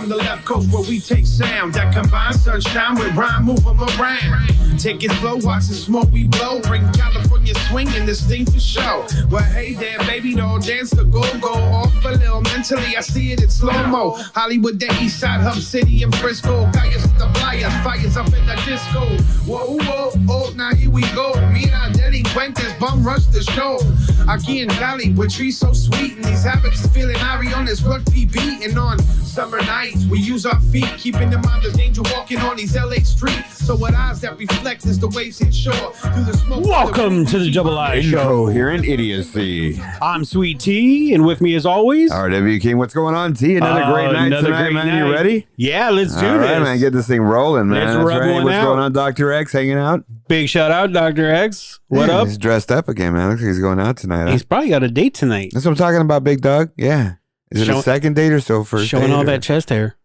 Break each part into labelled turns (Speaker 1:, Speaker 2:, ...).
Speaker 1: from the left coast where we take sound that combines sunshine with rhyme, move them around. Take it slow, watch the smoke we blow. Bring California swinging this thing for show. Well, hey there, baby, don't dance the go-go. Off a little mentally, I see it in slow-mo. Hollywood, the east side, Hub City, and Frisco. Guys with the flyers, fires up in the disco. Whoa, whoa, oh, now here we go. Mira, delincuentes, bum rush the show. Aquí in Cali, with trees so sweet, and these habits is feeling hairy on this rugby beating on summer nights. We use our feet, keeping in mind the danger walking on these LA streets. So what eyes that reflect is the waves hit shore through the smoke.
Speaker 2: Welcome to the Double I Show.
Speaker 3: Incoherent idiocy.
Speaker 2: I'm Sweet T, and with me as always,
Speaker 3: RW King. What's going on, T? Another great night tonight, man. You ready?
Speaker 2: Yeah, let's do this.
Speaker 3: All right, man. Get this thing rolling, man.
Speaker 2: Let's
Speaker 3: That's
Speaker 2: rub
Speaker 3: right.
Speaker 2: one
Speaker 3: What's
Speaker 2: out.
Speaker 3: going on, Dr. X? Hanging out?
Speaker 2: Big shout out, Dr. X. What up?
Speaker 3: He's dressed up again, man. Looks like he's going out tonight.
Speaker 2: He's probably got a date tonight.
Speaker 3: That's what I'm talking about, big dog. Yeah. Is it a second date or so? First
Speaker 2: showing
Speaker 3: date
Speaker 2: all
Speaker 3: or
Speaker 2: that chest hair.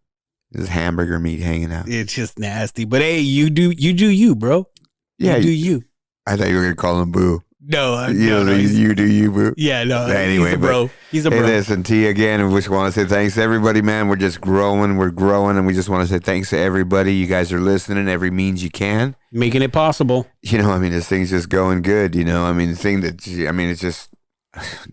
Speaker 3: Just hamburger meat hanging out.
Speaker 2: It's just nasty. But hey, you do you, bro.
Speaker 3: Yeah,
Speaker 2: you do you.
Speaker 3: I thought you were gonna call him Boo.
Speaker 2: No,
Speaker 3: you do you, Boo.
Speaker 2: Yeah, no.
Speaker 3: Anyway,
Speaker 2: he's a bro. He's a bro.
Speaker 3: Hey, listen, T, again, we just want to say thanks to everybody, man. We're just growing. We're growing, and we just want to say thanks to everybody. You guys are listening every means you can.
Speaker 2: Making it possible.
Speaker 3: You know, I mean, this thing's just going good, you know. I mean, the thing that, I mean, it's just,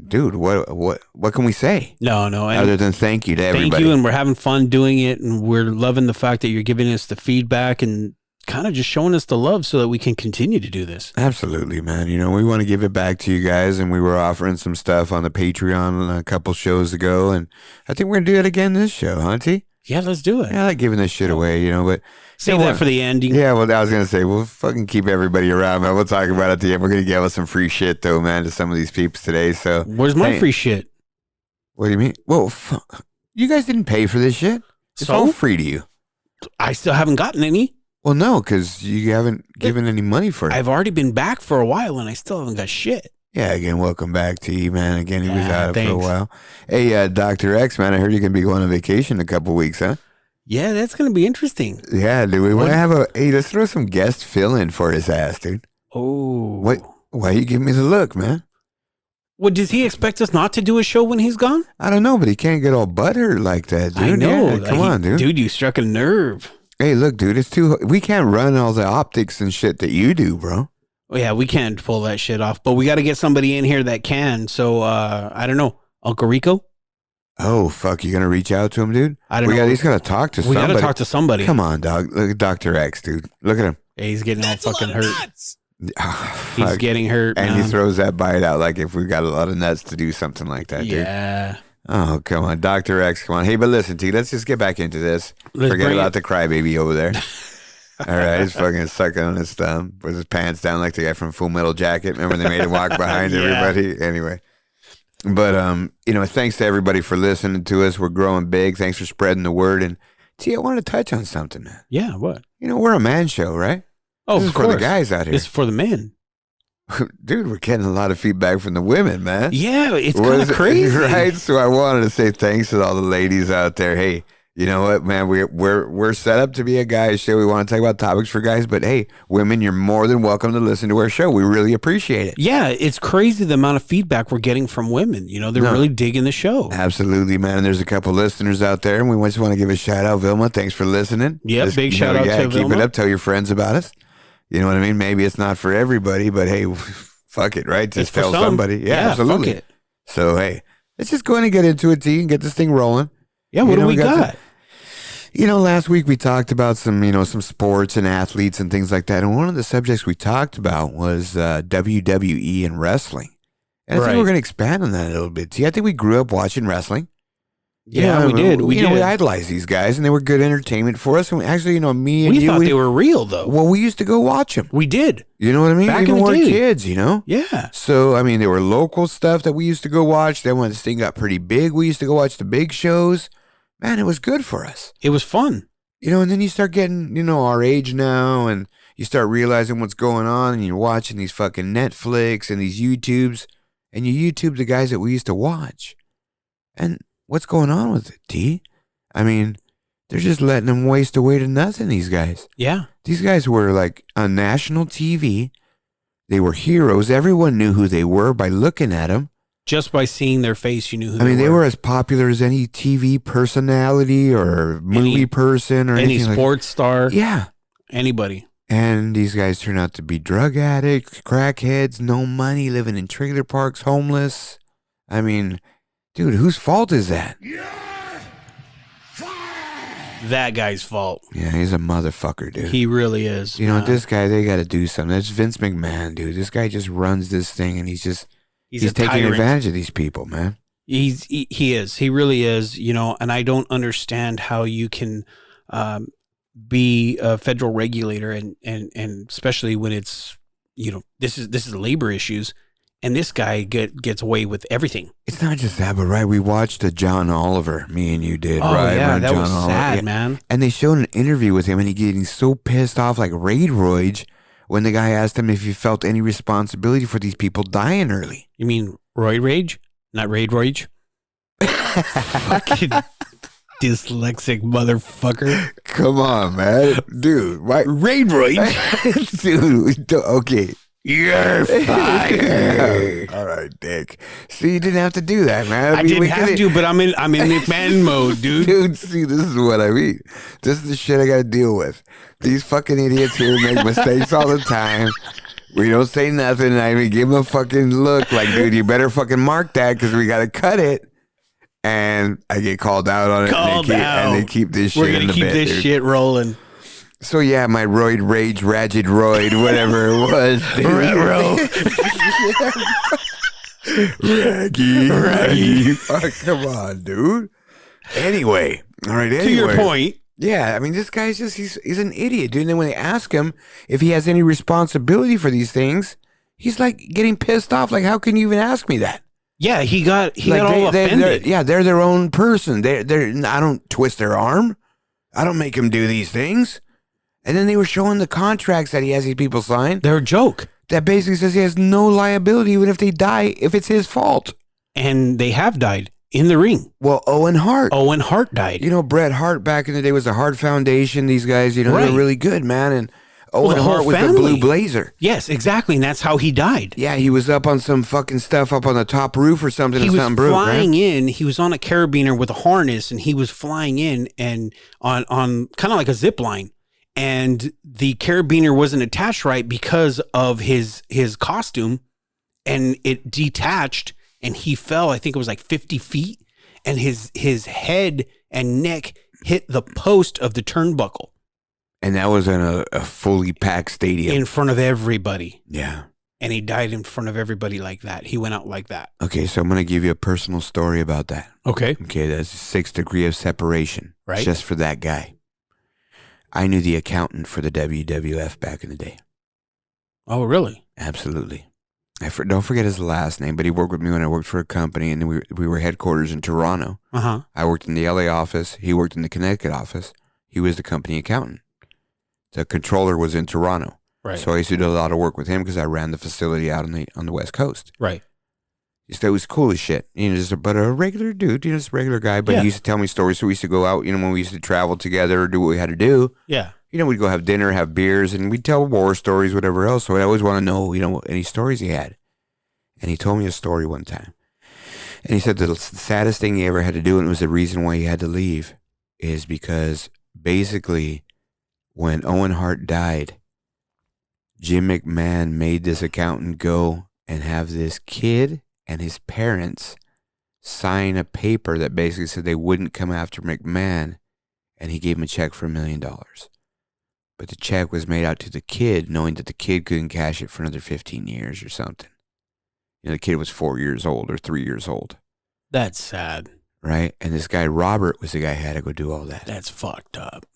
Speaker 3: dude, what can we say?
Speaker 2: No.
Speaker 3: Other than thank you to everybody.
Speaker 2: Thank you, and we're having fun doing it, and we're loving the fact that you're giving us the feedback and kind of just showing us the love so that we can continue to do this.
Speaker 3: Absolutely, man. You know, we want to give it back to you guys, and we were offering some stuff on the Patreon a couple shows ago, and I think we're going to do it again this show, huh, T?
Speaker 2: Yeah, let's do it.
Speaker 3: Yeah, I like giving this shit away, you know, but...
Speaker 2: Save that for the end.
Speaker 3: Yeah, well, I was going to say, we'll fucking keep everybody around, man. We'll talk about it at the end. We're going to give us some free shit, though, man, to some of these peeps today, so...
Speaker 2: Where's my free shit?
Speaker 3: What do you mean? Well, you guys didn't pay for this shit? It's all free to you.
Speaker 2: I still haven't gotten any.
Speaker 3: Well, no, because you haven't given any money for it.
Speaker 2: I've already been back for a while, and I still haven't got shit.
Speaker 3: Yeah, again, welcome back to you, man. Again, he was out for a while. Hey, Dr. X, man, I heard you're going to be going on vacation in a couple weeks, huh?
Speaker 2: Yeah, that's going to be interesting.
Speaker 3: Yeah, dude, we want to have let's throw some guest fill-in for his ass, dude.
Speaker 2: Oh.
Speaker 3: Why you give me the look, man?
Speaker 2: Well, does he expect us not to do a show when he's gone?
Speaker 3: I don't know, but he can't get all butthurt like that, dude.
Speaker 2: I know.
Speaker 3: Yeah, come on, dude.
Speaker 2: Dude, you struck a nerve.
Speaker 3: Hey, look, dude, we can't run all the optics and shit that you do, bro.
Speaker 2: Well, yeah, we can't pull that shit off, but we got to get somebody in here that can. So, I don't know. Uncle Rico?
Speaker 3: Oh, fuck, you going to reach out to him, dude?
Speaker 2: I don't know.
Speaker 3: He's got to talk to somebody.
Speaker 2: We got to talk to somebody.
Speaker 3: Come on, dog. Look at Dr. X, dude. Look at him.
Speaker 2: Yeah, he's getting all fucking hurt.
Speaker 3: Oh,
Speaker 2: he's getting hurt,
Speaker 3: and
Speaker 2: man.
Speaker 3: he throws that bite out like if we got a lot of nuts to do something like that, dude.
Speaker 2: Yeah.
Speaker 3: Oh, come on. Dr. X, come on. Hey, but listen, T, let's just get back into this. Forget about the crybaby over there. All right, he's fucking sucking on his thumb with his pants down like the guy from Full Metal Jacket. Remember they made him walk behind everybody? Anyway. But, you know, thanks to everybody for listening to us. We're growing big. Thanks for spreading the word. And, T, I wanted to touch on something, man.
Speaker 2: Yeah, what?
Speaker 3: You know, we're a man show, right?
Speaker 2: Oh,
Speaker 3: this is for the guys out here.
Speaker 2: It's for the men.
Speaker 3: Dude, we're getting a lot of feedback from the women, man.
Speaker 2: Yeah, it's kind of crazy.
Speaker 3: Right? So I wanted to say thanks to all the ladies out there. Hey, you know what, man? We're set up to be a guy's show. We want to talk about topics for guys, but hey, women, you're more than welcome to listen to our show. We really appreciate it.
Speaker 2: Yeah, it's crazy the amount of feedback we're getting from women. You know, they're really digging the show.
Speaker 3: Absolutely, man. And there's a couple listeners out there, and we just want to give a shout out, Vilma. Thanks for listening.
Speaker 2: Yeah, big shout out to Vilma.
Speaker 3: Keep it up. Tell your friends about us. You know what I mean? Maybe it's not for everybody, but hey, fuck it, right? Just tell somebody. Yeah, absolutely. Fuck it. So, hey, let's just go in and get into it, T, and get this thing rolling.
Speaker 2: Yeah, what do we got?
Speaker 3: You know, last week we talked about some sports and athletes and things like that. And one of the subjects we talked about was WWE and wrestling. And I think we're going to expand on that a little bit. See, I think we grew up watching wrestling.
Speaker 2: Yeah, we did. We
Speaker 3: idolized these guys, and they were good entertainment for us. And actually, you know, me and you,
Speaker 2: thought they were real, though.
Speaker 3: Well, we used to go watch them.
Speaker 2: We did.
Speaker 3: You know what I mean?
Speaker 2: Back
Speaker 3: Even
Speaker 2: in the day.
Speaker 3: kids, you know?
Speaker 2: Yeah.
Speaker 3: So, I mean, there were local stuff that we used to go watch. Then when this thing got pretty big, we used to go watch the big shows. Man, it was good for us.
Speaker 2: It was fun.
Speaker 3: You know, and then you start getting, you know, our age now, and you start realizing what's going on, and you're watching these fucking Netflix and these YouTubes, and you YouTube the guys that we used to watch. And what's going on with it, T? I mean, they're just letting them waste away to nothing, these guys.
Speaker 2: Yeah.
Speaker 3: These guys were like on national TV. They were heroes. Everyone knew who they were by looking at them.
Speaker 2: Just by seeing their face, you knew who
Speaker 3: I mean, they were as popular as any TV personality or movie person or
Speaker 2: any
Speaker 3: anything
Speaker 2: sports star.
Speaker 3: Yeah.
Speaker 2: Anybody.
Speaker 3: And these guys turn out to be drug addicts, crackheads, no money, living in trailer parks, homeless. I mean, dude, whose fault is that?
Speaker 2: That guy's fault.
Speaker 3: Yeah, he's a motherfucker, dude.
Speaker 2: He really is.
Speaker 3: You know, this guy, they got to do something. That's Vince McMahon, dude. This guy just runs this thing, and he's taking advantage of these people, man.
Speaker 2: He is. He really is. You know, and I don't understand how you can be a federal regulator, and especially when it's, you know, this is labor issues, and this guy gets away with everything.
Speaker 3: It's not just that, but right, we watched a John Oliver, me and you did,
Speaker 2: oh,
Speaker 3: right?
Speaker 2: Yeah, that
Speaker 3: John
Speaker 2: was
Speaker 3: Oliver.
Speaker 2: sad,
Speaker 3: Yeah.
Speaker 2: man.
Speaker 3: And they showed an interview with him, and he getting so pissed off, like Rage, when the guy asked him if he felt any responsibility for these people dying early.
Speaker 2: You mean Roid Rage? Not Raid Rage? Fucking dyslexic motherfucker.
Speaker 3: Come on, man. Dude, why?
Speaker 2: Raid Rage?
Speaker 3: Dude, okay.
Speaker 2: You're fired.
Speaker 3: All right, Dick. See, you didn't have to do that, man.
Speaker 2: I didn't have to, but I'm in McMahon mode, dude.
Speaker 3: Dude, see, this is what I mean. This is the shit I got to deal with. These fucking idiots here make mistakes all the time. We don't say nothing, and I even give them a fucking look like, dude, you better fucking mark that because we got to cut it. And I get called out on it. And they keep this shit in the bed. We're going to keep this
Speaker 2: shit rolling.
Speaker 3: So yeah, my Roid Rage, Ragid Roid, whatever it was. Raggy. Fuck, come on, dude. Anyway, all right. Anyway.
Speaker 2: To your point.
Speaker 3: Yeah, I mean, this guy's he's an idiot, dude. And then when they ask him if he has any responsibility for these things, he's like getting pissed off. Like, how can you even ask me that?
Speaker 2: Yeah, he got all offended.
Speaker 3: They're their own person. I don't twist their arm. I don't make them do these things. And then they were showing the contracts that he has these people sign.
Speaker 2: They're a joke.
Speaker 3: That basically says he has no liability even if they die, if it's his fault.
Speaker 2: And they have died in the ring.
Speaker 3: Well, Owen Hart
Speaker 2: died.
Speaker 3: You know, Bret Hart back in the day was the Hart Foundation. These guys, you know, they're really good, man. And Owen Hart with the blue blazer.
Speaker 2: Yes, exactly. And that's how he died.
Speaker 3: Yeah, he was up on some fucking stuff up on the top roof or something.
Speaker 2: He was
Speaker 3: broke,
Speaker 2: flying in. He was on a carabiner with a harness, and he was flying in and on kind of like a zip line. And the carabiner wasn't attached right because of his costume, and it detached, and he fell. I think it was like 50 feet, and his head and neck hit the post of the turnbuckle.
Speaker 3: And that was in a fully packed stadium.
Speaker 2: In front of everybody.
Speaker 3: Yeah.
Speaker 2: And he died in front of everybody like that. He went out like that.
Speaker 3: Okay, so I'm going to give you a personal story about that.
Speaker 2: Okay.
Speaker 3: Okay, that's 6 degree of separation.
Speaker 2: Right.
Speaker 3: Just for that guy. I knew the accountant for the WWF back in the day.
Speaker 2: Oh, really?
Speaker 3: Absolutely. Don't forget his last name, but he worked with me when I worked for a company, and we were headquarters in Toronto.
Speaker 2: Uh-huh.
Speaker 3: I worked in the LA office. He worked in the Connecticut office. He was the company accountant. The controller was in Toronto.
Speaker 2: Right.
Speaker 3: So I used to do a lot of work with him because I ran the facility out on the West Coast.
Speaker 2: Right.
Speaker 3: It was cool as shit. You know, but a regular dude, you know, just a regular guy. But he used to tell me stories. So we used to go out, you know, when we used to travel together or do what we had to do.
Speaker 2: Yeah.
Speaker 3: You know, we'd go have dinner, have beers, and we'd tell war stories, whatever else. So I always want to know, you know, any stories he had. And he told me a story one time. And he said the saddest thing he ever had to do, and it was the reason why he had to leave, is because basically when Owen Hart died, Jim McMahon made this accountant go and have this kid and his parents sign a paper that basically said they wouldn't come after McMahon, and he gave him a check for $1 million. But the check was made out to the kid, knowing that the kid couldn't cash it for another 15 years or something. You know, the kid was 4 years old or 3 years old.
Speaker 2: That's sad.
Speaker 3: Right? And this guy, Robert, was the guy who had to go do all that.
Speaker 2: That's fucked up.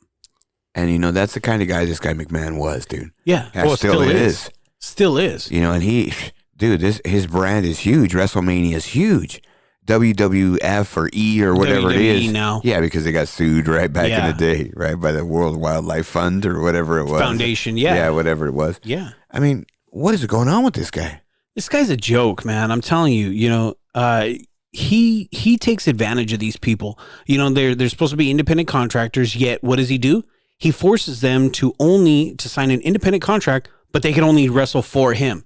Speaker 3: And, you know, that's the kind of guy this guy McMahon was, dude.
Speaker 2: Yeah.
Speaker 3: Well, still is.
Speaker 2: Still is.
Speaker 3: You know, and his brand is huge. WrestleMania is huge. WWF or E or whatever
Speaker 2: WWE
Speaker 3: it is.
Speaker 2: now.
Speaker 3: Yeah, because they got sued right back in the day, right? By the World Wildlife Fund or whatever it was.
Speaker 2: Foundation, yeah.
Speaker 3: Yeah, whatever it was.
Speaker 2: Yeah.
Speaker 3: I mean, what is going on with this guy?
Speaker 2: This guy's a joke, man. I'm telling you, you know, he takes advantage of these people. You know, they're supposed to be independent contractors, yet what does he do? He forces them to sign an independent contract, but they can only wrestle for him.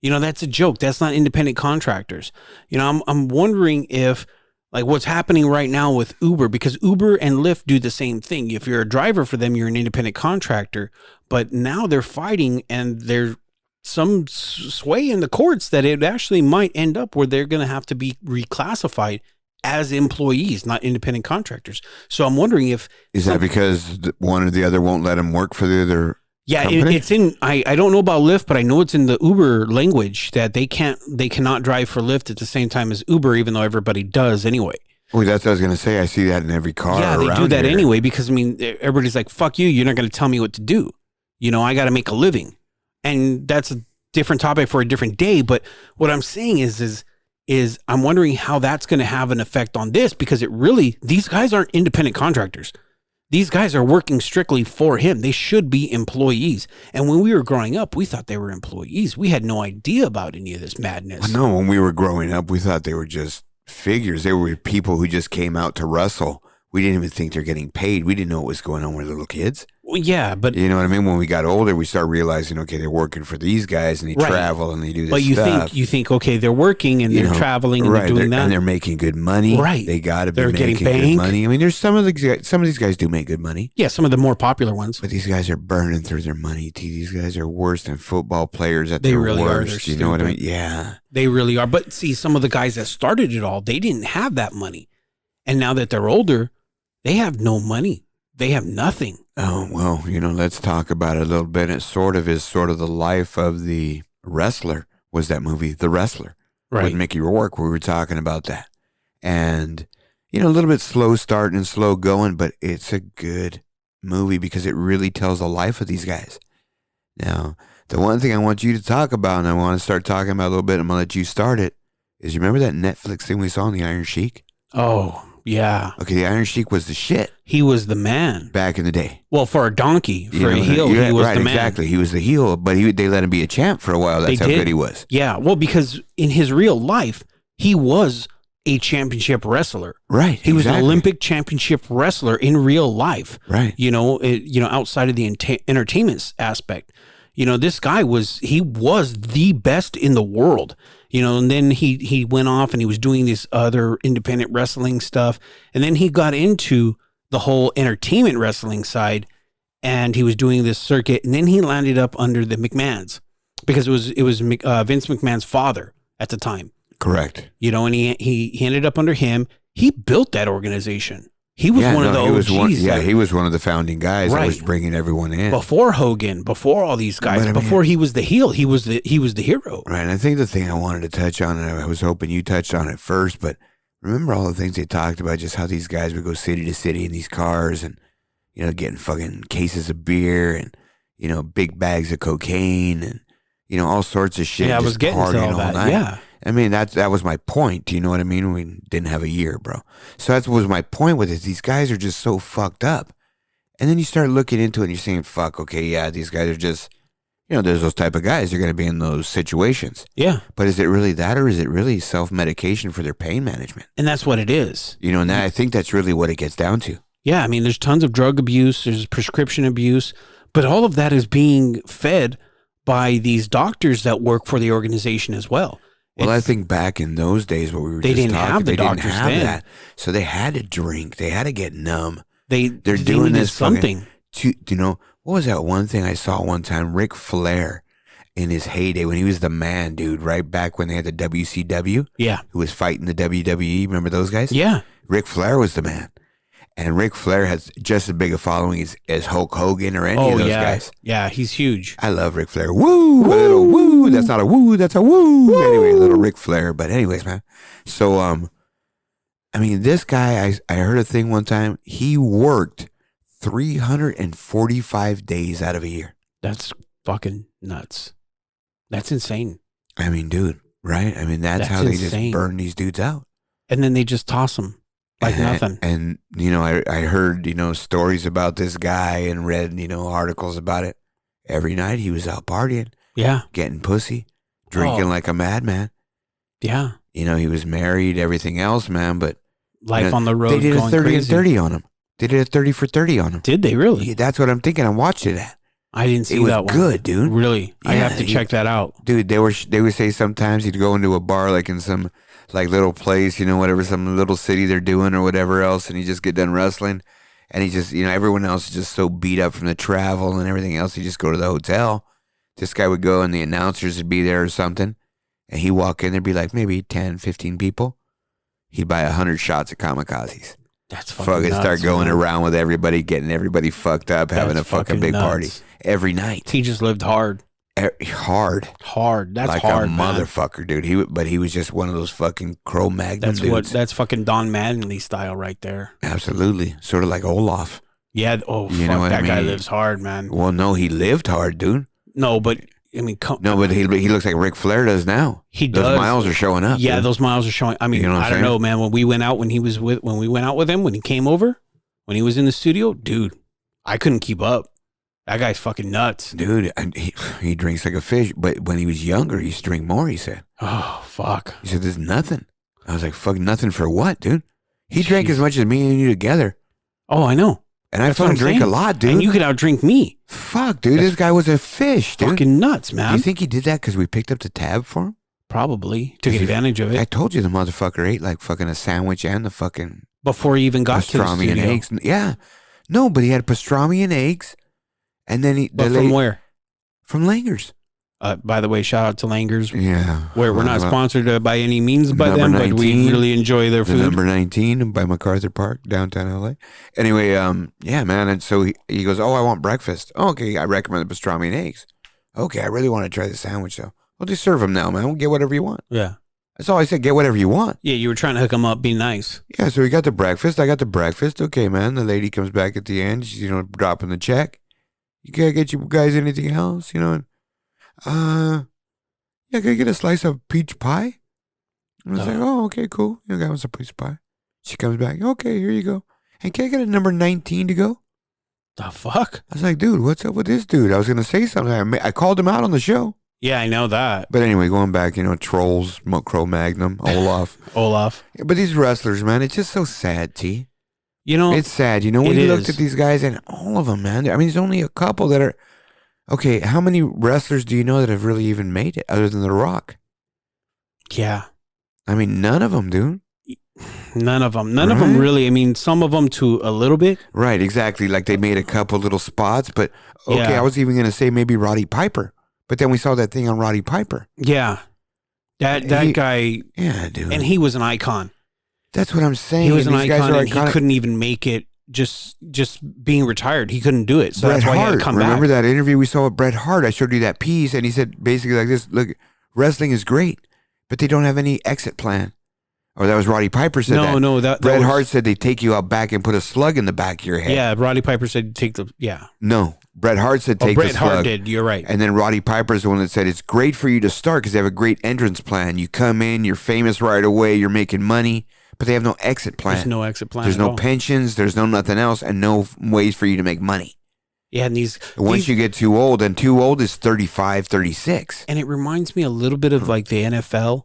Speaker 2: You know, that's a joke. That's not independent contractors. You know, I'm wondering if like what's happening right now with Uber, because Uber and Lyft do the same thing. If you're a driver for them, you're an independent contractor, but now they're fighting and there's some sway in the courts that it actually might end up where they're going to have to be reclassified as employees, not independent contractors. So I'm wondering if...
Speaker 3: Is that because one or the other won't let them work for the other...
Speaker 2: Yeah, it's in. I don't know about Lyft, but I know it's in the Uber language that they cannot drive for Lyft at the same time as Uber, even though everybody does anyway.
Speaker 3: Oh, that's what I was gonna say. I see that in every car.
Speaker 2: Yeah, they do that anyway because I mean, everybody's like, "Fuck you! You're not going to tell me what to do." You know, I got to make a living, and that's a different topic for a different day. But what I'm saying is I'm wondering how that's going to have an effect on this because these guys aren't independent contractors. These guys are working strictly for him. They should be employees. And when we were growing up, we thought they were employees. We had no idea about any of this madness.
Speaker 3: No, when we were growing up, we thought they were just figures. They were people who just came out to wrestle. We didn't even think they're getting paid. We didn't know what was going on with little kids.
Speaker 2: Well, yeah, but...
Speaker 3: You know what I mean? When we got older, we started realizing, okay, they're working for these guys and they travel and they do this stuff.
Speaker 2: But you think, okay, they're working and they're traveling and they're doing that.
Speaker 3: And they're making good money.
Speaker 2: Right.
Speaker 3: They got to be making good money. I mean, there's some of these guys do make good money.
Speaker 2: Yeah, some of the more popular ones.
Speaker 3: But these guys are burning through their money, T. These guys are worse than football players at their worst. You know what I mean? Yeah.
Speaker 2: They really are. But see, some of the guys that started it all, they didn't have that money. And now that they're older, they have no money. They have nothing.
Speaker 3: Oh, well, let's talk about it a little bit. It sort of the life of the wrestler was that movie, The Wrestler, with Mickey Rourke. We were talking about that. And, a little bit slow starting and slow going, but it's a good movie because it really tells the life of these guys. Now, the one thing I want you to talk about, and I want to start talking about a little bit, I'm going to let you start it, is you remember that Netflix thing we saw on the Iron Sheik?
Speaker 2: Oh, yeah.
Speaker 3: Okay, the Iron Sheik was the shit.
Speaker 2: He was the man.
Speaker 3: Back in the day.
Speaker 2: Well, for a donkey, for a heel, he was the man.
Speaker 3: Exactly. He was the heel, but they let him be a champ for a while. That's how good he was.
Speaker 2: Yeah, well, because in his real life, he was a championship wrestler.
Speaker 3: Right.
Speaker 2: He was an Olympic championship wrestler in real life.
Speaker 3: Right.
Speaker 2: Outside of the entertainment aspect. This guy was the best in the world. And then he went off and he was doing this other independent wrestling stuff. And then he got into the whole entertainment wrestling side and he was doing this circuit. And then he landed up under the McMahons because it was Vince McMahon's father at the time.
Speaker 3: Correct.
Speaker 2: And he ended up under him. He built that organization. He was one of the OGs.
Speaker 3: He was one of the founding guys that was bringing everyone in.
Speaker 2: Before Hogan, before all these guys, before he was the heel, he was the hero.
Speaker 3: Right. And I think the thing I wanted to touch on, and I was hoping you touched on it first, but remember all the things they talked about, just how these guys would go city to city in these cars and, getting fucking cases of beer and, big bags of cocaine and, all sorts of shit.
Speaker 2: Yeah, I was getting to all that.
Speaker 3: Night.
Speaker 2: Yeah.
Speaker 3: I mean, that was my point. Do you know what I mean? We didn't have a year, bro. So that was my point with it. These guys are just so fucked up. And then you start looking into it and you're saying, fuck, okay, yeah, these guys are just, there's those type of guys. They're going to be in those situations.
Speaker 2: Yeah.
Speaker 3: But is it really that or is it really self-medication for their pain management?
Speaker 2: And that's what it is.
Speaker 3: And I think that's really what it gets down to.
Speaker 2: Yeah. I mean, there's tons of drug abuse. There's prescription abuse. But all of that is being fed by these doctors that work for the organization as well.
Speaker 3: Well, I think back in those days, what we were just talking, they didn't have that. So they had to drink. They had to get numb. They're doing this
Speaker 2: something.
Speaker 3: What was that one thing I saw one time? Ric Flair in his heyday when he was the man, dude, right back when they had the WCW.
Speaker 2: Yeah.
Speaker 3: Who was fighting the WWE. Remember those guys?
Speaker 2: Yeah.
Speaker 3: Ric Flair was the man. And Ric Flair has just as big a following as Hulk Hogan or any of those guys.
Speaker 2: Yeah, he's huge.
Speaker 3: I love Ric Flair. Woo! A little woo. That's not a woo. That's a woo. Anyway, little Ric Flair. But anyways, man. So, I mean, this guy, I heard a thing one time. He worked 345 days out of a year.
Speaker 2: That's fucking nuts. That's insane.
Speaker 3: I mean, dude, right? I mean, that's how insane. They just burn these dudes out.
Speaker 2: And then they just toss them. Like nothing.
Speaker 3: And, I heard, stories about this guy and read, articles about it. Every night he was out partying.
Speaker 2: Yeah.
Speaker 3: Getting pussy. Drinking like a madman.
Speaker 2: Yeah.
Speaker 3: He was married, everything else, man. But
Speaker 2: life on the road.
Speaker 3: They did a 30 and 30 on him. They did a 30 for 30 on him.
Speaker 2: Did they really?
Speaker 3: Yeah, that's what I'm thinking. I watched it at.
Speaker 2: I didn't see
Speaker 3: it was
Speaker 2: that one.
Speaker 3: good, dude.
Speaker 2: Really? I
Speaker 3: Yeah,
Speaker 2: have to check that out.
Speaker 3: Dude, they would say sometimes he'd go into a bar like in some like little place, whatever, some little city they're doing or whatever else, and he just get done wrestling, and he just, everyone else is just so beat up from the travel and everything else. He just go to the hotel. This guy would go and the announcers would be there or something, and he'd walk in, there'd be like maybe 10, 15 people. He'd buy 100 shots of kamikazes.
Speaker 2: That's fucking nuts,
Speaker 3: start going
Speaker 2: man.
Speaker 3: around with everybody, getting everybody fucked up, having a fucking big
Speaker 2: nuts.
Speaker 3: party every night.
Speaker 2: He just lived hard.
Speaker 3: Hard.
Speaker 2: That's
Speaker 3: like
Speaker 2: hard,
Speaker 3: a motherfucker, dude. But he was just one of those fucking Cro-Magnon dudes.
Speaker 2: That's fucking Don Mattingly style right there.
Speaker 3: Absolutely. Sort of like Olaf.
Speaker 2: Yeah. Oh, fuck. That guy lives hard, man.
Speaker 3: Well, no, he lived hard, dude.
Speaker 2: No, but I mean,
Speaker 3: but he looks like Ric Flair does now.
Speaker 2: He does.
Speaker 3: Those miles are showing up.
Speaker 2: Yeah,
Speaker 3: dude.
Speaker 2: those miles are showing. I mean, I don't know, man. When we went out, when we went out with him, when he came over, when he was in the studio, dude, I couldn't keep up. That guy's fucking nuts,
Speaker 3: dude. He drinks like a fish. But when he was younger, he used to drink more. He said,
Speaker 2: "Oh fuck."
Speaker 3: He said, "There's nothing." I was like, "Fuck, nothing for what, dude?" He drank as much as me and you together.
Speaker 2: Oh, I know.
Speaker 3: And I fucking drink a lot, dude.
Speaker 2: And you could outdrink me.
Speaker 3: Fuck, dude. This guy was a fish, dude.
Speaker 2: Fucking nuts, man.
Speaker 3: Do you think he did that because we picked up the tab for him?
Speaker 2: Probably. Took advantage of it.
Speaker 3: I told you the motherfucker ate like fucking a sandwich and the fucking...
Speaker 2: Before he even got to the studio.
Speaker 3: Pastrami and eggs. Yeah. No, but he had pastrami and eggs. And then he...
Speaker 2: But from where?
Speaker 3: From Langer's.
Speaker 2: By the way, shout out to Langer's.
Speaker 3: Yeah.
Speaker 2: Where we're not sponsored by any means by them,
Speaker 3: 19,
Speaker 2: but we really enjoy their food.
Speaker 3: Number 19 by MacArthur Park, downtown LA. Anyway, yeah, man. And so he goes, "Oh, I want breakfast." "Oh, okay, I recommend the pastrami and eggs." "Okay, I really want to try the sandwich though." "Well, just serve them now, man. We'll get whatever you want."
Speaker 2: Yeah.
Speaker 3: That's all I said. Get whatever you want.
Speaker 2: Yeah, you were trying to hook him up, be nice.
Speaker 3: Yeah, so we got the breakfast. I got the breakfast. Okay, man. The lady comes back at the end. She's, dropping the check. "You can't get you guys anything else, Yeah, can I get a slice of peach pie?" I was like, "Oh, okay, cool. Got some peach pie." She comes back. "Okay, here you go. And can I get a number 19 to go?"
Speaker 2: The fuck?
Speaker 3: I was like, "Dude, what's up with this dude?" I was going to say something. I called him out on the show.
Speaker 2: Yeah, I know that.
Speaker 3: But anyway, going back, Trolls, Cro-Magnon, Olaf.
Speaker 2: Olaf.
Speaker 3: But these wrestlers, man, it's just so sad, T. It's sad. When you looked at these guys, and all of them, man. I mean, there's only a couple that are... Okay, how many wrestlers do you know that have really even made it other than The Rock?
Speaker 2: Yeah.
Speaker 3: I mean, none of them, dude.
Speaker 2: None of them. None of them really. I mean, some of them to a little bit.
Speaker 3: Right, exactly. Like they made a couple little spots, but okay, I was even going to say maybe Roddy Piper. But then we saw that thing on Roddy Piper.
Speaker 2: Yeah. That guy.
Speaker 3: Yeah, dude.
Speaker 2: And he was an icon.
Speaker 3: That's what I'm saying.
Speaker 2: He was an icon, and he couldn't even make it. Just being retired, he couldn't do it. So
Speaker 3: Bret
Speaker 2: that's why
Speaker 3: Hart.
Speaker 2: he had to come
Speaker 3: Remember
Speaker 2: back.
Speaker 3: that interview we saw with Bret Hart? I showed you that piece, and he said basically like this: "Look, wrestling is great, but they don't have any exit plan." Or that was Roddy Piper said that.
Speaker 2: No,
Speaker 3: Bret Hart said they take you out back and put a slug in the back of your head.
Speaker 2: Yeah, Roddy Piper said take the
Speaker 3: No, Bret Hart said take the slug.
Speaker 2: Bret Hart did. You're right.
Speaker 3: And then Roddy Piper's the one that said it's great for you to start because they have a great entrance plan. You come in, you're famous right away, you're making money. But they have no exit plan.
Speaker 2: There's no exit plan.
Speaker 3: There's no pensions. There's no nothing else, and no ways for you to make money.
Speaker 2: Yeah, and
Speaker 3: once you get too old, and too old is 35, 36.
Speaker 2: And it reminds me a little bit of like the NFL,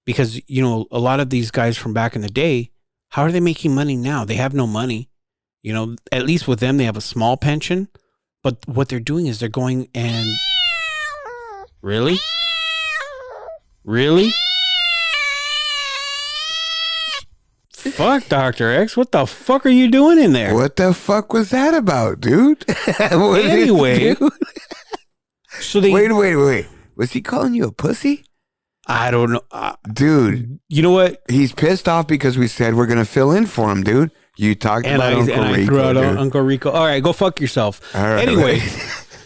Speaker 2: because a lot of these guys from back in the day, how are they making money now? They have no money. At least with them, they have a small pension. But what they're doing is they're going and really. Fuck, Dr. X. What the fuck are you doing in there?
Speaker 3: What the fuck was that about, dude?
Speaker 2: Anyway. So they...
Speaker 3: Wait. Was he calling you a pussy?
Speaker 2: I don't know.
Speaker 3: Dude.
Speaker 2: You know what?
Speaker 3: He's pissed off because we said we're going to fill in for him, dude. You talked about Uncle Rico.
Speaker 2: I threw out Uncle Rico. All right, go fuck yourself.
Speaker 3: All right.
Speaker 2: Anyway.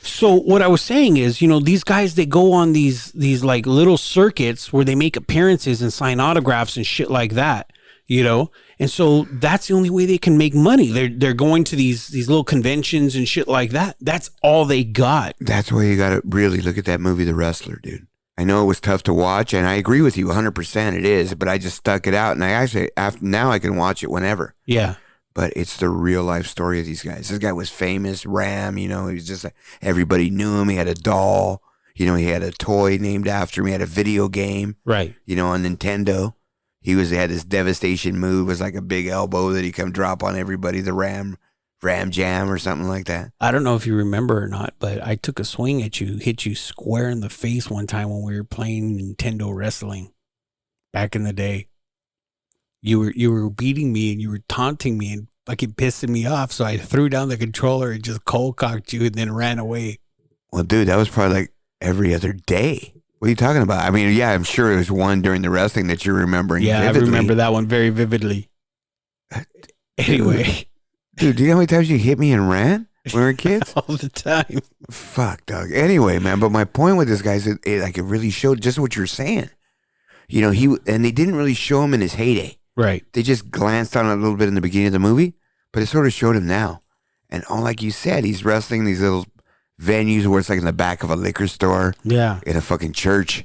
Speaker 2: So what I was saying is, these guys, they go on these like little circuits where they make appearances and sign autographs and shit like that. And so that's the only way they can make money. They're going to these little conventions and shit like that. That's all they got.
Speaker 3: That's why you got to really look at that movie, The Wrestler, dude. I know it was tough to watch, and I agree with you 100% it is, but I just stuck it out, and I actually, now I can watch it whenever.
Speaker 2: Yeah.
Speaker 3: But it's the real life story of these guys. This guy was famous, Ram, he was just like, everybody knew him. He had a doll, he had a toy named after him. He had a video game.
Speaker 2: Right.
Speaker 3: On Nintendo. He had this devastation move. It was like a big elbow that he come drop on everybody. The Ram Ram Jam or something like that.
Speaker 2: I don't know if you remember or not, but I took a swing at you, hit you square in the face one time when we were playing Nintendo wrestling back in the day. You were beating me and you were taunting me and fucking pissing me off. So I threw down the controller and just cold cocked you and then ran away.
Speaker 3: Well, dude, that was probably like every other day. What are you talking about? I mean, yeah, I'm sure it was one during the wrestling that you're remembering.
Speaker 2: Yeah,
Speaker 3: vividly.
Speaker 2: I remember that one very vividly. Anyway.
Speaker 3: Dude, do you know how many times you hit me and ran when we were kids?
Speaker 2: All the time.
Speaker 3: Fuck, dog. Anyway, man, but my point with this guy is it really showed just what you're saying. You know, and they didn't really show him in his heyday.
Speaker 2: Right.
Speaker 3: They just glanced on it a little bit in the beginning of the movie, but it sort of showed him now. And all like you said, he's wrestling these little venues where it's like in the back of a liquor store.
Speaker 2: Yeah.
Speaker 3: In a fucking church.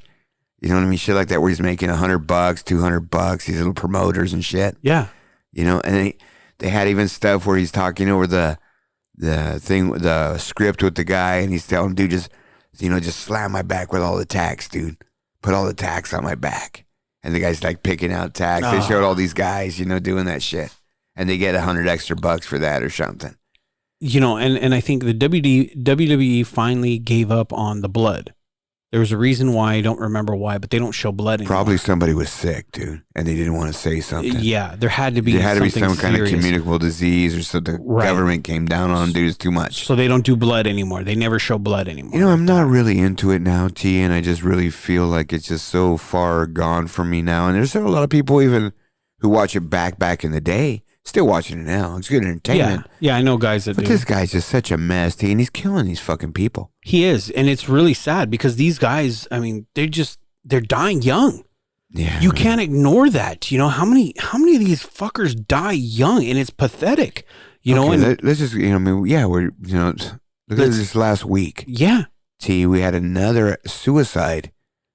Speaker 3: You know what I mean? Shit like that where he's making $100, $200, these little promoters and shit.
Speaker 2: Yeah.
Speaker 3: You know, and they had even stuff where he's talking over the script with the guy and he's telling him, dude, just slam my back with all the tacks, dude. Put all the tacks on my back. And the guy's like picking out tacks. They showed all these guys, doing that shit. And they get $100 extra for that or something.
Speaker 2: And I think the WWE finally gave up on the blood. There was a reason why, I don't remember why, but they don't show blood anymore.
Speaker 3: Probably somebody was sick, dude, and they didn't want to say something.
Speaker 2: Yeah, there had to be
Speaker 3: some kind of communicable disease or so the government came down on them, dude, it's too much.
Speaker 2: So they don't do blood anymore. They never show blood anymore.
Speaker 3: I'm not really into it now, T, and I just really feel like it's just so far gone from me now. And there's a lot of people even who watch it back in the day. Still watching it now. It's good entertainment.
Speaker 2: Yeah, I know guys that do.
Speaker 3: But this guy's just such a mess, T, and he's killing these fucking people.
Speaker 2: He is, and it's really sad because these guys, I mean, they're dying young.
Speaker 3: Yeah.
Speaker 2: You can't ignore that. How many of these fuckers die young, and it's pathetic.
Speaker 3: Let's just, we're, look at this last week.
Speaker 2: Yeah.
Speaker 3: T, we had another suicide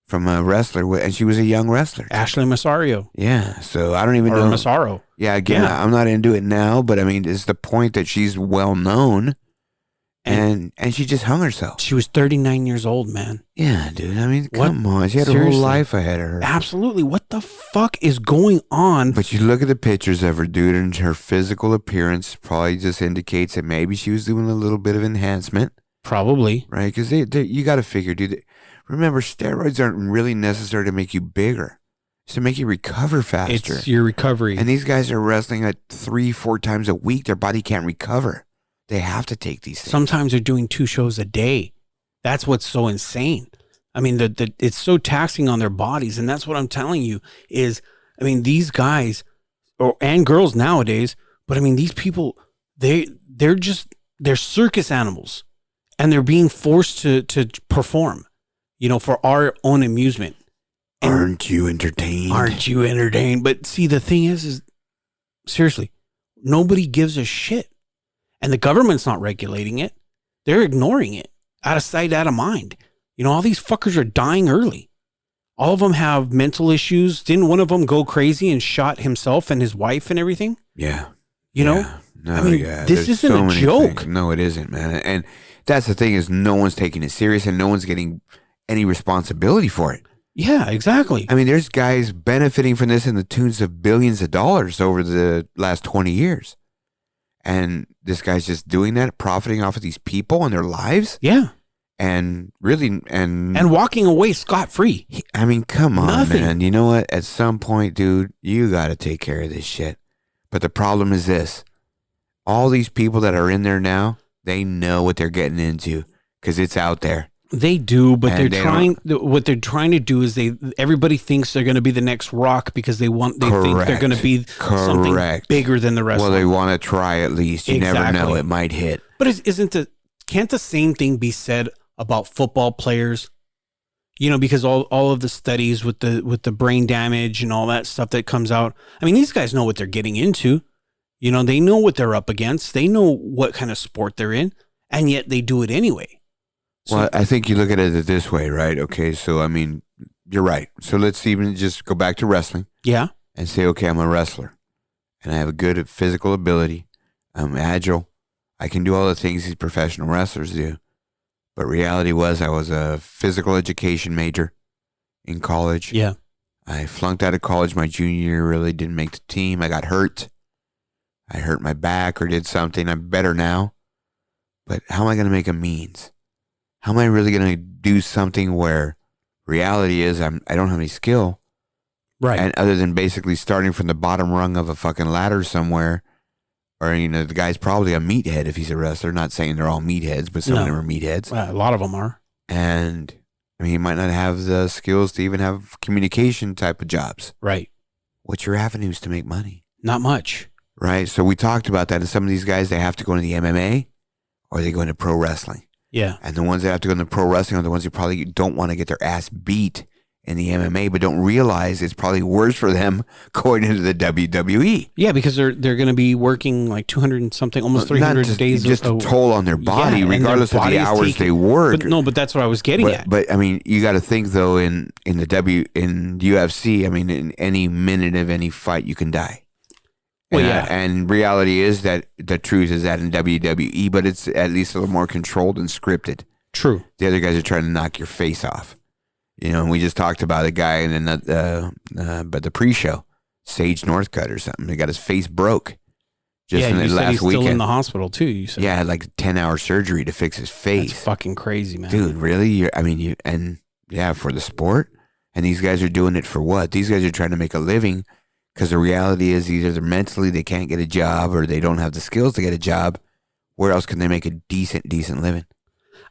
Speaker 3: from a wrestler, and she was a young wrestler.
Speaker 2: Ashley Massario.
Speaker 3: Yeah, so I don't even know.
Speaker 2: Massaro.
Speaker 3: Yeah, again, I'm not into it now, but I mean, it's the point that she's well known, and she just hung herself.
Speaker 2: She was 39 years old, man.
Speaker 3: Yeah, dude. I mean, come on. She had her whole life ahead of her.
Speaker 2: Absolutely. What the fuck is going on?
Speaker 3: But you look at the pictures of her, dude, and her physical appearance probably just indicates that maybe she was doing a little bit of enhancement.
Speaker 2: Probably.
Speaker 3: Right? Because you got to figure, dude. Remember, steroids aren't really necessary to make you bigger. It's to make you recover faster.
Speaker 2: It's your recovery.
Speaker 3: And these guys are wrestling like 3-4 times a week. Their body can't recover. They have to take these things.
Speaker 2: Sometimes they're doing 2 shows a day. That's what's so insane. I mean, it's so taxing on their bodies. And that's what I'm telling you is, I mean, these guys and girls nowadays, but I mean, these people, they're circus animals and they're being forced to perform, for our own amusement. And
Speaker 3: aren't you entertained? But
Speaker 2: see, the thing is seriously, nobody gives a shit. And the government's not regulating it. They're ignoring it. Out of sight, out of mind. All these fuckers are dying early. All of them have mental issues. Didn't one of them go crazy and shot himself and his wife and everything?
Speaker 3: Yeah.
Speaker 2: No,
Speaker 3: I
Speaker 2: mean, this isn't a joke.
Speaker 3: Things. No, it isn't, man. And that's the thing is no one's taking it serious and no one's getting any responsibility for it.
Speaker 2: Yeah, exactly.
Speaker 3: I mean, there's guys benefiting from this in the tunes of billions of dollars over the last 20 years. And this guy's just doing that, profiting off of these people and their lives.
Speaker 2: Yeah.
Speaker 3: And really,
Speaker 2: and walking away scot-free.
Speaker 3: I mean, come on,
Speaker 2: Nothing.
Speaker 3: man. You know what? At some point, dude, you got to take care of this shit. But the problem is this. All these people that are in there now, they know what they're getting into because it's out there.
Speaker 2: They do, but what they're trying to do is everybody thinks they're going to be the next Rock because they think they're going to be something bigger than the rest.
Speaker 3: Well, they want to try at least. You never know, it might hit.
Speaker 2: But can't the same thing be said about football players? Because all of the studies with the brain damage and all that stuff that comes out. I mean, these guys know what they're getting into. They know what they're up against. They know what kind of sport they're in, and yet they do it anyway. So,
Speaker 3: well, I think you look at it this way, right? Okay, so I mean, you're right. So let's even just go back to wrestling.
Speaker 2: Yeah.
Speaker 3: And say, okay, I'm a wrestler, and I have a good physical ability. I'm agile. I can do all the things these professional wrestlers do. But reality was I was a physical education major in college.
Speaker 2: Yeah.
Speaker 3: I flunked out of college my junior year, really didn't make the team. I got hurt. I hurt my back or did something. I'm better now. But how am I going to make a means? How am I really going to do something where reality is I don't have any skill?
Speaker 2: Right.
Speaker 3: And other than basically starting from the bottom rung of a fucking ladder somewhere, or, the guy's probably a meathead if he's a wrestler. Not saying they're all meatheads, but some of them are meatheads.
Speaker 2: A lot of them are.
Speaker 3: And, he might not have the skills to even have communication type of jobs.
Speaker 2: Right.
Speaker 3: What's your avenues to make money?
Speaker 2: Not much.
Speaker 3: Right. So we talked about that. And some of these guys, they have to go into the MMA or they go into pro wrestling.
Speaker 2: Yeah.
Speaker 3: And the ones that have to go into pro wrestling are the ones who probably don't want to get their ass beat in the MMA, but don't realize it's probably worse for them going into the WWE.
Speaker 2: Yeah, because they're going to be working like 200 and something, almost 300 days.
Speaker 3: Just a toll on their body, regardless of the hours they work.
Speaker 2: But that's what I was getting at.
Speaker 3: But you got to think though, in UFC, in any minute of any fight, you can die.
Speaker 2: Well, yeah.
Speaker 3: And reality is that the truth is that in WWE, but it's at least a little more controlled and scripted.
Speaker 2: True.
Speaker 3: The other guys are trying to knock your face off. And we just talked about a guy in the pre-show, Sage Northcutt or something. He got his face broke just in the last weekend.
Speaker 2: Still in the hospital too. You said,
Speaker 3: yeah, had like 10-hour surgery to fix his face.
Speaker 2: That's fucking crazy, man.
Speaker 3: Dude, really? For the sport, and these guys are doing it for what? These guys are trying to make a living because the reality is either they're mentally they can't get a job or they don't have the skills to get a job. Where else can they make a decent living?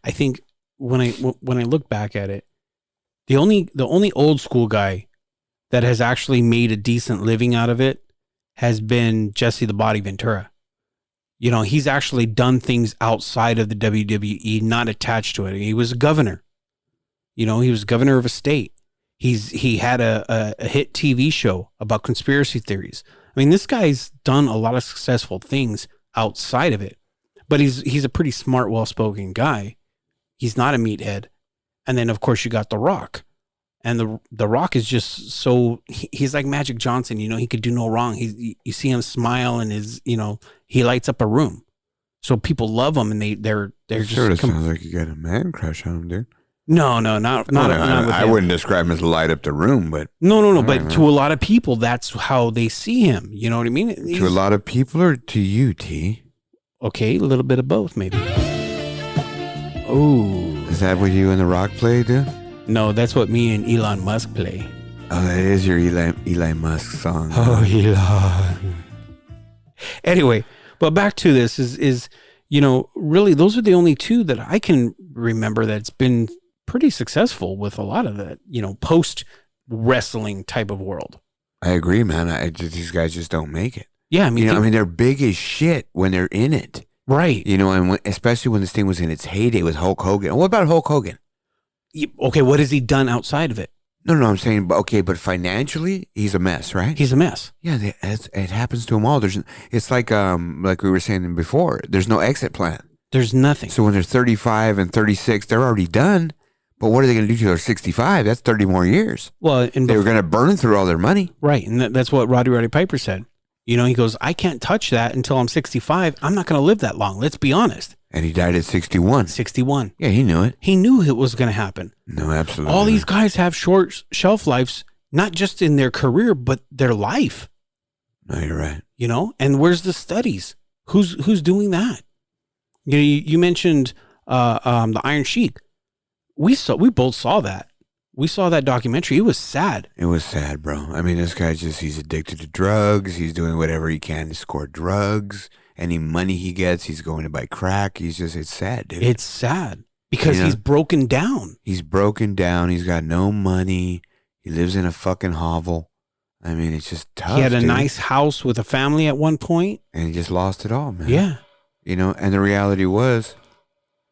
Speaker 2: I think when I look back at it. The only old school guy that has actually made a decent living out of it has been Jesse the Body Ventura. He's actually done things outside of the WWE, not attached to it. He was a governor. He was governor of a state. He had a hit TV show about conspiracy theories. This guy's done a lot of successful things outside of it, but he's a pretty smart, well-spoken guy. He's not a meathead. And then, of course, you got The Rock. And the Rock is just so... He's like Magic Johnson, he could do no wrong. You see him smile and he lights up a room. So people love him and they're just...
Speaker 3: Sort of sounds like you got a man crush on him, dude.
Speaker 2: No, not
Speaker 3: I wouldn't describe him as light up the room, but...
Speaker 2: No, but to a lot of people, that's how they see him. You know what I mean?
Speaker 3: To a lot of people or to you, T?
Speaker 2: Okay, a little bit of both, maybe. Oh...
Speaker 3: Is that what you and The Rock play, dude?
Speaker 2: No, that's what me and Elon Musk play.
Speaker 3: Oh, that is your Eli Musk song.
Speaker 2: Oh, Elon. Anyway, but back to this is really those are the only two that I can remember that's been pretty successful with a lot of that, post wrestling type of world.
Speaker 3: I agree, man. These guys just don't make it.
Speaker 2: Yeah,
Speaker 3: they're big as shit when they're in it.
Speaker 2: Right.
Speaker 3: And especially when this thing was in its heyday with Hulk Hogan. And what about Hulk Hogan?
Speaker 2: Okay, what has he done outside of it?
Speaker 3: No, I'm saying, but financially, he's a mess, right?
Speaker 2: He's a mess.
Speaker 3: Yeah, it happens to them all. It's like we were saying before, there's no exit plan.
Speaker 2: There's nothing.
Speaker 3: So when they're 35 and 36, they're already done. But what are they going to do till they're 65? That's 30 more years.
Speaker 2: Well,
Speaker 3: they were going to burn through all their money.
Speaker 2: Right, and that's what Roddy Piper said. He goes, I can't touch that until I'm 65. I'm not going to live that long. Let's be honest.
Speaker 3: And he died at 61.
Speaker 2: 61.
Speaker 3: Yeah, he knew it.
Speaker 2: He knew it was going to happen.
Speaker 3: No, absolutely.
Speaker 2: All these guys have short shelf lives, not just in their career, but their life.
Speaker 3: No, you're right.
Speaker 2: And where's the studies? Who's doing that? You mentioned the Iron Sheik. We both saw that. We saw that documentary. It was sad.
Speaker 3: It was sad, bro. This guy he's addicted to drugs. He's doing whatever he can to score drugs. Any money he gets, he's going to buy crack. It's sad, dude.
Speaker 2: It's sad because he's broken down.
Speaker 3: He's broken down. He's got no money. He lives in a fucking hovel. It's just tough.
Speaker 2: He had a nice house with a family at one point.
Speaker 3: And he just lost it all, man.
Speaker 2: Yeah.
Speaker 3: And the reality was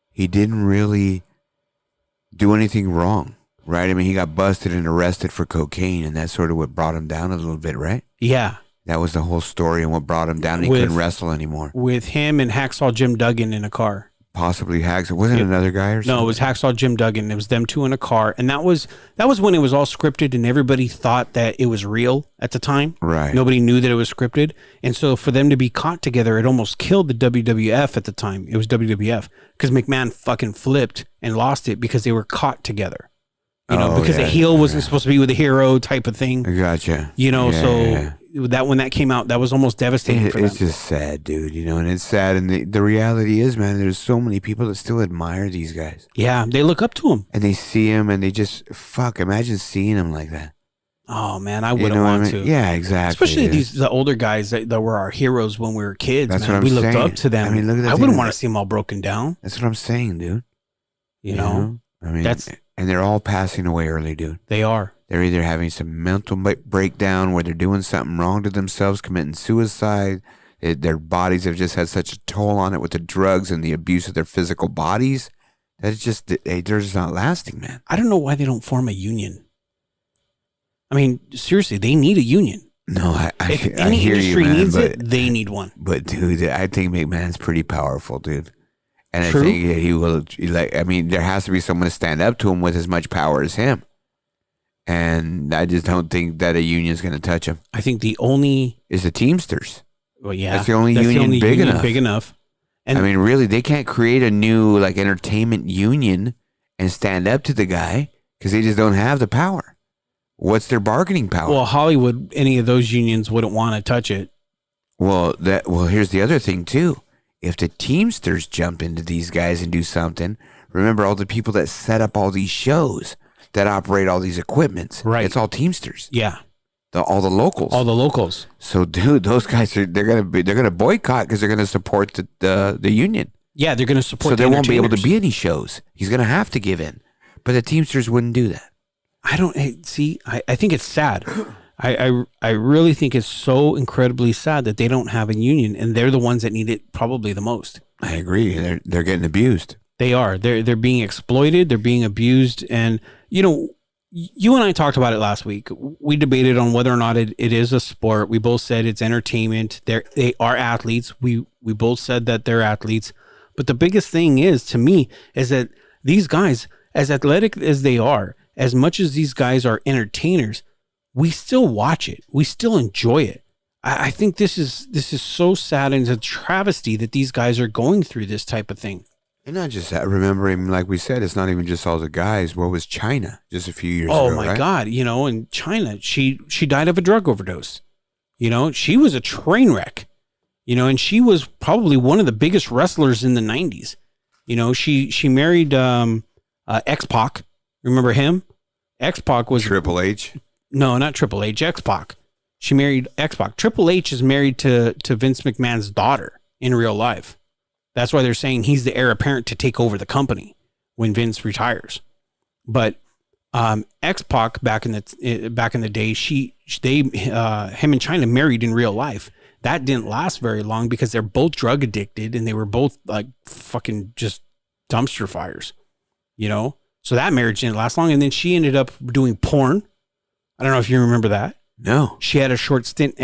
Speaker 3: he didn't really do anything wrong. Right? He got busted and arrested for cocaine, and that's sort of what brought him down a little bit, right?
Speaker 2: Yeah.
Speaker 3: That was the whole story and what brought him down. He couldn't wrestle anymore. With
Speaker 2: him and Hacksaw Jim Duggan in a car.
Speaker 3: Possibly Hacksaw. Wasn't it another guy or something?
Speaker 2: No, it was Hacksaw Jim Duggan. It was them two in a car. And that was when it was all scripted and everybody thought that it was real at the time.
Speaker 3: Right.
Speaker 2: Nobody knew that it was scripted. And so for them to be caught together, it almost killed the WWF at the time. It was WWF. Because McMahon fucking flipped and lost it because they were caught together. Because the heel wasn't supposed to be with the hero type of thing.
Speaker 3: Gotcha.
Speaker 2: that when that came out, that was almost devastating for them.
Speaker 3: It's just sad, dude. And it's sad. And the reality is, man, there's so many people that still admire these guys.
Speaker 2: Yeah, they look up to them.
Speaker 3: And they see him and they just, imagine seeing him like that.
Speaker 2: Oh, man, I wouldn't want to.
Speaker 3: Yeah, exactly.
Speaker 2: Especially the older guys that were our heroes when we were kids.
Speaker 3: That's
Speaker 2: man.
Speaker 3: what I'm
Speaker 2: we
Speaker 3: saying.
Speaker 2: looked up to them.
Speaker 3: I mean, look at that.
Speaker 2: I wouldn't want to see them all broken down.
Speaker 3: That's what I'm saying, dude.
Speaker 2: You know?
Speaker 3: I mean, and they're all passing away early, dude.
Speaker 2: They are.
Speaker 3: They're either having some mental breakdown where they're doing something wrong to themselves, committing suicide. Their bodies have just had such a toll on it with the drugs and the abuse of their physical bodies. That it's just, they're just not lasting, man.
Speaker 2: I don't know why they don't form a union. I mean, seriously, they need a union.
Speaker 3: No, I
Speaker 2: any
Speaker 3: hear
Speaker 2: industry
Speaker 3: you, man,
Speaker 2: needs it, they need one.
Speaker 3: But, dude, I think McMahon's pretty powerful, dude. And
Speaker 2: True.
Speaker 3: I think he will, there has to be someone to stand up to him with as much power as him. And I just don't think that a union's going to touch him.
Speaker 2: I think the only...
Speaker 3: is the Teamsters.
Speaker 2: Well, yeah.
Speaker 3: That's the only union big enough.
Speaker 2: And
Speaker 3: I mean, really, they can't create a new, entertainment union and stand up to the guy because they just don't have the power. What's their bargaining power?
Speaker 2: Well, Hollywood, any of those unions wouldn't want to touch it.
Speaker 3: Well, here's the other thing, too. If the Teamsters jump into these guys and do something, remember all the people that set up all these shows, that operate all these equipments.
Speaker 2: Right.
Speaker 3: It's all Teamsters.
Speaker 2: Yeah.
Speaker 3: All the locals.
Speaker 2: All the locals.
Speaker 3: So, dude, those guys they're gonna boycott because they're gonna support the union.
Speaker 2: Yeah, they're gonna support.
Speaker 3: So there won't be able to be any shows. He's gonna have to give in, but the Teamsters wouldn't do that.
Speaker 2: I don't see. I think it's sad. I really think it's so incredibly sad that they don't have a union, and they're the ones that need it probably the most.
Speaker 3: I agree. They're getting abused.
Speaker 2: They are. They're being exploited. They're being abused, and you and I talked about it last week. We debated on whether or not it is a sport. We both said it's entertainment. They are athletes. We both said that they're athletes. But the biggest thing is, to me, is that these guys, as athletic as they are, as much as these guys are entertainers, we still watch it. We still enjoy it. I think this is so sad, and it's a travesty that these guys are going through this type of thing.
Speaker 3: And not just that, remembering, like we said, it's not even just all the guys. What was China just a few years ago?
Speaker 2: Oh my God. In China, she died of a drug overdose. She was a train wreck, and she was probably one of the biggest wrestlers in the 90s. She married X-Pac. Remember him? X-Pac was
Speaker 3: Triple H.
Speaker 2: No, not Triple H, X-Pac. She married X-Pac. Triple H is married to Vince McMahon's daughter in real life. That's why they're saying he's the heir apparent to take over the company when Vince retires. But X-Pac back in the day, him and China married in real life. That didn't last very long because they're both drug addicted and they were both like fucking just dumpster fires, So that marriage didn't last long. And then she ended up doing porn. I don't know if you remember that.
Speaker 3: No.
Speaker 2: She had a short stint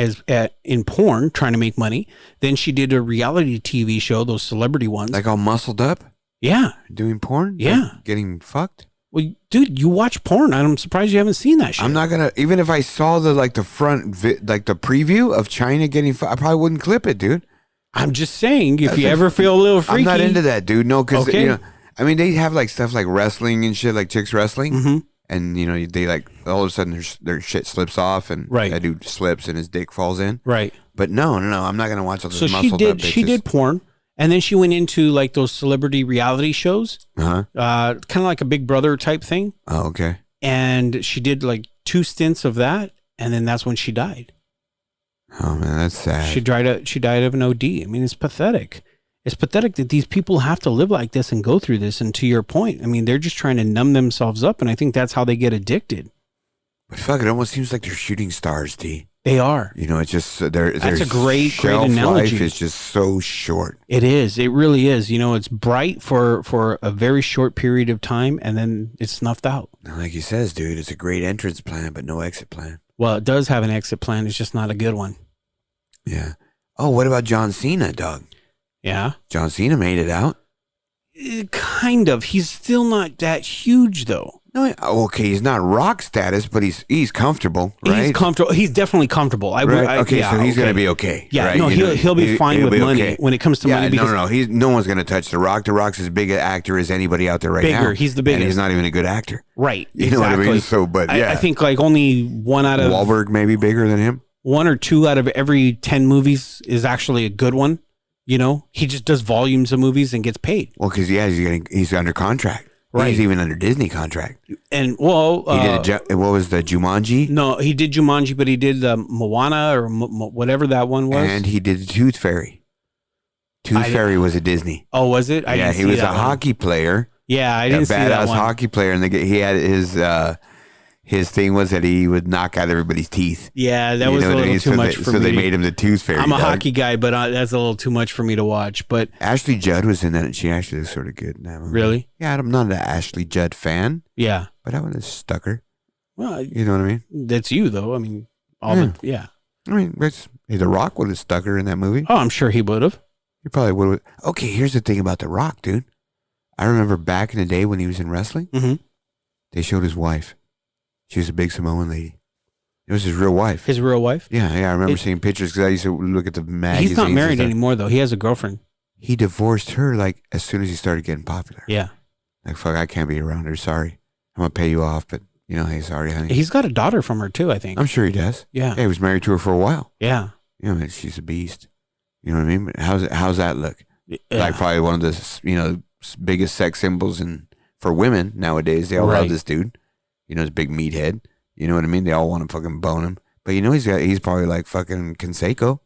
Speaker 2: in porn trying to make money. Then she did a reality TV show, those celebrity ones.
Speaker 3: Like all muscled up?
Speaker 2: Yeah.
Speaker 3: Doing porn?
Speaker 2: Yeah.
Speaker 3: Like getting fucked?
Speaker 2: Well, dude, you watch porn. I'm surprised you haven't seen that shit.
Speaker 3: I'm not going to, even if I saw the front, the preview of China getting fucked, I probably wouldn't clip it, dude.
Speaker 2: I'm just saying, if you ever feel a little freaky.
Speaker 3: I'm not into that, dude. No, because,
Speaker 2: okay.
Speaker 3: They have like stuff like wrestling and shit, like chicks wrestling.
Speaker 2: Mm-hmm.
Speaker 3: And, they like, all of a sudden their shit slips off and that dude slips and his dick falls in.
Speaker 2: Right.
Speaker 3: But no, I'm not going to watch all those
Speaker 2: so
Speaker 3: muscled up bitches.
Speaker 2: She did porn. And then she went into like those celebrity reality shows.
Speaker 3: Uh-huh.
Speaker 2: Kind of like a Big Brother type thing.
Speaker 3: Oh, okay.
Speaker 2: And she did like 2 stints of that. And then that's when she died.
Speaker 3: Oh, man, that's sad.
Speaker 2: She died of an OD. I mean, it's pathetic. It's pathetic that these people have to live like this and go through this. And to your point, I mean, they're just trying to numb themselves up. And I think that's how they get addicted.
Speaker 3: But fuck, it almost seems like they're shooting stars, D.
Speaker 2: They are.
Speaker 3: It's just,
Speaker 2: that's a great
Speaker 3: shelf
Speaker 2: analogy.
Speaker 3: life is just so short.
Speaker 2: It is. It really is. It's bright for a very short period of time, and then it's snuffed out.
Speaker 3: Like he says, dude, it's a great entrance plan, but no exit plan.
Speaker 2: Well, it does have an exit plan. It's just not a good one.
Speaker 3: Yeah. Oh, what about John Cena, dog?
Speaker 2: Yeah.
Speaker 3: John Cena made it out.
Speaker 2: Kind of. He's still not that huge, though.
Speaker 3: No, okay, he's not rock status, but he's comfortable, right?
Speaker 2: He's comfortable. He's definitely comfortable.
Speaker 3: Okay, so he's going to be okay.
Speaker 2: Yeah,
Speaker 3: right?
Speaker 2: no, he'll be fine with money okay. When it comes to money.
Speaker 3: No. No one's going to touch The Rock. The Rock's as big an actor as anybody out there right now.
Speaker 2: He's the biggest.
Speaker 3: And he's not even a good actor.
Speaker 2: Right.
Speaker 3: You know what I mean? So, but yeah.
Speaker 2: I think like only one out of...
Speaker 3: Wahlberg maybe bigger than him?
Speaker 2: 1 or 2 out of every 10 movies is actually a good one. You know, he just does volumes of movies and gets paid.
Speaker 3: Well, because he's under contract.
Speaker 2: Right.
Speaker 3: He's even under Disney contract.
Speaker 2: And well,
Speaker 3: he did what was the Jumanji?
Speaker 2: No, he did Jumanji, but he did Moana or whatever that one was.
Speaker 3: And he did the Tooth Fairy. Tooth Fairy was a Disney.
Speaker 2: Oh, was it?
Speaker 3: Yeah, he was a hockey player.
Speaker 2: Yeah, I didn't see that one.
Speaker 3: A badass hockey player, and he had his thing was that he would knock out everybody's teeth.
Speaker 2: Yeah, that was a little too much for me.
Speaker 3: So they made him the Tooth Fairy.
Speaker 2: I'm a hockey guy, but that's a little too much for me to watch. But
Speaker 3: Ashley Judd was in that, and she actually was sort of good in that movie.
Speaker 2: Really?
Speaker 3: Yeah, I'm not an Ashley Judd fan.
Speaker 2: Yeah,
Speaker 3: but I would have stuck her.
Speaker 2: Well,
Speaker 3: you know what I mean?
Speaker 2: That's you, though. I mean, I
Speaker 3: mean, The Rock would have stuck her in that movie.
Speaker 2: Oh, I'm sure he would have.
Speaker 3: He probably would have. Okay, here's the thing about The Rock, dude. I remember back in the day when he was in wrestling, they showed his wife. She was a big Samoan lady. It was his real wife.
Speaker 2: His real wife?
Speaker 3: Yeah. I remember seeing pictures because I used to look at the magazines.
Speaker 2: He's not married anymore, though. He has a girlfriend.
Speaker 3: He divorced her like as soon as he started getting popular.
Speaker 2: Yeah.
Speaker 3: Like, fuck, I can't be around her. Sorry. I'm going to pay you off, but, hey, sorry, honey.
Speaker 2: He's got a daughter from her, too, I think.
Speaker 3: I'm sure he does.
Speaker 2: Yeah.
Speaker 3: He was married to her for a while.
Speaker 2: Yeah.
Speaker 3: She's a beast. You know what I mean? But how's that look?
Speaker 2: Yeah.
Speaker 3: Like probably one of the, biggest sex symbols for women nowadays. They all love this dude. His big meathead. You know what I mean? They all want to fucking bone him. But he's probably like fucking Canseco.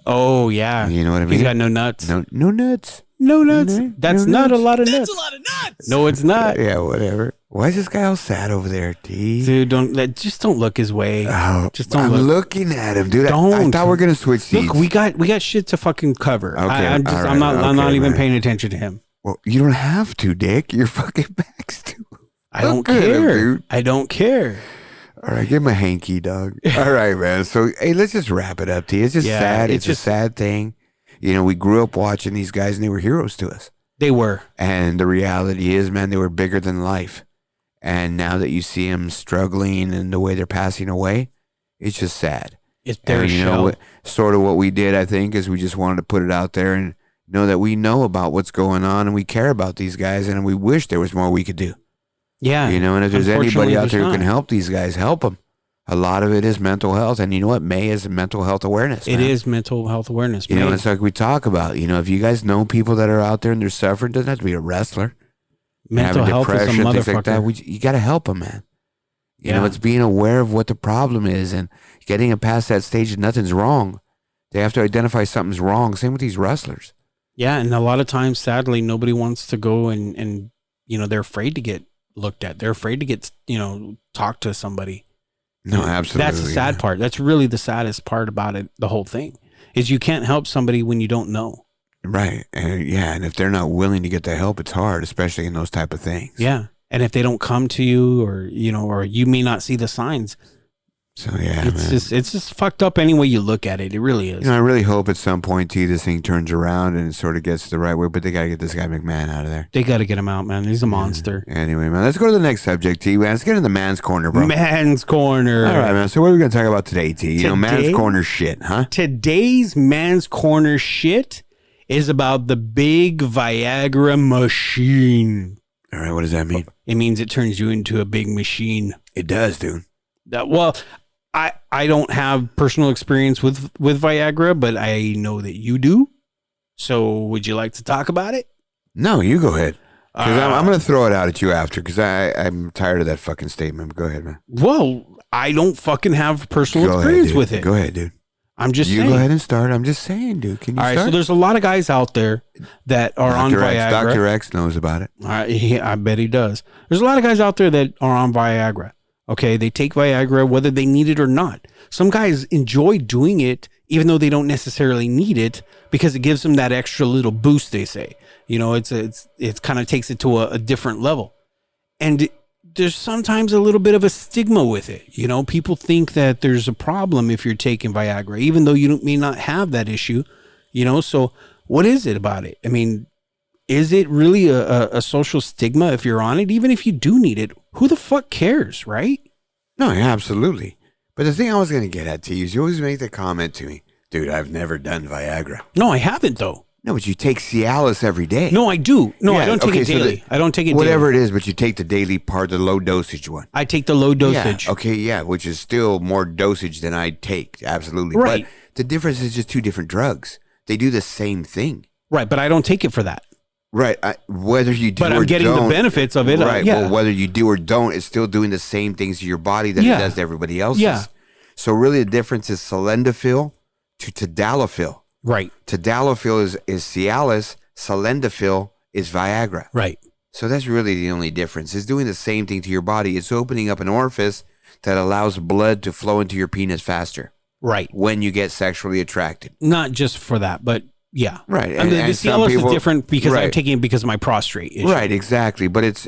Speaker 2: Oh, yeah.
Speaker 3: You know what I mean?
Speaker 2: He's got no nuts.
Speaker 3: No nuts.
Speaker 2: No nuts. That's
Speaker 3: no
Speaker 2: not
Speaker 3: nuts.
Speaker 2: a lot of nuts.
Speaker 4: That's a lot of nuts.
Speaker 2: No, it's not.
Speaker 3: Yeah, whatever. Why is this guy all sad over there, T?
Speaker 2: Dude, just don't look his way.
Speaker 3: Oh,
Speaker 2: just don't
Speaker 3: I'm
Speaker 2: look.
Speaker 3: looking at him, dude.
Speaker 2: Don't.
Speaker 3: I thought we were gonna switch seats.
Speaker 2: Look, we got shit to fucking cover.
Speaker 3: Okay,
Speaker 2: I'm not even paying attention to him.
Speaker 3: Well, you don't have to, Dick. Your fucking back's too.
Speaker 2: I don't care. Dude. I don't care.
Speaker 3: All right, give him a hanky, dog. All right, man. So, hey, let's just wrap it up, T. It's just sad. It's just a sad thing. We grew up watching these guys, and they were heroes to us.
Speaker 2: They were.
Speaker 3: And the reality is, man, they were bigger than life. And now that you see them struggling and the way they're passing away, it's just sad.
Speaker 2: It's their show.
Speaker 3: Sort of what we did, I think, is we just wanted to put it out there and know that we know about what's going on and we care about these guys and we wish there was more we could do.
Speaker 2: Yeah.
Speaker 3: And if there's anybody out there who can help these guys, help them. A lot of it is mental health. And you know what? May is mental health awareness.
Speaker 2: It is mental health awareness.
Speaker 3: It's like we talk about, if you guys know people that are out there and they're suffering, it doesn't have to be a wrestler.
Speaker 2: Mental health is a motherfucker.
Speaker 3: Things like that. You got to help them, man. It's being aware of what the problem is and getting them past that stage that nothing's wrong. They have to identify something's wrong. Same with these wrestlers.
Speaker 2: Yeah. And a lot of times, sadly, nobody wants to go and they're afraid to get looked at. They're afraid to get, talk to somebody.
Speaker 3: No, absolutely.
Speaker 2: That's the sad part. That's really the saddest part about it. The whole thing is you can't help somebody when you don't know.
Speaker 3: Right. And if they're not willing to get the help, it's hard, especially in those type of things.
Speaker 2: Yeah. And if they don't come to you or you may not see the signs.
Speaker 3: So yeah,
Speaker 2: it's just fucked up any way you look at it. It really is.
Speaker 3: I really hope at some point, T, this thing turns around and it sort of gets the right way, but they got to get this guy McMahon out of there.
Speaker 2: They got to get him out, man. He's a monster.
Speaker 3: Anyway, man, let's go to the next subject, T. Let's get in the man's corner, bro.
Speaker 2: Man's corner.
Speaker 3: All right, man. So what are we going to talk about today, T? Man's corner shit, huh?
Speaker 2: Today's man's corner shit is about the big Viagra machine.
Speaker 3: All right, what does that mean?
Speaker 2: It means it turns you into a big machine.
Speaker 3: It does, dude.
Speaker 2: I don't have personal experience with Viagra, but I know that you do. So would you like to talk about it?
Speaker 3: No, you go ahead. Because I'm going to throw it out at you after because I'm tired of that fucking statement. Go ahead, man.
Speaker 2: Well, I don't fucking have personal experience with it.
Speaker 3: Go ahead, dude.
Speaker 2: I'm just saying.
Speaker 3: You go ahead and start. I'm just saying, dude. Can you start?
Speaker 2: All right, so there's a lot of guys out there that are on Viagra.
Speaker 3: Dr. X knows about it.
Speaker 2: All right, I bet he does. There's a lot of guys out there that are on Viagra. Okay, they take Viagra whether they need it or not. Some guys enjoy doing it even though they don't necessarily need it because it gives them that extra little boost, they say. It's kind of takes it to a different level. And there's sometimes a little bit of a stigma with it. People think that there's a problem if you're taking Viagra, even though you may not have that issue. So what is it about it? I mean, is it really a social stigma if you're on it? Even if you do need it, who the fuck cares, right?
Speaker 3: No, yeah, absolutely. But the thing I was going to get at to you is you always make the comment to me, dude, I've never done Viagra.
Speaker 2: No, I haven't though.
Speaker 3: No, but you take Cialis every day.
Speaker 2: No, I do. No, I don't take it daily. I don't take it
Speaker 3: whatever
Speaker 2: daily.
Speaker 3: it is, but you take the daily part, the low dosage one.
Speaker 2: I take the low dosage.
Speaker 3: Yeah, okay, yeah, which is still more dosage than I take. Absolutely.
Speaker 2: Right.
Speaker 3: But the difference is just two different drugs. They do the same thing.
Speaker 2: Right, but I don't take it for that.
Speaker 3: Right. Whether you do or don't.
Speaker 2: But I'm getting the benefits of it.
Speaker 3: Right.
Speaker 2: Yeah.
Speaker 3: Well, whether you do or don't, it's still doing the same things to your body that it does to everybody else's.
Speaker 2: Yeah.
Speaker 3: So really the difference is sildenafil to tadalafil.
Speaker 2: Right.
Speaker 3: Tadalafil is Cialis. Sildenafil is Viagra.
Speaker 2: Right.
Speaker 3: So that's really the only difference. It's doing the same thing to your body. It's opening up an orifice that allows blood to flow into your penis faster.
Speaker 2: Right.
Speaker 3: When you get sexually attracted.
Speaker 2: Not just for that, but yeah.
Speaker 3: Right.
Speaker 2: I mean, the Cialis is different because I'm taking it because of my prostrate issue.
Speaker 3: Right, exactly. But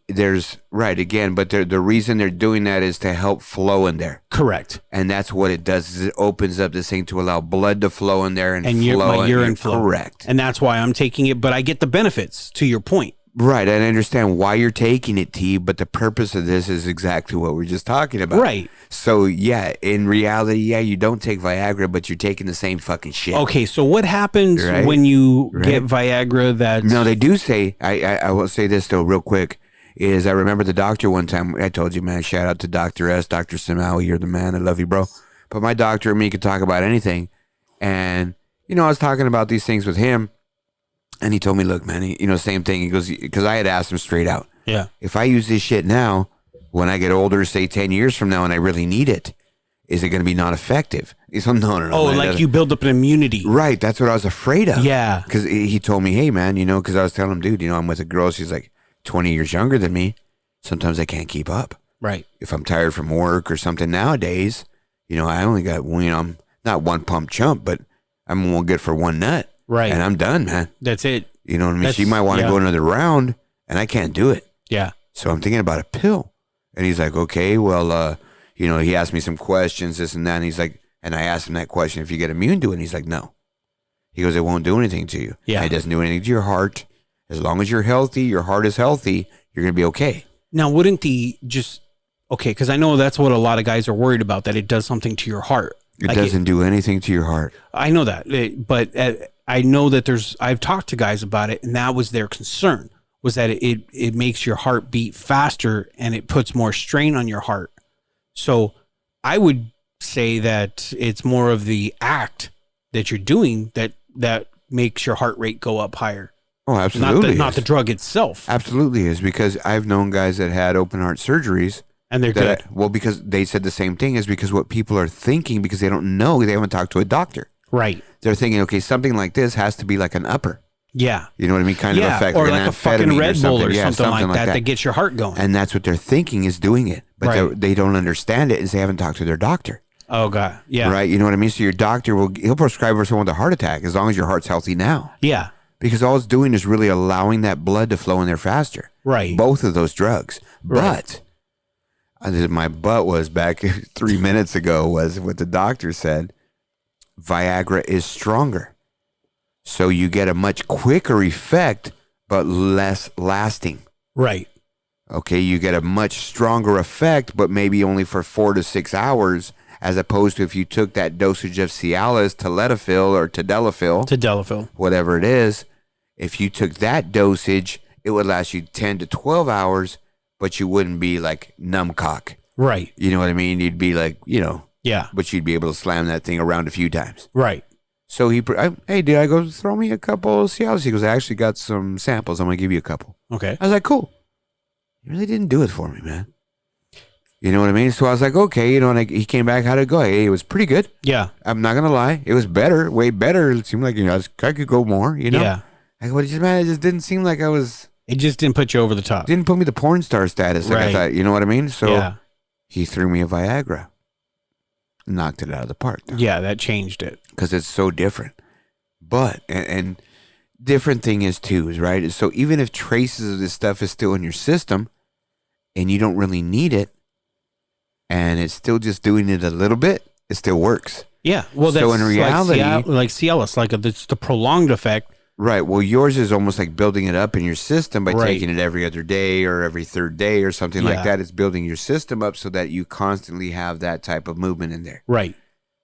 Speaker 3: there's again, but the reason they're doing that is to help flow in there.
Speaker 2: Correct.
Speaker 3: And that's what it does, is it opens up this thing to allow blood to flow in there and flow
Speaker 2: my urine flow.
Speaker 3: Correct.
Speaker 2: And that's why I'm taking it, but I get the benefits, to your point.
Speaker 3: Right, I understand why you're taking it, T, but the purpose of this is exactly what we're just talking about.
Speaker 2: Right.
Speaker 3: So, yeah, in reality, you don't take Viagra, but you're taking the same fucking shit.
Speaker 2: Okay, so what happens when you get Viagra that...
Speaker 3: No, they do say, I will say this, though, real quick, is I remember the doctor one time, I told you, man, shout out to Dr. S, Dr. Samawi, you're the man, I love you, bro. But my doctor and me could talk about anything, and, I was talking about these things with him, and he told me, look, man, same thing. He goes, because I had asked him straight out.
Speaker 2: Yeah.
Speaker 3: If I use this shit now, when I get older, say 10 years from now, and I really need it, is it going to be not effective? He said, no.
Speaker 2: Oh, man, like you build up an immunity.
Speaker 3: Right. That's what I was afraid of.
Speaker 2: Yeah.
Speaker 3: Because he told me, hey, man, because I was telling him, dude, I'm with a girl. She's like 20 years younger than me. Sometimes I can't keep up.
Speaker 2: Right.
Speaker 3: If I'm tired from work or something nowadays, I only got, I'm not one pump chump, but I'm only good for one nut. Right. And I'm done, man.
Speaker 2: That's it.
Speaker 3: You know what I mean? She might want to go another round, and I can't do it.
Speaker 2: Yeah.
Speaker 3: So I'm thinking about a pill. And he's like, okay, well, he asked me some questions, this and that. And he's like, and I asked him that question, if you get immune to it. And he's like, no. He goes, it won't do anything to you. Yeah. It doesn't do anything to your heart. As long as you're healthy, your heart is healthy, you're going to be okay.
Speaker 2: Now, wouldn't because I know that's what a lot of guys are worried about, that it does something to your heart.
Speaker 3: It doesn't do anything to your heart.
Speaker 2: I know that. But I know that I've talked to guys about it, and that was their concern, was that it makes your heart beat faster and it puts more strain on your heart. So I would say that it's more of the act that you're doing that makes your heart rate go up higher.
Speaker 3: Oh, absolutely.
Speaker 2: Not the drug itself.
Speaker 3: Absolutely is, because I've known guys that had open heart surgeries.
Speaker 2: And they're good.
Speaker 3: Because they said the same thing, is because what people are thinking, because they don't know, they haven't talked to a doctor.
Speaker 2: Right.
Speaker 3: They're thinking, okay, something like this has to be like an upper.
Speaker 2: Yeah.
Speaker 3: You know what I mean? Kind of effect.
Speaker 2: Or like a fucking Red Bull or something like that that gets your heart going.
Speaker 3: And that's what they're thinking is doing it. But they don't understand it, because they haven't talked to their doctor.
Speaker 2: Oh, God. Yeah.
Speaker 3: Right? You know what I mean? So your doctor he'll prescribe for someone with a heart attack as long as your heart's healthy now.
Speaker 2: Yeah.
Speaker 3: Because all it's doing is really allowing that blood to flow in there faster.
Speaker 2: Right.
Speaker 3: Both of those drugs.
Speaker 2: Right.
Speaker 3: But my butt was back 3 minutes ago was what the doctor said. Viagra is stronger. So you get a much quicker effect, but less lasting.
Speaker 2: Right.
Speaker 3: Okay, you get a much stronger effect, but maybe only for 4 to 6 hours, as opposed to if you took that dosage of Cialis, Tadalafil, or Tadalafil, whatever it is, if you took that dosage, it would last you 10 to 12 hours, but you wouldn't be like numb cock.
Speaker 2: Right.
Speaker 3: You know what I mean? You'd be like,
Speaker 2: yeah,
Speaker 3: but you'd be able to slam that thing around a few times.
Speaker 2: Right.
Speaker 3: So hey, dude, I go, throw me a couple of Cialis. He goes, I actually got some samples. I'm going to give you a couple.
Speaker 2: Okay.
Speaker 3: I was like, cool. You really didn't do it for me, man. You know what I mean? So I was like, okay, and he came back, how'd it go? Hey, it was pretty good.
Speaker 2: Yeah.
Speaker 3: I'm not going to lie. It was better, way better. It seemed like, I could go more,
Speaker 2: Yeah.
Speaker 3: I go, man, it just didn't seem like I was.
Speaker 2: It just didn't put you over the top.
Speaker 3: Didn't put me the porn star status like I thought, you know what I mean? So he threw me a Viagra. Knocked it out of the park. Though.
Speaker 2: Yeah, that changed it.
Speaker 3: Because it's so different. But, and different thing is too, right? So even if traces of this stuff is still in your system and you don't really need it, and it's still just doing it a little bit, it still works.
Speaker 2: Yeah. Well, that's
Speaker 3: so in reality,
Speaker 2: like Cialis, like it's the prolonged effect.
Speaker 3: Right. Well, yours is almost like building it up in your system by taking it every other day or every third day or something like that. It's building your system up so that you constantly have that type of movement in there.
Speaker 2: Right.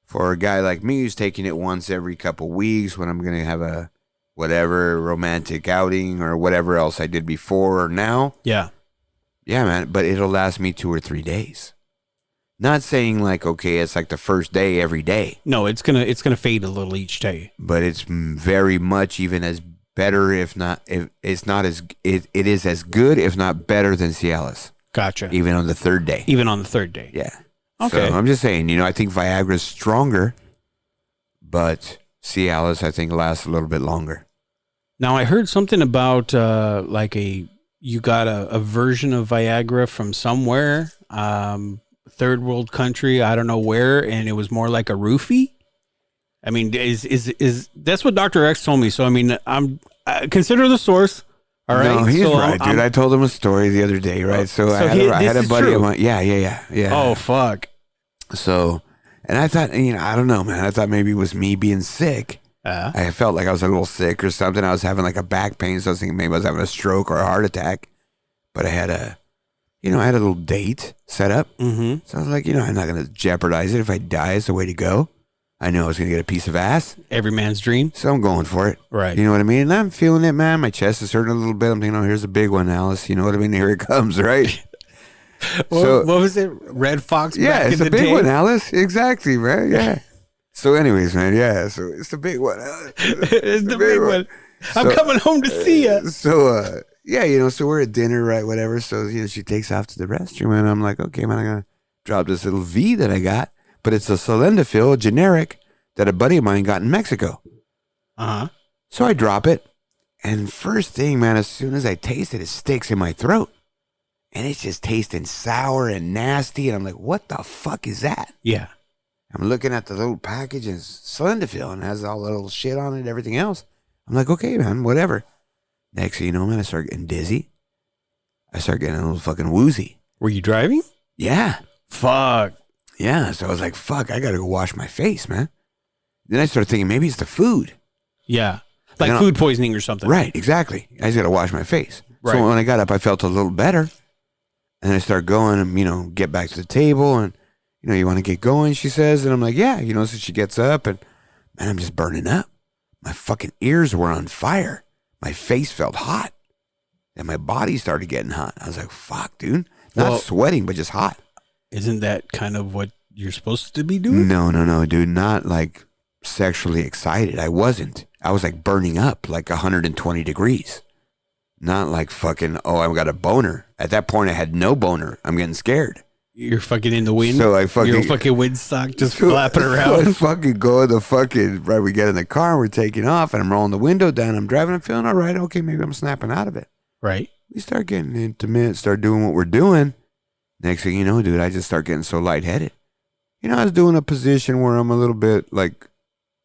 Speaker 3: For a guy like me who's taking it once every couple weeks when I'm going to have a whatever romantic outing or whatever else I did before or now.
Speaker 2: Yeah.
Speaker 3: Yeah, man. But it'll last me 2 or 3 days. Not saying like, okay, it's like the first day every day.
Speaker 2: No, it's gonna fade a little each day.
Speaker 3: But it's very much even as better, if it's not as it is as good, if not better than Cialis.
Speaker 2: Gotcha.
Speaker 3: Even on the third day.
Speaker 2: Yeah. Okay.
Speaker 3: So I'm just saying, I think Viagra's stronger, but Cialis I think lasts a little bit longer.
Speaker 2: Now I heard something about you got a version of Viagra from somewhere, third world country, I don't know where, and it was more like a roofie. I mean, is that's what Dr. X told me. So I mean, consider the source. All right.
Speaker 3: No, he's right, dude. I told him a story the other day, right? So I had a buddy of mine. Yeah.
Speaker 2: Oh fuck.
Speaker 3: So, and I thought, I don't know, man. I thought maybe it was me being sick. I felt like I was a little sick or something. I was having like a back pain, so I was thinking maybe I was having a stroke or a heart attack. But I had a little date set up. Mm-hmm. So I was like, I'm not going to jeopardize it. If I die, it's the way to go. I know I was going to get a piece of ass.
Speaker 2: Every man's dream.
Speaker 3: So I'm going for it.
Speaker 2: Right.
Speaker 3: You know what I mean? And I'm feeling it, man. My chest is hurting a little bit. I'm thinking, here's a big one, Alice. You know what I mean? Here it comes, right?
Speaker 2: What was it? Red Fox?
Speaker 3: Yeah,
Speaker 2: back
Speaker 3: it's
Speaker 2: in
Speaker 3: a
Speaker 2: the
Speaker 3: big
Speaker 2: day?
Speaker 3: one, Alice. Exactly, man. Yeah. So anyways, man, yeah. So it's the big one, Alice.
Speaker 2: It's the big one. I'm coming home to see you.
Speaker 3: So, yeah, so we're at dinner, right, whatever. So, she takes off to the restroom, and I'm like, okay, man, I'm going to drop this little V that I got. But it's a Sildenafil generic that a buddy of mine got in Mexico.
Speaker 2: Uh-huh.
Speaker 3: So I drop it, and first thing, man, as soon as I taste it, it sticks in my throat. And it's just tasting sour and nasty, and I'm like, what the fuck is that?
Speaker 2: Yeah.
Speaker 3: I'm looking at the little package, and it's Sildenafil, and it has all the little shit on it, everything else. I'm like, okay, man, whatever. Next thing you know, man, I start getting dizzy. I start getting a little fucking woozy.
Speaker 2: Were you driving?
Speaker 3: Yeah.
Speaker 2: Fuck.
Speaker 3: Yeah, so I was like, fuck, I got to go wash my face, man. Then I started thinking, maybe it's the food.
Speaker 2: Yeah. Like food poisoning or something.
Speaker 3: Right, exactly. I just got to wash my face.
Speaker 2: Right.
Speaker 3: So when I got up, I felt a little better. And I start going and, get back to the table. And, you want to get going, she says. And I'm like, yeah. So she gets up and, man, I'm just burning up. My fucking ears were on fire. My face felt hot. And my body started getting hot. I was like, fuck, dude. Not sweating, but just hot.
Speaker 2: Isn't that kind of what you're supposed to be doing?
Speaker 3: No, dude. Not like sexually excited. I wasn't. I was like burning up like 120 degrees. Not like fucking, I've got a boner. At that point, I had no boner. I'm getting scared.
Speaker 2: You're fucking in the wind?
Speaker 3: So
Speaker 2: you're a fucking windsock just flapping around.
Speaker 3: So I fucking go to right, we get in the car, we're taking off, and I'm rolling the window down. I'm driving, I'm feeling all right. Okay, maybe I'm snapping out of it.
Speaker 2: Right.
Speaker 3: We start getting intimate, start doing what we're doing. Next thing you know, dude, I just start getting so lightheaded. I was doing a position where I'm a little bit like,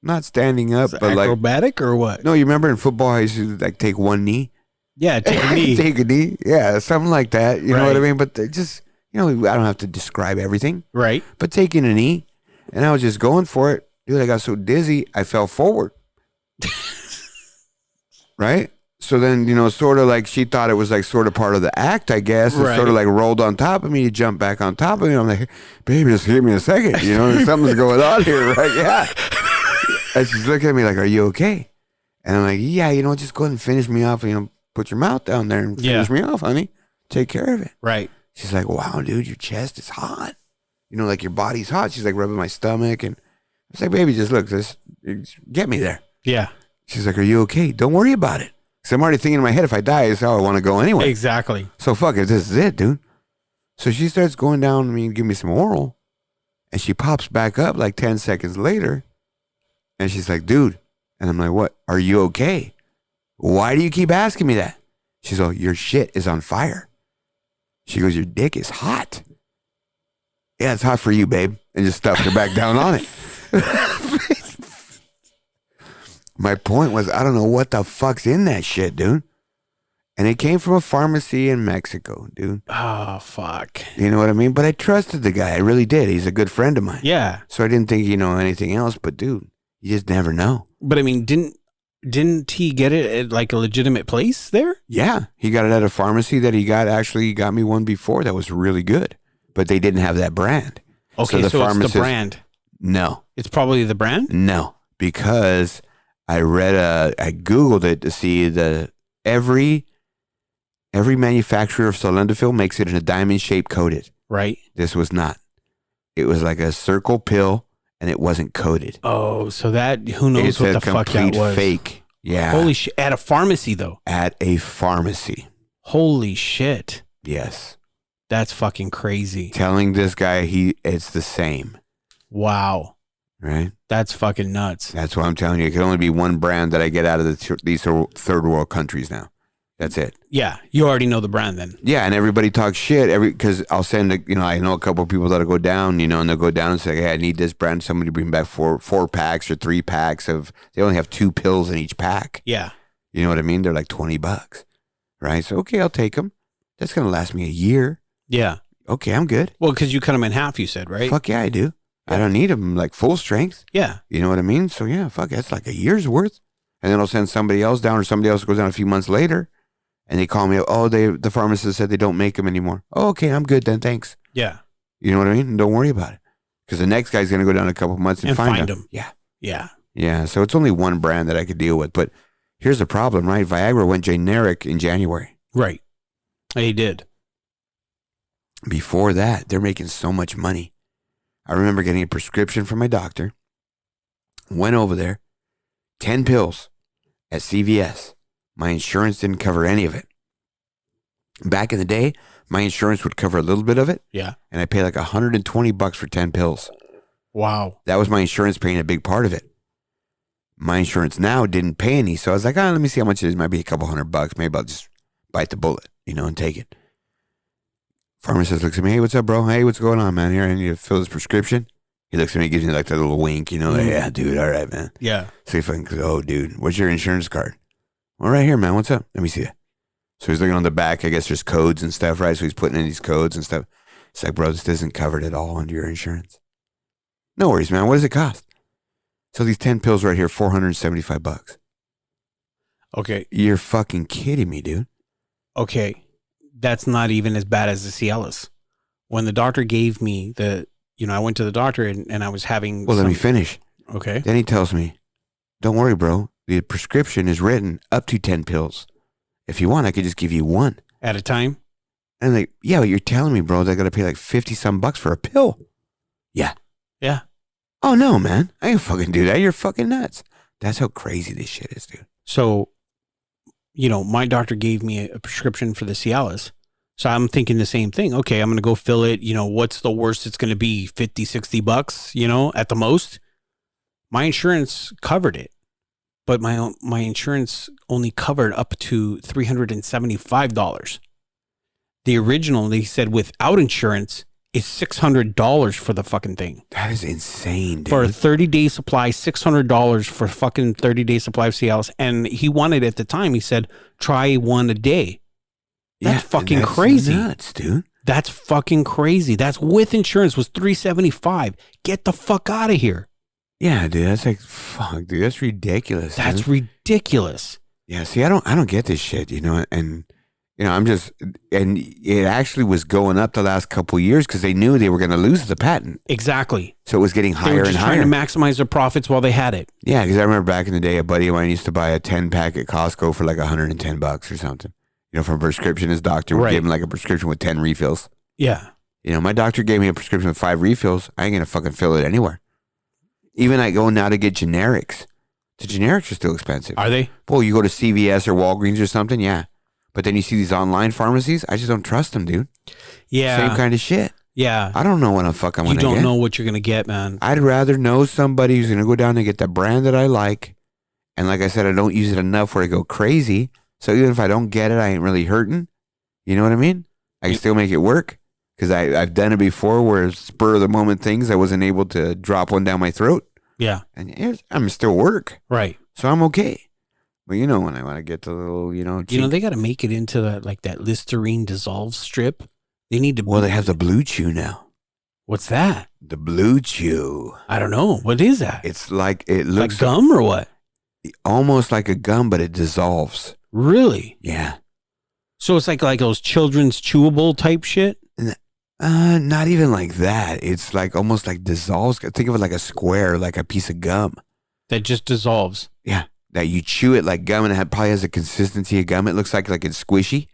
Speaker 3: not standing up, but like
Speaker 2: acrobatic or what?
Speaker 3: No, you remember in football I used to like take one knee?
Speaker 2: Yeah, take a knee.
Speaker 3: Take a knee. Yeah, something like that. You know what I mean? But just, I don't have to describe everything.
Speaker 2: Right.
Speaker 3: But taking a knee, and I was just going for it. Dude, I got so dizzy, I fell forward. Right? So then, sort of like she thought it was like sort of part of the act, I guess. And sort of like rolled on top of me, to jump back on top of me. I'm like, baby, just give me a second. Something's going on here, right? Yeah. And she's looking at me like, are you okay? And I'm like, yeah, just go ahead and finish me off. Put your mouth down there and finish me off, honey. Take care of it.
Speaker 2: Right.
Speaker 3: She's like, wow, dude, your chest is hot. Like your body's hot. She's like rubbing my stomach. And I was like, baby, just look, just get me there.
Speaker 2: Yeah.
Speaker 3: She's like, are you okay? Don't worry about it. Because I'm already thinking in my head, if I die, it's how I want to go anyway.
Speaker 2: Exactly.
Speaker 3: So fuck it, this is it, dude. So she starts going down to me and give me some oral. And she pops back up like 10 seconds later. And she's like, dude. And I'm like, what? Are you okay? Why do you keep asking me that? She's like, your shit is on fire. She goes, your dick is hot. Yeah, it's hot for you, babe. And just stuffed her back down on it. My point was, I don't know what the fuck's in that shit, dude. And it came from a pharmacy in Mexico, dude.
Speaker 2: Oh, fuck.
Speaker 3: You know what I mean? But I trusted the guy. I really did. He's a good friend of mine.
Speaker 2: Yeah.
Speaker 3: So I didn't think anything else. But, dude, you just never know.
Speaker 2: But, I mean, didn't he get it at like a legitimate place there?
Speaker 3: Yeah. He got it at a pharmacy that he got me one before that was really good. But they didn't have that brand.
Speaker 2: Okay, so it's the brand.
Speaker 3: No.
Speaker 2: It's probably the brand?
Speaker 3: No. Because I Googled it to see every manufacturer of sildenafil makes it in a diamond shape coated.
Speaker 2: Right.
Speaker 3: This was not. It was like a circle pill, and it wasn't coated.
Speaker 2: Oh, so that, who knows what the fuck that was.
Speaker 3: Fake. Yeah.
Speaker 2: Holy shit. At a pharmacy, though.
Speaker 3: At a pharmacy.
Speaker 2: Holy shit.
Speaker 3: Yes.
Speaker 2: That's fucking crazy.
Speaker 3: Telling this guy it's the same.
Speaker 2: Wow.
Speaker 3: Right?
Speaker 2: That's fucking nuts.
Speaker 3: That's what I'm telling you. It can only be one brand that I get out of these third world countries now. That's it.
Speaker 2: Yeah. You already know the brand then.
Speaker 3: Yeah. And everybody talks shit because I'll send, I know a couple of people that'll go down, and they'll go down and say, hey, I need this brand. Somebody bring back four packs or 3 packs they only have 2 pills in each pack.
Speaker 2: Yeah.
Speaker 3: You know what I mean? They're like $20. Right? So, okay, I'll take them. That's going to last me a year.
Speaker 2: Yeah.
Speaker 3: Okay, I'm good.
Speaker 2: Well, because you cut them in half, you said, right?
Speaker 3: Fuck yeah, I do. I don't need them like full strength.
Speaker 2: Yeah.
Speaker 3: You know what I mean? So yeah, fuck, that's like a year's worth. And then I'll send somebody else down, or somebody else goes down a few months later, and they call me up. Oh, the pharmacist said they don't make them anymore. Oh, okay, I'm good then. Thanks.
Speaker 2: Yeah.
Speaker 3: You know what I mean? Don't worry about it, because the next guy's gonna go down a couple months and find them. Yeah.
Speaker 2: Yeah.
Speaker 3: Yeah. So it's only one brand that I could deal with. But here's the problem, right? Viagra went generic in January.
Speaker 2: Right. He did.
Speaker 3: Before that, they're making so much money. I remember getting a prescription from my doctor, went over there, 10 pills at CVS. My insurance didn't cover any of it. Back in the day, my insurance would cover a little bit of it.
Speaker 2: Yeah.
Speaker 3: And I paid like $120 for 10 pills.
Speaker 2: Wow.
Speaker 3: That was my insurance paying a big part of it. My insurance now didn't pay any. So I was like, let me see how much it is. Might be a couple $100. Maybe I'll just bite the bullet, and take it. Pharmacist looks at me. Hey, what's up, bro? Hey, what's going on, man? Here, I need to fill this prescription. He looks at me, gives me like that little wink, like, yeah, dude, all right, man.
Speaker 2: Yeah.
Speaker 3: So he fucking goes, oh, dude, what's your insurance card? Well, right here, man. What's up? Let me see it. So he's looking on the back. I guess there's codes and stuff, right? So he's putting in these codes and stuff. It's like, bro, this isn't covered at all under your insurance. No worries, man. What does it cost? So these 10 pills right here, $475.
Speaker 2: Okay.
Speaker 3: You're fucking kidding me, dude.
Speaker 2: Okay. That's not even as bad as the Cialis. When the doctor gave me I went to the doctor and I was having.
Speaker 3: Well, let me finish.
Speaker 2: Okay.
Speaker 3: Then he tells me, don't worry, bro. The prescription is written up to 10 pills. If you want, I could just give you 1
Speaker 2: at a time.
Speaker 3: And like, yeah, but you're telling me, bro, that I got to pay like 50 some bucks for a pill. Yeah.
Speaker 2: Yeah.
Speaker 3: Oh no, man. I ain't fucking do that. You're fucking nuts. That's how crazy this shit is, dude.
Speaker 2: So, my doctor gave me a prescription for the Cialis. So I'm thinking the same thing. Okay, I'm going to go fill it. What's the worst it's going to be? 50, 60 bucks, at the most. My insurance covered it, but my insurance only covered up to $375. The original, they said without insurance, is $600 for the fucking thing.
Speaker 3: That is insane, dude.
Speaker 2: For a 30-day supply, $600 for fucking 30-day supply of Cialis. And he wanted at the time, he said, try 1 a day. That's fucking crazy.
Speaker 3: Nuts, dude.
Speaker 2: That's fucking crazy. That's with insurance was $375. Get the fuck out of here.
Speaker 3: Yeah, dude. That's like, fuck, dude. That's ridiculous.
Speaker 2: That's ridiculous.
Speaker 3: Yeah, see, I don't get this shit, and I'm just, and it actually was going up the last couple of years because they knew they were going to lose the patent.
Speaker 2: Exactly.
Speaker 3: So it was getting higher and higher.
Speaker 2: Trying to maximize their profits while they had it.
Speaker 3: Yeah, because I remember back in the day, a buddy of mine used to buy a 10-pack at Costco for like $110 or something. For a prescription. His doctor would give him like a prescription with 10 refills.
Speaker 2: Yeah.
Speaker 3: My doctor gave me a prescription with 5 refills. I ain't going to fucking fill it anywhere. Even I go now to get generics. The generics are still expensive.
Speaker 2: Are they?
Speaker 3: Well, you go to CVS or Walgreens or something, yeah. But then you see these online pharmacies, I just don't trust them, dude.
Speaker 2: Yeah.
Speaker 3: Same kind of shit.
Speaker 2: Yeah.
Speaker 3: I don't know what the fuck I'm going to get.
Speaker 2: You don't know what you're going to get, man.
Speaker 3: I'd rather know somebody who's going to go down and get the brand that I like. And like I said, I don't use it enough where I go crazy. So even if I don't get it, I ain't really hurting. You know what I mean? I can still make it work. Because I've done it before where spur of the moment things, I wasn't able to drop one down my throat.
Speaker 2: Yeah.
Speaker 3: And I'm still work.
Speaker 2: Right.
Speaker 3: So I'm okay. But when I want to get the little, cheap.
Speaker 2: They got to make it into that Listerine dissolve strip. They need to.
Speaker 3: Well, they have the Blue Chew now.
Speaker 2: What's that?
Speaker 3: The Blue Chew.
Speaker 2: I don't know. What is that?
Speaker 3: It's like, it looks
Speaker 2: like gum or what?
Speaker 3: Almost like a gum, but it dissolves.
Speaker 2: Really?
Speaker 3: Yeah.
Speaker 2: So it's like those children's chewable type shit?
Speaker 3: Not even like that. It's like almost like dissolves. Think of it like a square, like a piece of gum.
Speaker 2: That just dissolves.
Speaker 3: Yeah. that you chew it like gum, and it probably has a consistency of gum. It looks like it's squishy.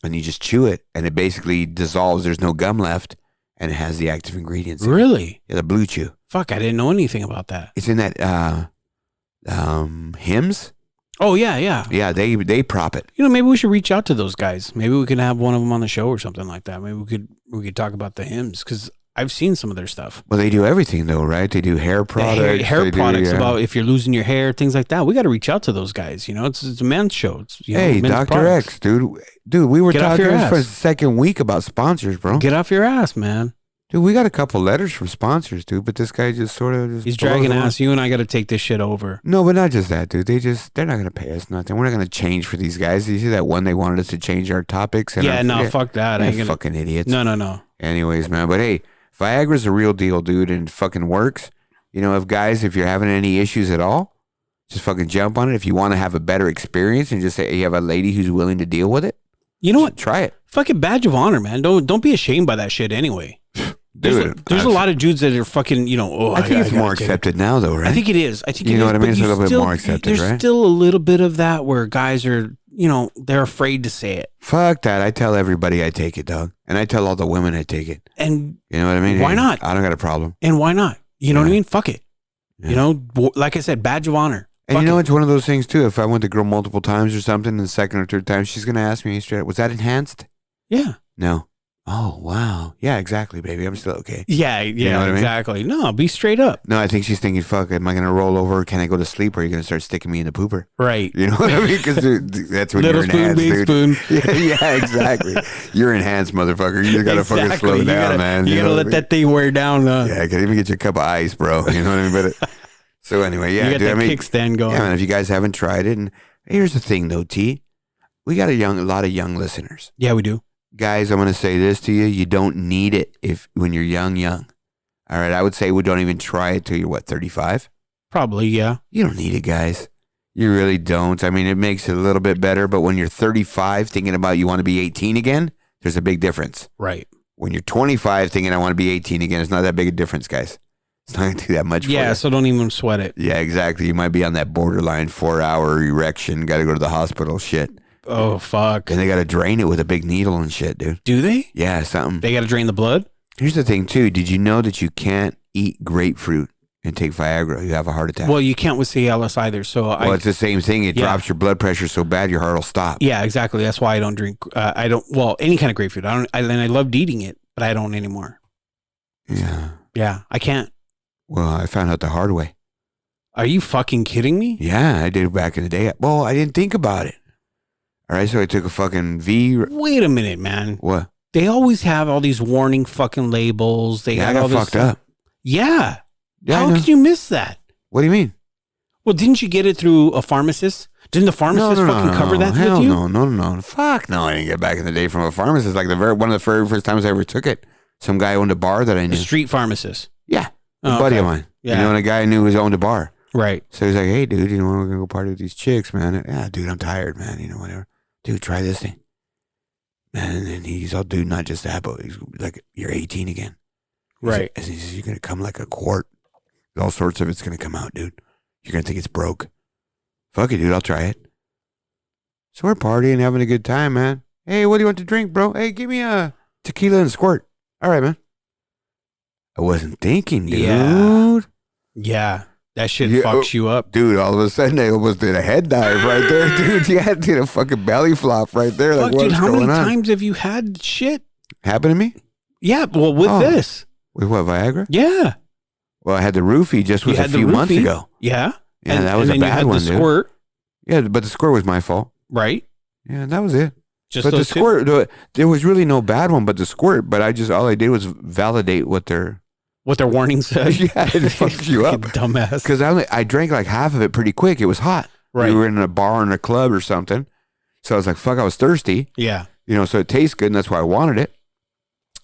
Speaker 3: And you just chew it, and it basically dissolves. There's no gum left, and it has the active ingredients.
Speaker 2: Really?
Speaker 3: Yeah, the Blue Chew.
Speaker 2: Fuck, I didn't know anything about that.
Speaker 3: It's in that Hims.
Speaker 2: Oh yeah.
Speaker 3: Yeah, they prop it.
Speaker 2: Maybe we should reach out to those guys. Maybe we could have one of them on the show or something like that. Maybe we could talk about the Hims, because I've seen some of their stuff.
Speaker 3: Well, they do everything though, right? They do hair products.
Speaker 2: Hair products about if you're losing your hair, things like that. We got to reach out to those guys. It's a men's show. It's,
Speaker 3: hey,
Speaker 2: men's
Speaker 3: Dr.
Speaker 2: products.
Speaker 3: X, dude, we were talking for the second week about sponsors, bro.
Speaker 2: Get off your ass, man.
Speaker 3: Dude, we got a couple letters from sponsors, dude, but this guy just sort of
Speaker 2: he's dragging ass. You and I got to take this shit over.
Speaker 3: No, but not just that, dude. They're not going to pay us nothing. We're not going to change for these guys. You see that one they wanted us to change our topics? And
Speaker 2: fuck that.
Speaker 3: They're fucking idiots.
Speaker 2: No.
Speaker 3: Anyways, man, but hey, Viagra's a real deal, dude, and it fucking works. If you're having any issues at all, just fucking jump on it. If you want to have a better experience and just say you have a lady who's willing to deal with it,
Speaker 2: you know what?
Speaker 3: Try it.
Speaker 2: Fucking badge of honor, man. Don't be ashamed by that shit anyway. There's a lot of dudes that are fucking, I
Speaker 3: think it's more accepted now, though, right?
Speaker 2: I think it is. I think
Speaker 3: you know what I mean. It's a little bit more accepted, right?
Speaker 2: There's still a little bit of that where guys are, they're afraid to say it.
Speaker 3: Fuck that! I tell everybody I take it, dog, and I tell all the women I take it.
Speaker 2: And
Speaker 3: you know what I mean?
Speaker 2: Why not?
Speaker 3: I don't got a problem.
Speaker 2: And why not? You know what I mean? Fuck it. Yeah. Like I said, badge of honor.
Speaker 3: And it's one of those things too. If I went to girl multiple times or something, and the second or third time, she's gonna ask me straight, "Was that enhanced?"
Speaker 2: Yeah.
Speaker 3: No. Oh, wow. Yeah, exactly, baby. I'm still okay.
Speaker 2: Yeah,
Speaker 3: you know what
Speaker 2: exactly. I mean? No, be straight up.
Speaker 3: No, I think she's thinking, fuck, am I going to roll over? Can I go to sleep? Or are you going to start sticking me in the pooper?
Speaker 2: Right.
Speaker 3: You know what I mean? Because that's when
Speaker 2: little
Speaker 3: you're
Speaker 2: spoon,
Speaker 3: enhanced,
Speaker 2: big
Speaker 3: dude.
Speaker 2: spoon.
Speaker 3: Yeah, exactly. You're enhanced, motherfucker. You just got to fucking slow down, man.
Speaker 2: You got to let that thing wear down.
Speaker 3: Yeah, I can even get you a cup of ice, bro. You know what I mean? But so anyway, yeah.
Speaker 2: You got that kickstand going.
Speaker 3: Yeah, man, if you guys haven't tried it. And here's the thing, though, T. We got a lot of young listeners.
Speaker 2: Yeah, we do.
Speaker 3: Guys, I'm going to say this to you. You don't need it when you're young. All right. I would say we don't even try it till you're 35?
Speaker 2: Probably, yeah.
Speaker 3: You don't need it, guys. You really don't. I mean, it makes it a little bit better, but when you're 35 thinking about you want to be 18 again, there's a big difference.
Speaker 2: Right.
Speaker 3: When you're 25 thinking I want to be 18 again, it's not that big a difference, guys. It's not going to do that much for you.
Speaker 2: Yeah, so don't even sweat it.
Speaker 3: Yeah, exactly. You might be on that borderline 4-hour erection, got to go to the hospital shit.
Speaker 2: Oh, fuck.
Speaker 3: And they got to drain it with a big needle and shit, dude.
Speaker 2: Do they?
Speaker 3: Yeah, something.
Speaker 2: They got to drain the blood?
Speaker 3: Here's the thing, too. Did you know that you can't eat grapefruit and take Viagra? You have a heart attack.
Speaker 2: Well, you can't with Cialis either. So
Speaker 3: it's the same thing. It drops your blood pressure so bad your heart will stop.
Speaker 2: Yeah, exactly. That's why I don't drink. Any kind of grapefruit. I loved eating it, but I don't anymore.
Speaker 3: Yeah.
Speaker 2: Yeah, I can't.
Speaker 3: Well, I found out the hard way.
Speaker 2: Are you fucking kidding me?
Speaker 3: Yeah, I did back in the day. Well, I didn't think about it. All right, so I took a fucking
Speaker 2: Wait a minute, man.
Speaker 3: What?
Speaker 2: They always have all these warning fucking labels. They
Speaker 3: I
Speaker 2: have
Speaker 3: got
Speaker 2: all this
Speaker 3: fucked up.
Speaker 2: Yeah.
Speaker 3: Yeah,
Speaker 2: how could you miss that?
Speaker 3: What do you mean?
Speaker 2: Well, didn't you get it through a pharmacist? Didn't the pharmacist cover that
Speaker 3: Hell
Speaker 2: with you?
Speaker 3: No. Fuck no, I didn't get back in the day from a pharmacist. Like one of the very first times I ever took it. Some guy owned a bar that I knew.
Speaker 2: A street pharmacist.
Speaker 3: Yeah. A buddy of mine.
Speaker 2: Yeah.
Speaker 3: And a guy I knew who owned a bar.
Speaker 2: Right.
Speaker 3: So he's like, hey, dude, we're going to go party with these chicks, man. Yeah, dude, I'm tired, man. Whatever. Dude, try this thing. Man, and he's all, dude, not just that, but he's like, you're 18 again.
Speaker 2: Right.
Speaker 3: He says, you're going to come like a quart. All sorts of it's going to come out, dude. You're going to think it's broke. Fuck it, dude. I'll try it. So we're partying, having a good time, man. Hey, what do you want to drink, bro? Hey, give me a tequila and a squirt. All right, man. I wasn't thinking, dude.
Speaker 2: Yeah. That shit fucks you up.
Speaker 3: Dude, all of a sudden, I almost did a head dive right there, dude. You had to do a fucking belly flop right there.
Speaker 2: Fuck,
Speaker 3: like, what's
Speaker 2: dude, how
Speaker 3: going
Speaker 2: many
Speaker 3: on?
Speaker 2: times have you had shit?
Speaker 3: Happened to me?
Speaker 2: Yeah, well, with this.
Speaker 3: With what, Viagra?
Speaker 2: Yeah.
Speaker 3: Well, I had the roofie just a few months ago.
Speaker 2: Yeah.
Speaker 3: Yeah, that was a bad one, dude.
Speaker 2: Squirt.
Speaker 3: Yeah, but the squirt was my fault.
Speaker 2: Right.
Speaker 3: Yeah, that was it.
Speaker 2: Just
Speaker 3: but the
Speaker 2: those
Speaker 3: squirt, there was really no bad one, but the squirt. But all I did was validate what their
Speaker 2: warning said.
Speaker 3: Yeah, it fucks you up,
Speaker 2: dumbass.
Speaker 3: Because I drank like half of it pretty quick. It was hot.
Speaker 2: Right.
Speaker 3: We were in a bar in a club or something, so I was like, "Fuck!" I was thirsty.
Speaker 2: Yeah.
Speaker 3: So it tastes good, and that's why I wanted it.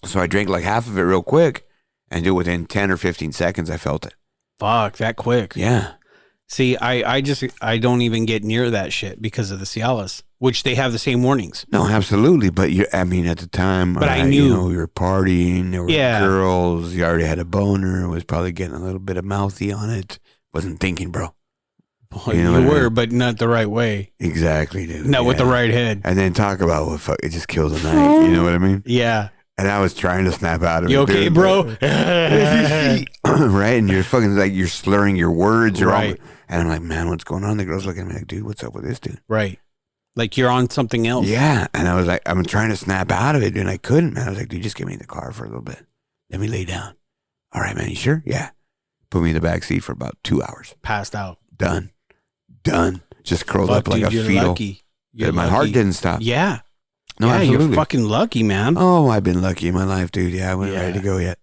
Speaker 3: So I drank like half of it real quick, and within 10 or 15 seconds, I felt it.
Speaker 2: Fuck, that quick.
Speaker 3: Yeah.
Speaker 2: See, I don't even get near that shit because of the Cialis, which they have the same warnings.
Speaker 3: No, absolutely. But at the time,
Speaker 2: but I knew
Speaker 3: we were partying. There were girls. You already had a boner. Was probably getting a little bit of mouthy on it. Wasn't thinking, bro.
Speaker 2: Well, you were, but not the right way.
Speaker 3: Exactly, dude.
Speaker 2: Not with the right head.
Speaker 3: And then talk about what fuck, it just kills the night. You know what I mean?
Speaker 2: Yeah.
Speaker 3: And I was trying to snap out of it.
Speaker 2: You okay,
Speaker 3: dude,
Speaker 2: bro?
Speaker 3: Right? And you're fucking like, you're slurring your words.
Speaker 2: Right.
Speaker 3: And I'm like, man, what's going on? The girl's looking at me like, dude, what's up with this dude?
Speaker 2: Right. Like you're on something else.
Speaker 3: Yeah. And I was like, I'm trying to snap out of it. And I couldn't, man. I was like, dude, just get me in the car for a little bit. Let me lay down. All right, man. You sure? Yeah. Put me in the back seat for about 2 hours.
Speaker 2: Passed out.
Speaker 3: Done. Just curled up like
Speaker 2: dude,
Speaker 3: a fetal.
Speaker 2: Lucky.
Speaker 3: My heart didn't stop.
Speaker 2: Yeah.
Speaker 3: No,
Speaker 2: yeah,
Speaker 3: absolutely.
Speaker 2: You're fucking lucky, man.
Speaker 3: Oh, I've been lucky in my life, dude. Yeah, I wasn't ready to go yet.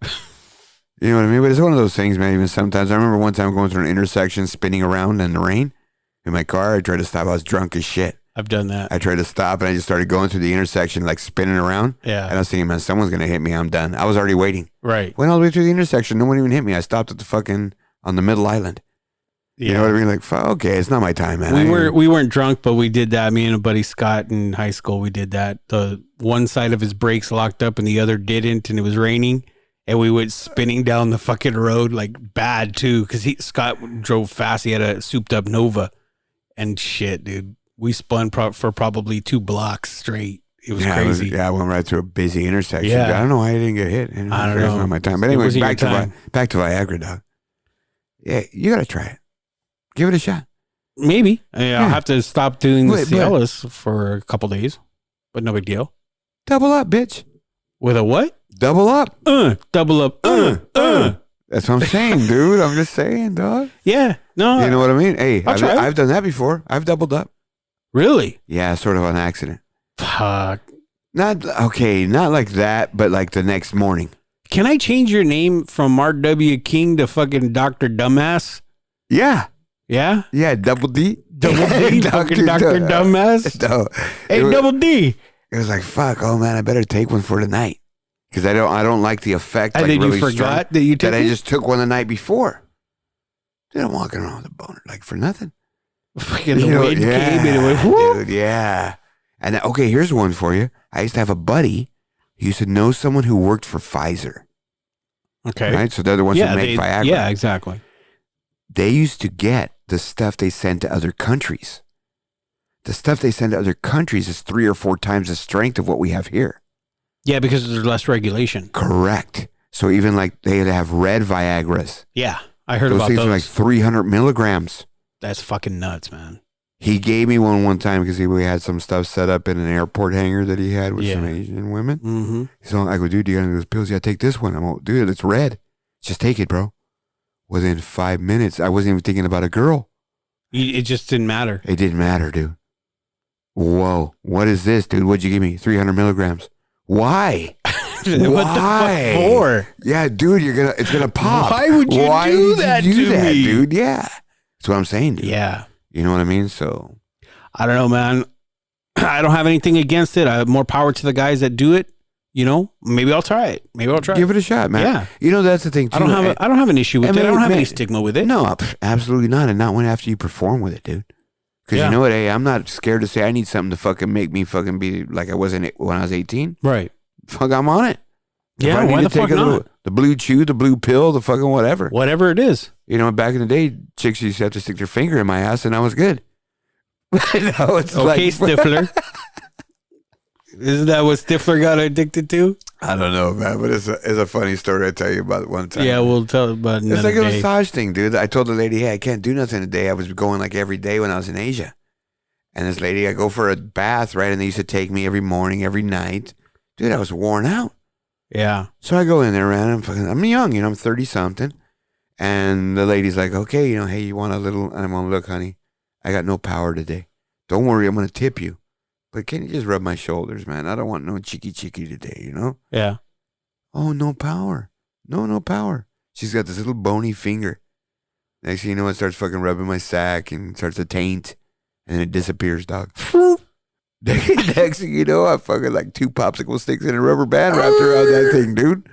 Speaker 3: You know what I mean? But it's one of those things, man. Even sometimes, I remember one time going through an intersection, spinning around in the rain in my car. I tried to stop. I was drunk as shit.
Speaker 2: I've done that.
Speaker 3: I tried to stop, and I just started going through the intersection, like spinning around.
Speaker 2: Yeah.
Speaker 3: And I was thinking, man, someone's gonna hit me. I'm done. I was already waiting.
Speaker 2: Right.
Speaker 3: Went all the way through the intersection. No one even hit me. I stopped at the fucking on the middle island.
Speaker 2: Yeah.
Speaker 3: You know what I mean? Like, okay, it's not my time, man.
Speaker 2: We weren't drunk, but we did that. Me and a buddy Scott in high school, we did that. The one side of his brakes locked up and the other didn't, and it was raining, and we went spinning down the fucking road like bad too, because Scott drove fast. He had a souped up Nova, and shit, dude. We spun for probably 2 blocks straight. It was crazy.
Speaker 3: I went right through a busy intersection.
Speaker 2: Yeah.
Speaker 3: I don't know why I didn't get hit.
Speaker 2: I don't know.
Speaker 3: It's not my time. But anyway, back to Viagra, dog. Yeah, you gotta try it. Give it a shot.
Speaker 2: Maybe. I'll have to stop doing the Cialis for a couple days, but no big deal.
Speaker 3: Double up, bitch.
Speaker 2: With a what?
Speaker 3: Double up.
Speaker 2: Double up.
Speaker 3: That's what I'm saying, dude. I'm just saying, dog.
Speaker 2: Yeah. No.
Speaker 3: You know what I mean? Hey,
Speaker 2: I've
Speaker 3: done that before. I've doubled up.
Speaker 2: Really?
Speaker 3: Yeah, sort of on accident.
Speaker 2: Fuck.
Speaker 3: Not like that, but like the next morning.
Speaker 2: Can I change your name from Mark W. King to fucking Dr. Dumbass?
Speaker 3: Yeah.
Speaker 2: Yeah?
Speaker 3: Yeah, Double D.
Speaker 2: Double D, fucking Dr. Dumbass.
Speaker 3: No,
Speaker 2: hey, Double D.
Speaker 3: It was like, fuck, oh man, I better take one for tonight. Because I don't like the effect.
Speaker 2: And
Speaker 3: like,
Speaker 2: then
Speaker 3: really
Speaker 2: you forgot that you took
Speaker 3: I just took one the night before. Dude, I'm walking around with a boner, like for nothing.
Speaker 2: Fucking the wind came and it went, whoop.
Speaker 3: Dude, yeah. And okay, here's one for you. I used to have a buddy who used to know someone who worked for Pfizer.
Speaker 2: Okay.
Speaker 3: Right? So they're the ones who make Viagra.
Speaker 2: Yeah, exactly.
Speaker 3: They used to get the stuff they send to other countries. The stuff they send to other countries is 3 or 4 times the strength of what we have here.
Speaker 2: Yeah, because there's less regulation.
Speaker 3: Correct. So even like they have red Viagras.
Speaker 2: Yeah, I heard
Speaker 3: those
Speaker 2: about
Speaker 3: things
Speaker 2: those.
Speaker 3: are like 300 milligrams.
Speaker 2: That's fucking nuts, man.
Speaker 3: He gave me one time because we had some stuff set up in an airport hangar that he had with some Asian women.
Speaker 2: Mm-hmm.
Speaker 3: So I go, dude, you got those pills? Yeah, take this one. I'm like, dude, it's red. Just take it, bro. Within 5 minutes, I wasn't even thinking about a girl.
Speaker 2: It just didn't matter.
Speaker 3: It didn't matter, dude. Whoa, what is this, dude? What'd you give me? 300 milligrams. Why?
Speaker 2: What the fuck for?
Speaker 3: Yeah, dude, it's gonna pop.
Speaker 2: Why would you do that to me?
Speaker 3: Dude? Yeah, that's what I'm saying, dude.
Speaker 2: Yeah,
Speaker 3: you know what I mean. So
Speaker 2: I don't know, man. I don't have anything against it. I have more power to the guys that do it. You know, maybe I'll try it.
Speaker 3: Give it a shot, man.
Speaker 2: Yeah,
Speaker 3: you know that's the thing too.
Speaker 2: I don't have an issue with it. I don't have any stigma with it.
Speaker 3: No, absolutely not, and not when after you perform with it, dude. Because you know what? Hey, I'm not scared to say I need something to fucking make me fucking be like I wasn't when I was 18.
Speaker 2: Right.
Speaker 3: Fuck, I'm on it.
Speaker 2: Yeah, why the fuck not?
Speaker 3: The blue chew, the blue pill, the fucking whatever.
Speaker 2: Whatever it is.
Speaker 3: You know, back in the day, chicks used to have to stick their finger in my ass and I was good. No, it's
Speaker 2: okay, Stifler. Isn't that what Stifler got addicted to?
Speaker 3: I don't know, man, but it's a funny story I tell you about one time.
Speaker 2: Yeah, we'll tell about another
Speaker 3: It's like a
Speaker 2: day.
Speaker 3: massage thing, dude. I told the lady, hey, I can't do nothing today. I was going like every day when I was in Asia. And this lady, I go for a bath, right? And they used to take me every morning, every night. Dude, I was worn out.
Speaker 2: Yeah.
Speaker 3: So I go in there, man. I'm young, I'm 30-something. And the lady's like, okay, hey, you want a little? And I'm like, look, honey, I got no power today. Don't worry, I'm going to tip you. But can you just rub my shoulders, man? I don't want no cheeky today,
Speaker 2: Yeah.
Speaker 3: Oh, no power. No power. She's got this little bony finger. Next thing you know, it starts fucking rubbing my sack and starts to taint. And then it disappears, dog. Next thing you know, I fucking like 2 popsicle sticks and a rubber band wrapped around that thing, dude.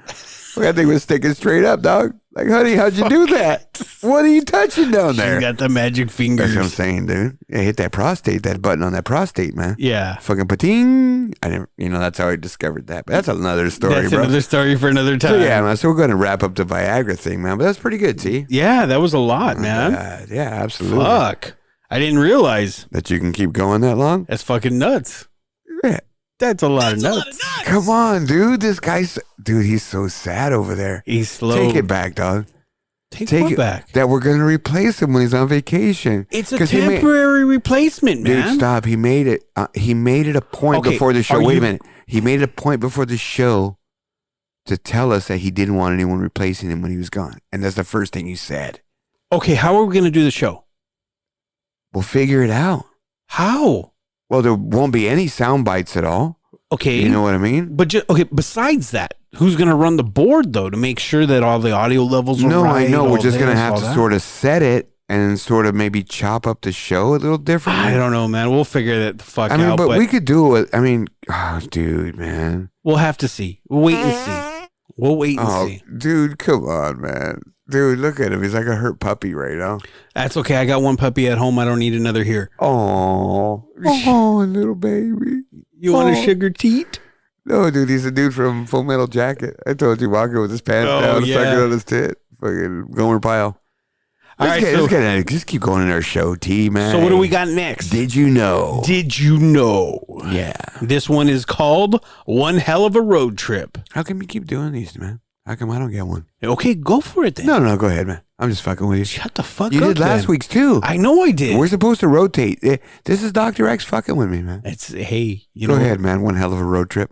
Speaker 3: That thing was sticking straight up, dog. Like, honey, how'd you do that? What are you touching down there?
Speaker 2: You got the magic fingers.
Speaker 3: That's what I'm saying, dude. Yeah, hit that prostate, that button on that prostate, man.
Speaker 2: Yeah.
Speaker 3: Fucking pating. I never, that's how I discovered that. But that's another story,
Speaker 2: that's
Speaker 3: bro.
Speaker 2: Another story for another time.
Speaker 3: So, yeah, man. So we're going to wrap up the Viagra thing, man. But that's pretty good, T.
Speaker 2: Yeah, that was a lot, man.
Speaker 3: Yeah, absolutely.
Speaker 2: Fuck. I didn't realize
Speaker 3: that you can keep going that long.
Speaker 2: that's fucking nuts.
Speaker 3: Yeah.
Speaker 2: That's a lot of nuts.
Speaker 3: Come on, dude. This guy's, dude, he's so sad over there.
Speaker 2: He's slow.
Speaker 3: Take it back, dog.
Speaker 2: Take what back?
Speaker 3: That we're going to replace him when he's on vacation.
Speaker 2: It's a temporary replacement, man.
Speaker 3: Dude, stop. He made it a point before the show. Wait a minute. He made it a point before the show to tell us that he didn't want anyone replacing him when he was gone. And that's the first thing he said.
Speaker 2: Okay, how are we going to do the show?
Speaker 3: We'll figure it out.
Speaker 2: How?
Speaker 3: Well, there won't be any sound bites at all.
Speaker 2: Okay.
Speaker 3: You know what I mean?
Speaker 2: But besides that, who's going to run the board, though, to make sure that all the audio levels are right?
Speaker 3: No, I know. We're just going to have to sort of set it and sort of maybe chop up the show a little differently.
Speaker 2: I don't know, man. We'll figure that the fuck out.
Speaker 3: But we could do it. I mean, oh, dude, man.
Speaker 2: We'll have to see. We'll wait and see. We'll wait and see.
Speaker 3: Dude, come on, man. Dude, look at him. He's like a hurt puppy right now.
Speaker 2: That's okay. I got one puppy at home. I don't need another here.
Speaker 3: Oh, little baby.
Speaker 2: You want a sugar teat?
Speaker 3: No, dude. He's a dude from Full Metal Jacket. I told you, walking with his pants down, sucking on his tit. Fucking Gomer Pyle. Just keep going in our show, T, man.
Speaker 2: So what do we got next?
Speaker 3: Did you know?
Speaker 2: Yeah. This one is called One Hell of a Road Trip.
Speaker 3: How come you keep doing these, man? How come I don't get one?
Speaker 2: Okay, go for it then.
Speaker 3: No, go ahead, man. I'm just fucking with you.
Speaker 2: Shut the fuck up.
Speaker 3: You did last week's too.
Speaker 2: I know I did.
Speaker 3: We're supposed to rotate. This is Dr. X fucking with me, man. Go ahead, man. One hell of a road trip.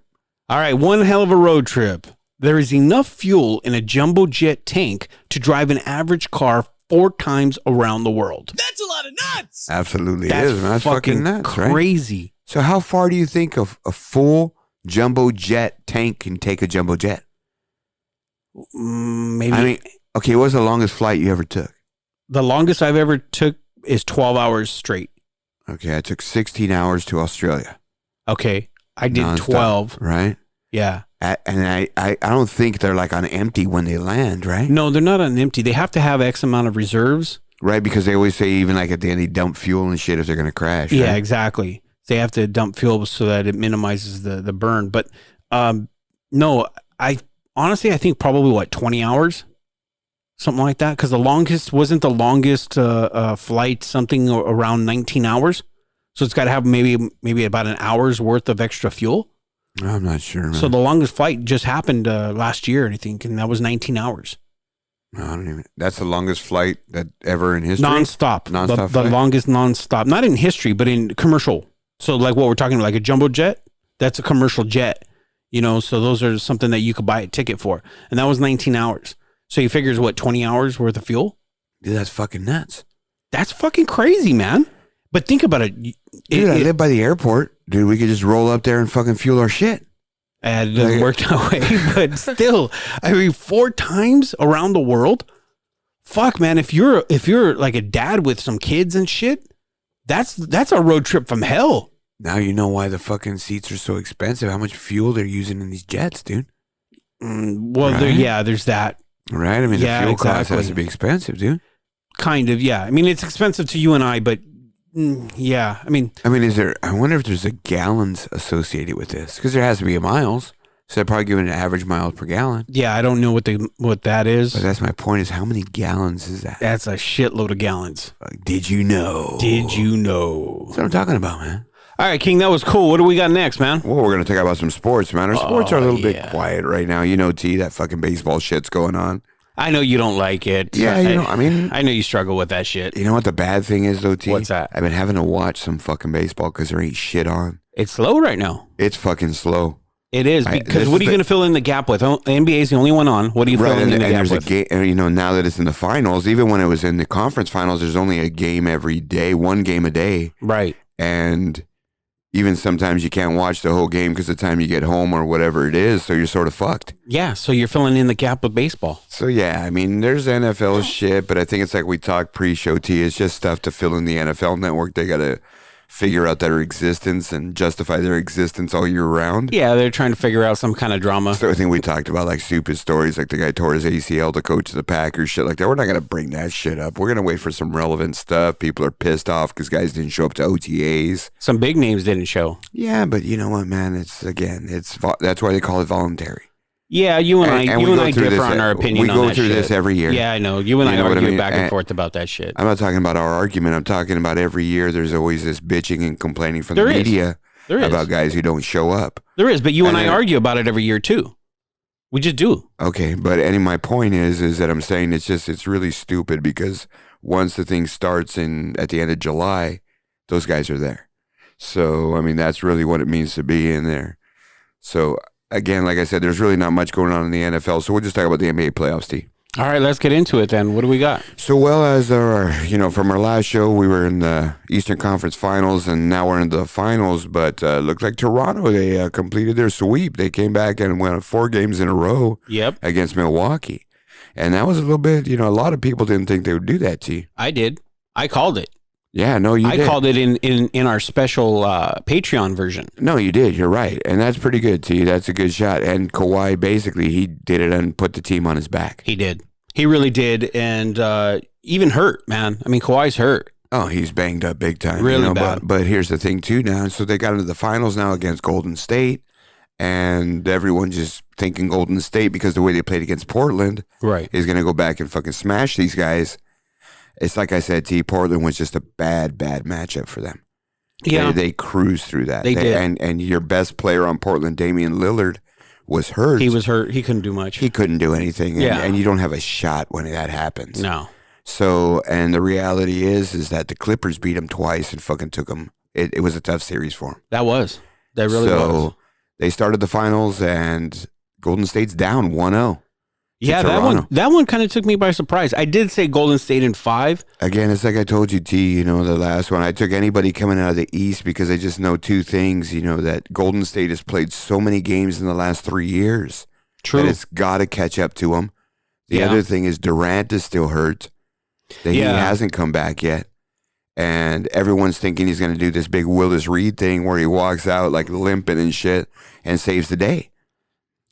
Speaker 2: All right, one hell of a road trip. There is enough fuel in a jumbo jet tank to drive an average car 4 times around the world.
Speaker 4: That's a lot of nuts.
Speaker 3: Absolutely is, man. That's fucking nuts,
Speaker 2: crazy.
Speaker 3: Right? So how far do you think a full jumbo jet tank can take a jumbo jet?
Speaker 2: Maybe.
Speaker 3: I mean, okay, what was the longest flight you ever took?
Speaker 2: The longest I've ever took is 12 hours straight.
Speaker 3: Okay, I took 16 hours to Australia.
Speaker 2: Okay, I did
Speaker 3: Non-stop,
Speaker 2: 12.
Speaker 3: Right?
Speaker 2: Yeah.
Speaker 3: And I don't think they're like on empty when they land, right?
Speaker 2: No, they're not on empty. They have to have X amount of reserves.
Speaker 3: Right, because they always say even like at the end they dump fuel and shit if they're going to crash.
Speaker 2: Yeah,
Speaker 3: right?
Speaker 2: exactly. They have to dump fuel so that it minimizes the burn. But no, I think probably 20 hours, something like that. Because wasn't the longest flight something around 19 hours? So it's got to have maybe about an hour's worth of extra fuel.
Speaker 3: I'm not sure, man.
Speaker 2: So the longest flight just happened last year, I think, and that was 19 hours.
Speaker 3: No, I don't even. That's the longest flight that ever in history.
Speaker 2: Nonstop. The longest nonstop, not in history, but in commercial. So like what we're talking about, like a jumbo jet, that's a commercial jet. You know, so those are something that you could buy a ticket for, and that was 19 hours. So you figures 20 hours worth of fuel?
Speaker 3: Dude, that's fucking nuts.
Speaker 2: That's fucking crazy, man. But think about it.
Speaker 3: Dude, I live by the airport. Dude, we could just roll up there and fucking fuel our shit.
Speaker 2: And it doesn't work that way, but still, I mean, 4 times around the world. Fuck, man. If you're like a dad with some kids and shit, that's a road trip from hell.
Speaker 3: Now you know why the fucking seats are so expensive. How much fuel they're using in these jets, dude.
Speaker 2: Well,
Speaker 3: right?
Speaker 2: There's that.
Speaker 3: Right? I mean, the fuel cost has to be expensive, dude.
Speaker 2: Kind of, yeah. I mean, it's expensive to you and I, but yeah. I mean,
Speaker 3: I wonder if there's a gallons associated with this, because there has to be a miles. So they're probably giving an average miles per gallon.
Speaker 2: Yeah, I don't know what that is.
Speaker 3: But that's my point, is how many gallons is that?
Speaker 2: That's a shitload of gallons.
Speaker 3: Did you know?
Speaker 2: Did you know?
Speaker 3: That's what I'm talking about, man.
Speaker 2: All right, King, that was cool. What do we got next, man?
Speaker 3: Well, we're going to talk about some sports, man. Our sports are a little bit quiet right now. You know, T, that fucking baseball shit's going on.
Speaker 2: I know you don't like it.
Speaker 3: Yeah, I
Speaker 2: know you struggle with that shit.
Speaker 3: You know what the bad thing is, though, T?
Speaker 2: What's that?
Speaker 3: I've been having to watch some fucking baseball because there ain't shit on.
Speaker 2: It's slow right now.
Speaker 3: It's fucking slow.
Speaker 2: It is, because what are you going to fill in the gap with? The NBA is the only one on. What are you filling in the gap with?
Speaker 3: You know, now that it's in the finals, even when it was in the conference finals, there's only a game every day, 1 game a day.
Speaker 2: Right.
Speaker 3: And even sometimes you can't watch the whole game because the time you get home or whatever it is, so you're sort of fucked.
Speaker 2: Yeah, so you're filling in the gap with baseball.
Speaker 3: So yeah, I mean, there's NFL shit, but I think it's like we talked pre-show, T. It's just stuff to fill in the NFL network. They got to figure out their existence and justify their existence all year round.
Speaker 2: Yeah, they're trying to figure out some kind of drama.
Speaker 3: So I think we talked about like stupid stories, like the guy tore his ACL to coach the Packers, shit like that. We're not going to bring that shit up. We're going to wait for some relevant stuff. People are pissed off because guys didn't show up to OTAs.
Speaker 2: Some big names didn't show.
Speaker 3: Yeah, but you know what, man? That's why they call it voluntary.
Speaker 2: Yeah, you and I differ on our opinion.
Speaker 3: We
Speaker 2: on
Speaker 3: go
Speaker 2: that
Speaker 3: through
Speaker 2: shit.
Speaker 3: this every year.
Speaker 2: Yeah, I know. You and I
Speaker 3: know
Speaker 2: argue back and forth about that shit.
Speaker 3: I'm not talking about our argument. I'm talking about every year. There's always this bitching and complaining from the media about guys who don't show up.
Speaker 2: There is, but you and I argue about it every year too. We just do.
Speaker 3: Okay, but my point is that I'm saying it's really stupid because once the thing starts at the end of July, those guys are there. So I mean that's really what it means to be in there. So again, like I said, there's really not much going on in the NFL. So we'll just talk about the NBA playoffs, T.
Speaker 2: All right, let's get into it then. What do we got?
Speaker 3: So, well, as from our last show, we were in the Eastern Conference Finals, and now we're in the finals. But looked like Toronto, they completed their sweep. They came back and won 4 games in a row against Milwaukee. And that was a little bit, a lot of people didn't think they would do that, T.
Speaker 2: I did. I called it.
Speaker 3: Yeah, no, you did.
Speaker 2: I called it in our special Patreon version.
Speaker 3: No, you did. You're right. And that's pretty good, T. That's a good shot. And Kawhi, basically, he did it and put the team on his back.
Speaker 2: He did. He really did. And even hurt, man. I mean, Kawhi's hurt.
Speaker 3: Oh, he's banged up big time.
Speaker 2: Really bad.
Speaker 3: But here's the thing, too, now. So they got into the finals now against Golden State. And everyone just thinking Golden State, because the way they played against Portland, is going to go back and fucking smash these guys. It's like I said, T. Portland was just a bad matchup for them. Yeah, they cruised through that.
Speaker 2: They did.
Speaker 3: And your best player on Portland, Damian Lillard, was hurt.
Speaker 2: He was hurt. He couldn't do much.
Speaker 3: He couldn't do anything. And you don't have a shot when that happens.
Speaker 2: No.
Speaker 3: So, and the reality is that the Clippers beat him twice and fucking took him. It was a tough series for him.
Speaker 2: That really was.
Speaker 3: So they started the finals and Golden State's down 1-0.
Speaker 2: Yeah, that one kind of took me by surprise. I did say Golden State in 5.
Speaker 3: Again, it's like I told you, T, the last one. I took anybody coming out of the East because I just know 2 things, that Golden State has played so many games in the last 3 years.
Speaker 2: True.
Speaker 3: That it's got to catch up to them. The other thing is Durant is still hurt. That he hasn't come back yet. And everyone's thinking he's going to do this big Willis Reed thing where he walks out like limping and shit and saves the day.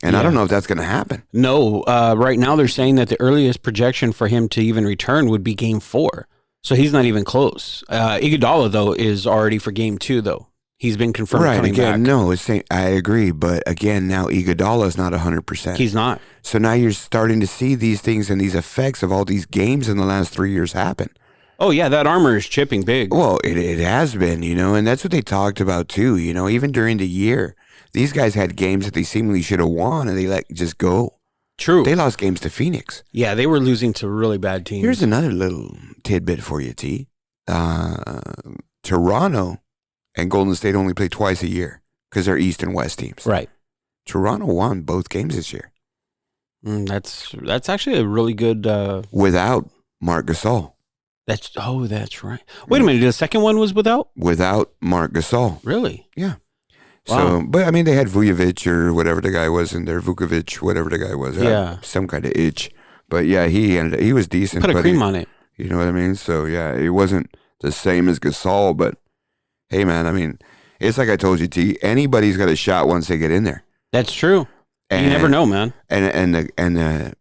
Speaker 3: And I don't know if that's going to happen.
Speaker 2: No, right now they're saying that the earliest projection for him to even return would be Game 4. So he's not even close. Iguodala, though, is already for Game 2, though. He's been confirmed coming back.
Speaker 3: No, I agree. But again, now Iguodala is not 100%.
Speaker 2: He's not.
Speaker 3: So now you're starting to see these things and these effects of all these games in the last 3 years happen.
Speaker 2: Oh, yeah, that armor is chipping big.
Speaker 3: Well, it has been, and that's what they talked about, too. Even during the year. These guys had games that they seemingly should have won, and they let just go.
Speaker 2: True.
Speaker 3: They lost games to Phoenix.
Speaker 2: Yeah, they were losing to really bad teams.
Speaker 3: Here's another little tidbit for you, T. Toronto and Golden State only play twice a year because they're East and West teams.
Speaker 2: Right.
Speaker 3: Toronto won both games this year.
Speaker 2: That's actually a really good...
Speaker 3: Without Marc Gasol.
Speaker 2: That's right. Wait a minute, the second one was without?
Speaker 3: Without Marc Gasol.
Speaker 2: Really?
Speaker 3: Yeah.
Speaker 2: Wow.
Speaker 3: So, but I mean, they had Vujovic or whatever the guy was in there, Vukovic, whatever the guy was.
Speaker 2: Yeah.
Speaker 3: Some kind of itch. But yeah, he was decent.
Speaker 2: Put a cream on it.
Speaker 3: You know what I mean? So yeah, it wasn't the same as Gasol, but hey man, I mean, it's like I told you, T, anybody's got a shot once they get in there.
Speaker 2: That's true. You never know, man.
Speaker 3: And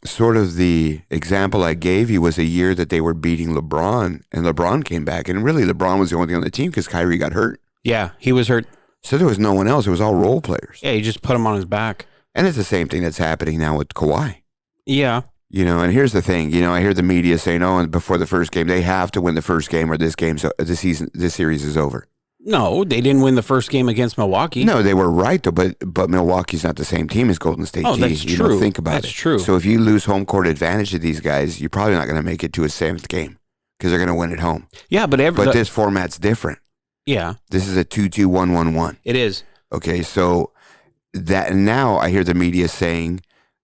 Speaker 3: sort of the example I gave you was a year that they were beating LeBron, and LeBron came back, and really LeBron was the only thing on the team because Kyrie got hurt.
Speaker 2: Yeah, he was hurt.
Speaker 3: So there was no one else. It was all role players.
Speaker 2: Yeah, he just put him on his back.
Speaker 3: And it's the same thing that's happening now with Kawhi.
Speaker 2: Yeah.
Speaker 3: And here's the thing. I hear the media saying, and before the first game, they have to win the first game or this series is over.
Speaker 2: No, they didn't win the first game against Milwaukee.
Speaker 3: No, they were right, though, but Milwaukee's not the same team as Golden State.
Speaker 2: Oh, that's true.
Speaker 3: Think about it.
Speaker 2: That's true.
Speaker 3: So if you lose home court advantage to these guys, you're probably not going to make it to a 7th game because they're going to win at home.
Speaker 2: Yeah, but
Speaker 3: this format's different.
Speaker 2: Yeah.
Speaker 3: This is a 2-2-1-1-1.
Speaker 2: It is.
Speaker 3: Okay, so that now I hear the media saying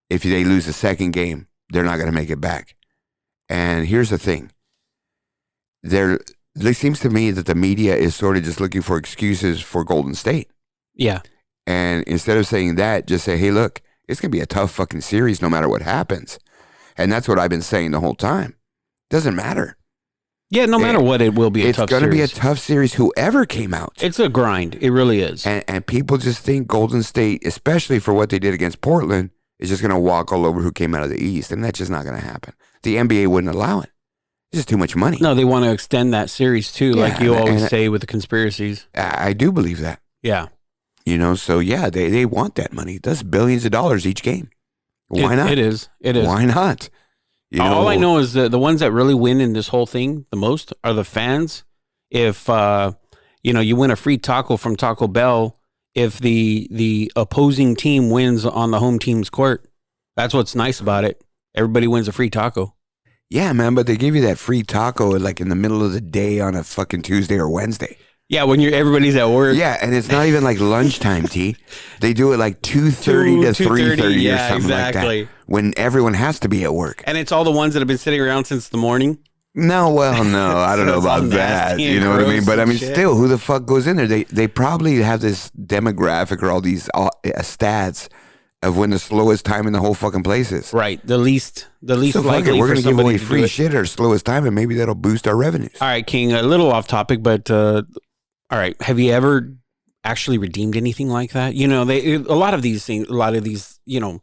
Speaker 3: if they lose the second game, they're not going to make it back. And here's the thing. It seems to me that the media is sort of just looking for excuses for Golden State.
Speaker 2: Yeah.
Speaker 3: And instead of saying that, just say, hey, look, it's going to be a tough fucking series no matter what happens. And that's what I've been saying the whole time. Doesn't matter.
Speaker 2: Yeah, no matter what, it will be a tough series.
Speaker 3: It's going to be a tough series, whoever came out.
Speaker 2: It's a grind. It really is.
Speaker 3: And people just think Golden State, especially for what they did against Portland, is just going to walk all over who came out of the East. And that's just not going to happen. The NBA wouldn't allow it. It's just too much money.
Speaker 2: No, they want to extend that series too, like you always say with the conspiracies.
Speaker 3: I do believe that.
Speaker 2: Yeah.
Speaker 3: You know, so yeah, they want that money. That's billions of dollars each game. Why not?
Speaker 2: It is.
Speaker 3: Why not? You know,
Speaker 2: all I know is the ones that really win in this whole thing the most are the fans. If you win a free taco from Taco Bell, if the opposing team wins on the home team's court, that's what's nice about it. Everybody wins a free taco.
Speaker 3: Yeah, man, but they give you that free taco like in the middle of the day on a fucking Tuesday or Wednesday.
Speaker 2: Yeah, when everybody's at work.
Speaker 3: Yeah, and it's not even like lunchtime, T. They do it like 2:30 to 3:30 or something like that. When everyone has to be at work.
Speaker 2: And it's all the ones that have been sitting around since the morning.
Speaker 3: No, I don't know about that. You know what I mean? But I mean, still, who the fuck goes in there? They probably have this demographic or all these stats of when the slowest time in the whole fucking place is.
Speaker 2: Right. The least
Speaker 3: so
Speaker 2: likely
Speaker 3: we're
Speaker 2: for
Speaker 3: going to give
Speaker 2: somebody
Speaker 3: away
Speaker 2: to
Speaker 3: free shit or slowest time, and maybe that'll boost our revenues.
Speaker 2: All right, King, a little off topic, but all right. Have you ever actually redeemed anything like that? You know, a lot of these things, you know,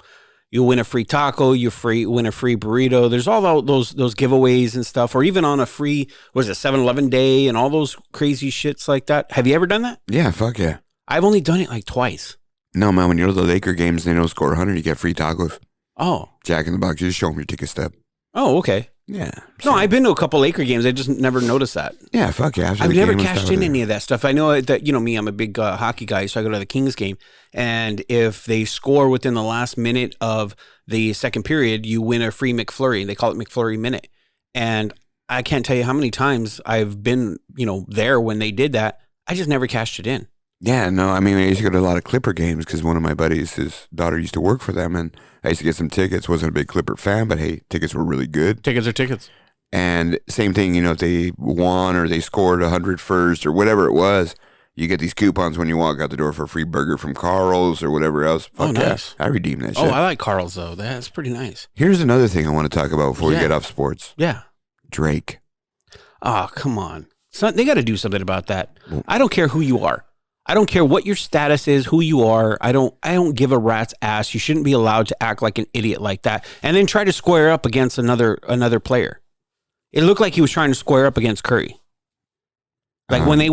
Speaker 2: you win a free taco, win a free burrito. There's all those giveaways and stuff, or even on a free, 7-Eleven day and all those crazy shits like that. Have you ever done that?
Speaker 3: Yeah, fuck yeah.
Speaker 2: I've only done it like twice.
Speaker 3: No, man, when you go to the Laker games and they don't score 100, you get free tacos.
Speaker 2: Oh.
Speaker 3: Jack in the Box, you just show them your ticket stub.
Speaker 2: Oh, okay.
Speaker 3: Yeah.
Speaker 2: No, I've been to a couple Laker games. I just never noticed that.
Speaker 3: Yeah, fuck yeah.
Speaker 2: I've never cashed in any of that stuff. I know that, you know me, I'm a big hockey guy, so I go to the Kings game. And if they score within the last minute of the second period, you win a free McFlurry. They call it McFlurry Minute. And I can't tell you how many times I've been, you know, there when they did that. I just never cashed it in.
Speaker 3: Yeah, no, I mean, I used to go to a lot of Clipper games because one of my buddies, his daughter used to work for them, and I used to get some tickets. Wasn't a big Clipper fan, but hey, tickets were really good.
Speaker 2: Tickets are tickets.
Speaker 3: And same thing, you know, if they won or they scored 100 first or whatever it was, you get these coupons when you walk out the door for a free burger from Carl's or whatever else. Fuck
Speaker 2: nice.
Speaker 3: Yeah, I redeem that shit.
Speaker 2: Oh, I like Carl's, though. That's pretty nice.
Speaker 3: Here's another thing I want to talk about before we get off sports.
Speaker 2: Yeah.
Speaker 3: Drake.
Speaker 2: Oh, come on. They got to do something about that. I don't care who you are. I don't care what your status is, who you are. I don't give a rat's ass. You shouldn't be allowed to act like an idiot like that and then try to square up against another player. It looked like he was trying to square up against Curry. Like when they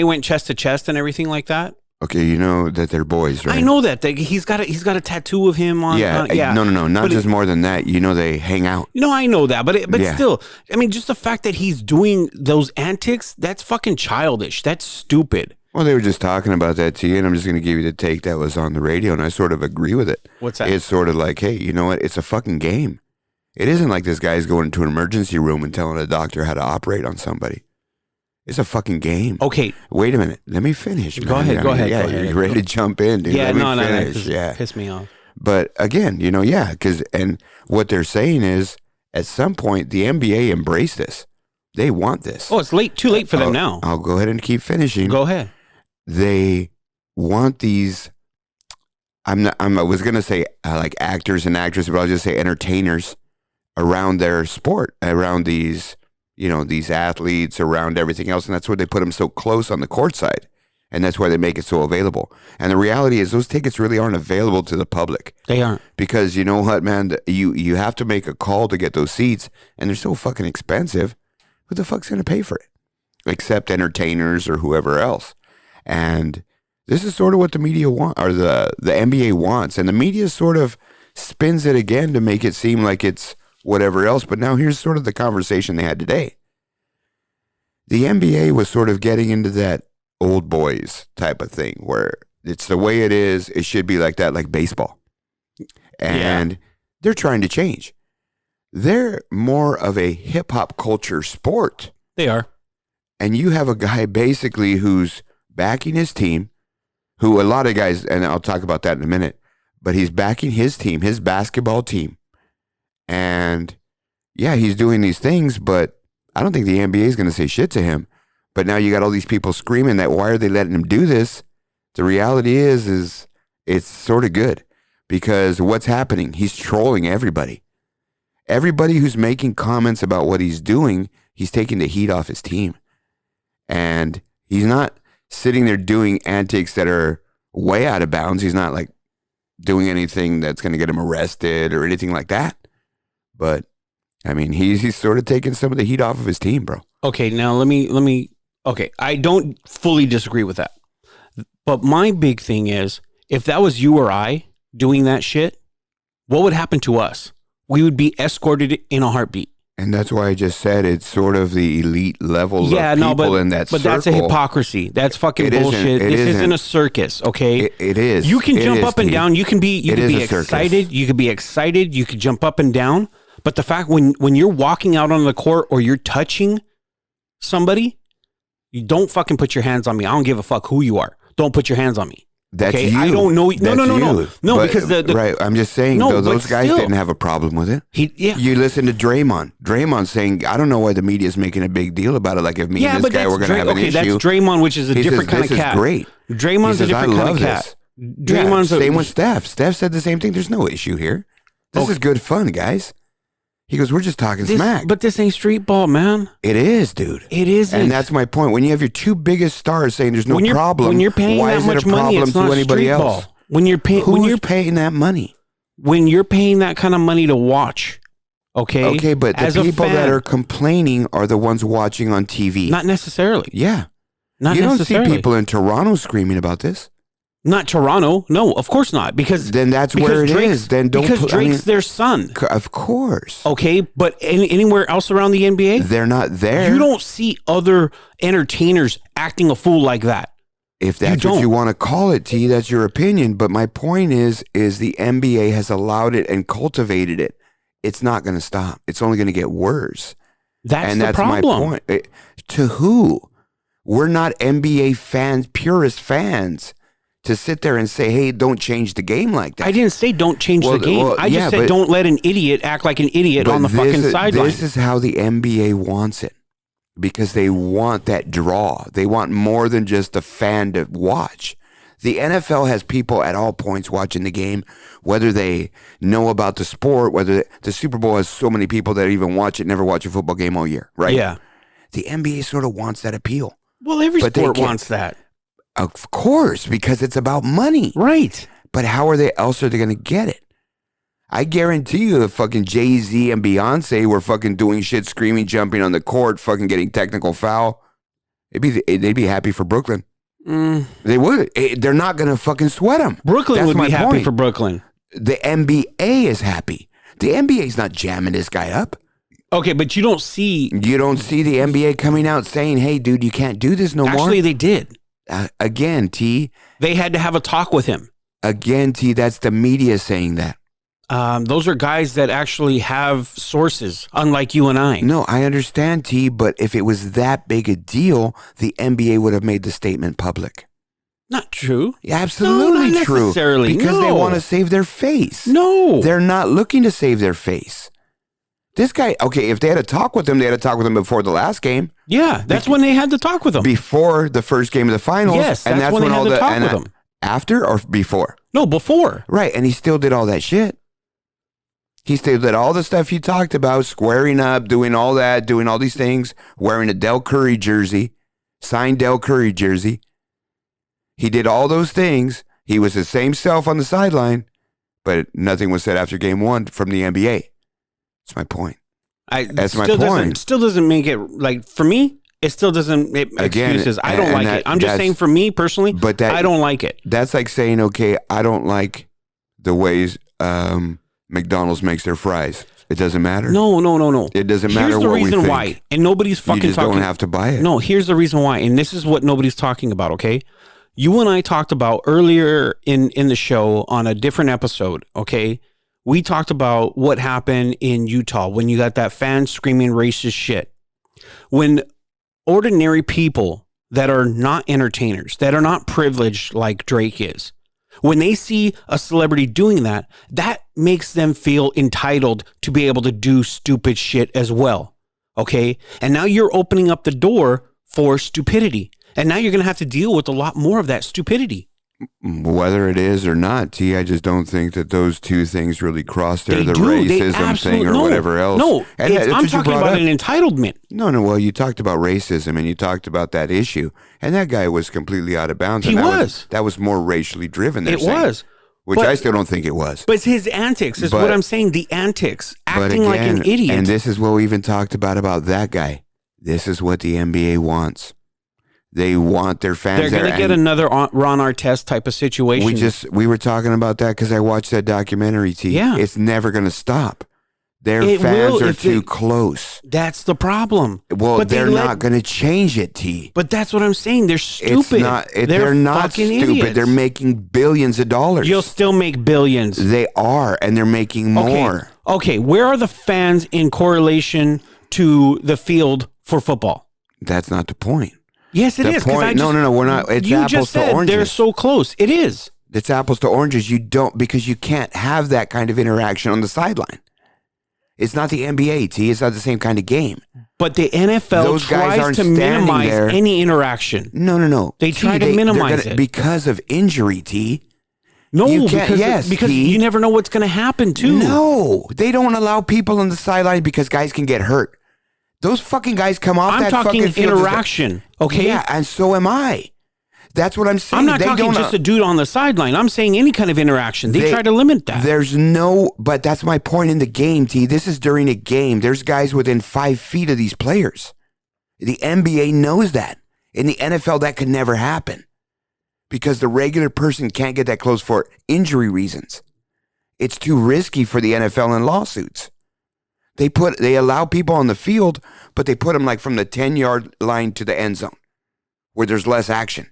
Speaker 2: went chest to chest and everything like that.
Speaker 3: Okay, you know that they're boys, right?
Speaker 2: I know that. He's got a tattoo of him on.
Speaker 3: Yeah. No. Not but just more than that. You know they hang out.
Speaker 2: No, I know that, but still, I mean, just the fact that he's doing those antics, that's fucking childish. That's stupid.
Speaker 3: Well, they were just talking about that to you, and I'm just going to give you the take that was on the radio, and I sort of agree with it.
Speaker 2: What's that?
Speaker 3: It's sort of like, hey, you know what? It's a fucking game. It isn't like this guy's going into an emergency room and telling a doctor how to operate on somebody. It's a fucking game.
Speaker 2: Okay.
Speaker 3: Wait a minute. Let me finish.
Speaker 2: Go ahead.
Speaker 3: Yeah, you're ready to jump in, dude.
Speaker 2: Yeah,
Speaker 3: Let me finish.
Speaker 2: Yeah. Piss me off.
Speaker 3: But again, you know, yeah, and what they're saying is at some point the NBA embraced this. They want this.
Speaker 2: Oh, it's too late for them now.
Speaker 3: I'll go ahead and keep finishing.
Speaker 2: Go ahead.
Speaker 3: They want these. I was gonna say like actors and actresses, but I'll just say entertainers around their sport, around these, you know, these athletes, around everything else, and that's why they put them so close on the court side, and that's why they make it so available. And the reality is, those tickets really aren't available to the public.
Speaker 2: They aren't,
Speaker 3: because you know what, man, you have to make a call to get those seats, and they're so fucking expensive. Who the fuck's gonna pay for it? Except entertainers or whoever else. And this is sort of what the media want, or the NBA wants. And the media sort of spins it again to make it seem like it's whatever else. But now here's sort of the conversation they had today. The NBA was sort of getting into that old boys type of thing where it's the way it is. It should be like that, like baseball. And they're trying to change. They're more of a hip hop culture sport.
Speaker 2: They are.
Speaker 3: And you have a guy basically who's backing his team, who a lot of guys, and I'll talk about that in a minute, but he's backing his team, his basketball team. And yeah, he's doing these things, but I don't think the NBA is going to say shit to him. But now you got all these people screaming that why are they letting him do this? The reality is it's sort of good because what's happening? He's trolling everybody. Everybody who's making comments about what he's doing, he's taking the heat off his team. And he's not sitting there doing antics that are way out of bounds. He's not like doing anything that's going to get him arrested or anything like that. But I mean, he's sort of taking some of the heat off of his team, bro.
Speaker 2: Okay, now let me. Okay, I don't fully disagree with that, But my big thing is, if that was you or I doing that shit, what would happen to us? We would be escorted in a heartbeat.
Speaker 3: And that's why I just said it's sort of the elite level of people in that circle.
Speaker 2: But that's a hypocrisy. That's fucking bullshit. This isn't a circus, okay?
Speaker 3: It is.
Speaker 2: You can jump up and down. You can be excited.
Speaker 3: Circus.
Speaker 2: You could be excited. You could jump up and down. But the fact when you're walking out on the court or you're touching somebody, you don't fucking put your hands on me. I don't give a fuck who you are. Don't put your hands on me.
Speaker 3: That's
Speaker 2: okay?
Speaker 3: you.
Speaker 2: I don't know. No,
Speaker 3: but,
Speaker 2: because
Speaker 3: right. I'm just saying, those guys didn't have a problem with it. You listen to Draymond. Draymond saying, I don't know why the media is making a big deal about it. Like if me and this guy were going to have an issue.
Speaker 2: That's Draymond, which is a different kind of cat.
Speaker 3: This is great.
Speaker 2: Draymond's a different kind of cat. Draymond's
Speaker 3: same with Steph. Steph said the same thing. There's no issue here. This is good fun, guys. He goes, we're just talking smack.
Speaker 2: But this ain't street ball, man.
Speaker 3: It is, dude.
Speaker 2: It isn't.
Speaker 3: And that's my point. When you have your two biggest stars saying there's no problem,
Speaker 2: when you're paying
Speaker 3: why
Speaker 2: that
Speaker 3: is
Speaker 2: much
Speaker 3: it a
Speaker 2: money,
Speaker 3: problem
Speaker 2: it's not
Speaker 3: to anybody
Speaker 2: street
Speaker 3: else?
Speaker 2: Ball. When you're
Speaker 3: paying that money?
Speaker 2: When you're paying that kind of money to watch, okay?
Speaker 3: Okay, but the people that are complaining are the ones watching on TV.
Speaker 2: Not necessarily.
Speaker 3: Yeah.
Speaker 2: Not
Speaker 3: you
Speaker 2: necessarily.
Speaker 3: don't see people in Toronto screaming about this.
Speaker 2: Not Toronto. No, of course not. Because
Speaker 3: then that's where it is. Then don't
Speaker 2: because Drake's their son.
Speaker 3: Of course.
Speaker 2: Okay, but anywhere else around the NBA,
Speaker 3: they're not there.
Speaker 2: You don't see other entertainers acting a fool like that.
Speaker 3: If that's what you want to call it, T, that's your opinion. But my point is the NBA has allowed it and cultivated it. It's not going to stop. It's only going to get worse.
Speaker 2: That's the problem.
Speaker 3: My point. To who? We're not NBA fans, purist fans. To sit there and say, hey, don't change the game like that.
Speaker 2: I didn't say don't change the game. I just said don't let an idiot act like an idiot on the fucking sideline.
Speaker 3: This is how the NBA wants it. Because they want that draw. They want more than just a fan to watch. The NFL has people at all points watching the game, whether they know about the sport, whether the Super Bowl has so many people that even watch it, never watch a football game all year, right?
Speaker 2: Yeah.
Speaker 3: The NBA sort of wants that appeal.
Speaker 2: Well, every sport wants that.
Speaker 3: Of course, because it's about money.
Speaker 2: Right.
Speaker 3: But how else are they going to get it? I guarantee you if fucking Jay-Z and Beyonce were fucking doing shit, screaming, jumping on the court, fucking getting technical foul, they'd be happy for Brooklyn. They would. They're not going to fucking sweat them.
Speaker 2: Brooklyn would be happy for Brooklyn.
Speaker 3: The NBA is happy. The NBA is not jamming this guy up.
Speaker 2: Okay, but you don't see
Speaker 3: the NBA coming out saying, hey, dude, you can't do this no more.
Speaker 2: Actually, they did.
Speaker 3: Again, T.
Speaker 2: They had to have a talk with him.
Speaker 3: Again, T, that's the media saying that.
Speaker 2: Those are guys that actually have sources, unlike you and I.
Speaker 3: No, I understand, T, but if it was that big a deal, the NBA would have made the statement public.
Speaker 2: Not true.
Speaker 3: Absolutely
Speaker 2: not
Speaker 3: true.
Speaker 2: Necessarily.
Speaker 3: Because they want to save their face.
Speaker 2: No.
Speaker 3: They're not looking to save their face. This guy, okay, if they had a talk with him, they had a talk with him before the last game.
Speaker 2: Yeah, that's when they had to talk with him.
Speaker 3: Before the first game of the finals.
Speaker 2: Yes, that's when they had to talk with him.
Speaker 3: After or before?
Speaker 2: No, before.
Speaker 3: Right, and he still did all that shit. He still did all the stuff you talked about, squaring up, doing all that, doing all these things, wearing a Del Curry jersey, signed Del Curry jersey. He did all those things. He was the same self on the sideline, but nothing was said after game one from the NBA. That's my point. That's my point.
Speaker 2: Still doesn't make it, like, for me, it still doesn't make excuses. I don't like it. I'm just saying for me personally, but I don't like it.
Speaker 3: That's like saying, okay, I don't like the ways McDonald's makes their fries. It doesn't matter.
Speaker 2: No.
Speaker 3: It doesn't matter what we think.
Speaker 2: Here's the reason why, and nobody's fucking talking.
Speaker 3: You just don't have to buy it.
Speaker 2: No, here's the reason why, and this is what nobody's talking about, okay? You and I talked about earlier in the show on a different episode, okay? We talked about what happened in Utah when you got that fan screaming racist shit. When ordinary people that are not entertainers, that are not privileged like Drake is, when they see a celebrity doing that, that makes them feel entitled to be able to do stupid shit as well. Okay? And now you're opening up the door for stupidity. And now you're going to have to deal with a lot more of that stupidity.
Speaker 3: Whether it is or not, T, I just don't think that those two things really cross there, the racism thing or whatever else.
Speaker 2: No, I'm talking about an entitlement.
Speaker 3: No, well, you talked about racism and you talked about that issue, and that guy was completely out of bounds.
Speaker 2: He was.
Speaker 3: That was more racially driven.
Speaker 2: It was.
Speaker 3: Which I still don't think it was.
Speaker 2: But it's his antics is what I'm saying, the antics, acting like an idiot.
Speaker 3: And this is what we even talked about that guy. This is what the NBA wants. They want their fans
Speaker 2: They're
Speaker 3: there.
Speaker 2: going to get another Ron Artest type of situation.
Speaker 3: We were talking about that because I watched that documentary, T.
Speaker 2: Yeah.
Speaker 3: It's never going to stop. Their fans are too close.
Speaker 2: That's the problem.
Speaker 3: Well, but they're not going to change it, T.
Speaker 2: But that's what I'm saying. They're stupid.
Speaker 3: They're not stupid.
Speaker 2: Idiots.
Speaker 3: They're making billions of dollars.
Speaker 2: You'll still make billions.
Speaker 3: They are, and they're making more.
Speaker 2: Okay, where are the fans in correlation to the field for football?
Speaker 3: That's not the point.
Speaker 2: Yes, it is.
Speaker 3: No, we're not. It's apples to oranges.
Speaker 2: They're so close. It is.
Speaker 3: It's apples to oranges. Because you can't have that kind of interaction on the sideline. It's not the NBA, T. It's not the same kind of game.
Speaker 2: But the NFL tries to minimize any interaction.
Speaker 3: No.
Speaker 2: They try to minimize it.
Speaker 3: Because of injury, T.
Speaker 2: No, because you never know what's going to happen, too.
Speaker 3: No, they don't allow people on the sideline because guys can get hurt. Those fucking guys come off that fucking field.
Speaker 2: I'm talking interaction, okay?
Speaker 3: Yeah, and so am I. That's what I'm saying.
Speaker 2: I'm not talking just a dude on the sideline. I'm saying any kind of interaction. They try to limit that.
Speaker 3: But that's my point in the game, T. This is during a game. There's guys within 5 feet of these players. The NBA knows that. In the NFL, that could never happen because the regular person can't get that close for injury reasons. It's too risky for the NFL in lawsuits. They allow people on the field, but they put them like from the 10-yard line to the end zone where there's less action.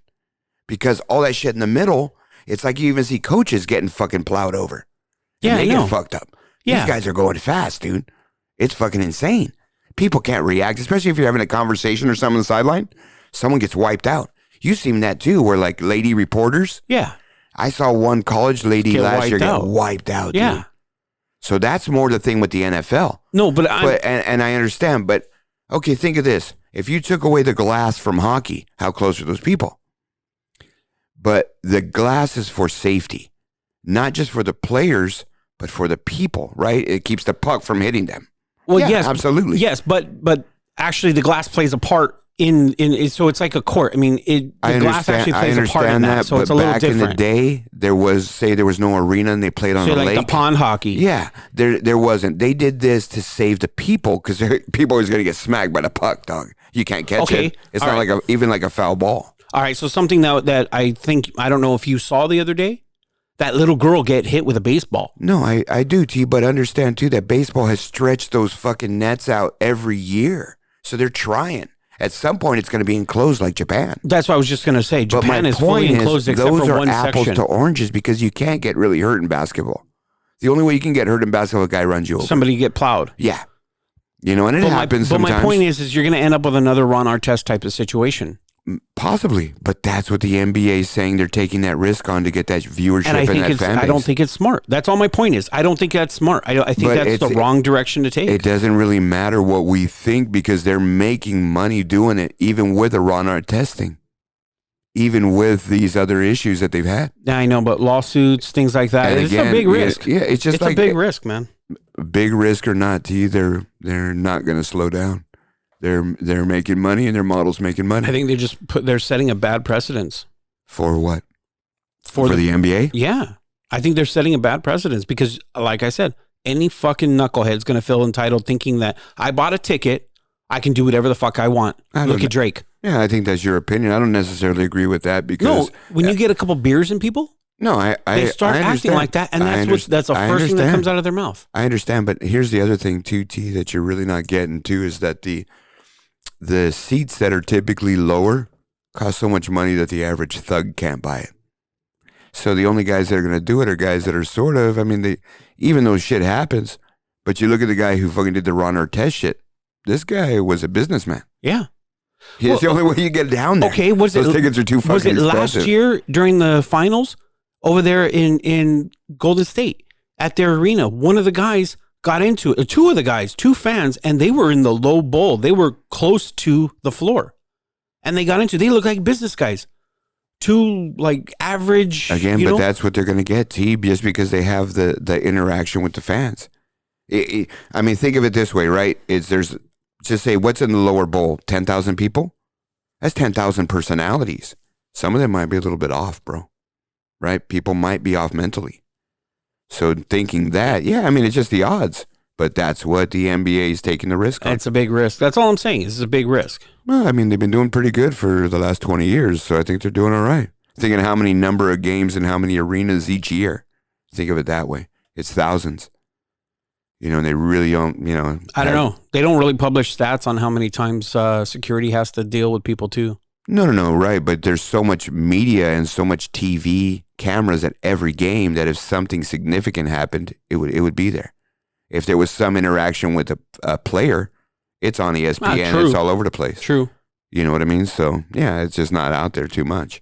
Speaker 3: Because all that shit in the middle, it's like you even see coaches getting fucking plowed over.
Speaker 2: Yeah,
Speaker 3: they get fucked up.
Speaker 2: Yeah.
Speaker 3: These guys are going fast, dude. It's fucking insane. People can't react, especially if you're having a conversation or something on the sideline. Someone gets wiped out. You've seen that too, where like lady reporters.
Speaker 2: Yeah.
Speaker 3: I saw one college lady last year get wiped out, dude.
Speaker 2: Yeah.
Speaker 3: So that's more the thing with the NFL.
Speaker 2: No, but
Speaker 3: and I understand, but okay, think of this. If you took away the glass from hockey, how close are those people? But the glass is for safety, not just for the players, but for the people, right? It keeps the puck from hitting them.
Speaker 2: Well, yes,
Speaker 3: absolutely.
Speaker 2: Yes, but actually the glass plays a part in so it's like a court. I mean, the glass actually plays a part in that, so it's a little different.
Speaker 3: Back in the day, there was no arena and they played on a lake.
Speaker 2: Like the pond hockey.
Speaker 3: Yeah, there wasn't. They did this to save the people because people are always going to get smacked by the puck, dog. You can't catch it. It's not like even like a foul ball.
Speaker 2: All right, so something that I think, I don't know if you saw the other day, that little girl get hit with a baseball.
Speaker 3: No, I do, T, but understand, too, that baseball has stretched those fucking nets out every year. So they're trying. At some point, it's going to be enclosed like Japan.
Speaker 2: That's what I was just going to say. Japan is fully enclosed except for one section. Those are apples
Speaker 3: to oranges because you can't get really hurt in basketball. The only way you can get hurt in basketball, a guy runs you over.
Speaker 2: Somebody get plowed.
Speaker 3: Yeah. You know, and it happens sometimes.
Speaker 2: But my point is you're going to end up with another Ron Artest type of situation.
Speaker 3: Possibly, but that's what the NBA is saying. They're taking that risk on to get that viewership and that fan base.
Speaker 2: I don't think it's smart. That's all my point is. I don't think that's smart. I think that's the wrong direction to take.
Speaker 3: It doesn't really matter what we think because they're making money doing it, even with the Ron Artest thing, even with these other issues that they've had.
Speaker 2: Yeah, I know, but lawsuits, things like that, it's a big risk.
Speaker 3: Yeah, it's just like
Speaker 2: a big risk, man.
Speaker 3: Big risk or not, they're not going to slow down. They're making money and their model's making money.
Speaker 2: I think they're setting a bad precedence.
Speaker 3: For what? For the NBA?
Speaker 2: Yeah. I think they're setting a bad precedence because, like I said, any fucking knucklehead's going to feel entitled thinking that I bought a ticket, I can do whatever the fuck I want. Look at Drake.
Speaker 3: Yeah, I think that's your opinion. I don't necessarily agree with that because...
Speaker 2: No, when you get a couple beers in people...
Speaker 3: No,
Speaker 2: they start acting like that, and that's the first thing that comes out of their mouth.
Speaker 3: I understand, but here's the other thing too, T, that you're really not getting to is that the seats that are typically lower cost so much money that the average thug can't buy it. So the only guys that are going to do it are guys that are sort of, I mean, even though shit happens, but you look at the guy who fucking did the Ron Artest shit. This guy was a businessman.
Speaker 2: Yeah.
Speaker 3: It's the only way you get down there.
Speaker 2: Okay,
Speaker 3: those tickets are too fucking expensive.
Speaker 2: Was it last year during the finals over there in Golden State at their arena? One of the guys got into it, two fans, and they were in the low bowl. They were close to the floor. And they look like business guys. Two like average.
Speaker 3: Again, but that's what they're going to get, T, just because they have the interaction with the fans. I mean, think of it this way, right? There's just say, what's in the lower bowl? 10,000 people? That's 10,000 personalities. Some of them might be a little bit off, bro. Right? People might be off mentally. So thinking that, yeah, I mean, it's just the odds. But that's what the NBA is taking the risk on.
Speaker 2: It's a big risk. That's all I'm saying. This is a big risk.
Speaker 3: Well, I mean, they've been doing pretty good for the last 20 years, so I think they're doing all right. Thinking how many number of games and how many arenas each year. Think of it that way. It's thousands. You know, and they really don't, you know.
Speaker 2: I don't know. They don't really publish stats on how many times security has to deal with people, too.
Speaker 3: No, right. But there's so much media and so much TV cameras at every game that if something significant happened, it would be there. If there was some interaction with a player, it's on ESPN. It's all over the place.
Speaker 2: True.
Speaker 3: You know what I mean? So, yeah, it's just not out there too much.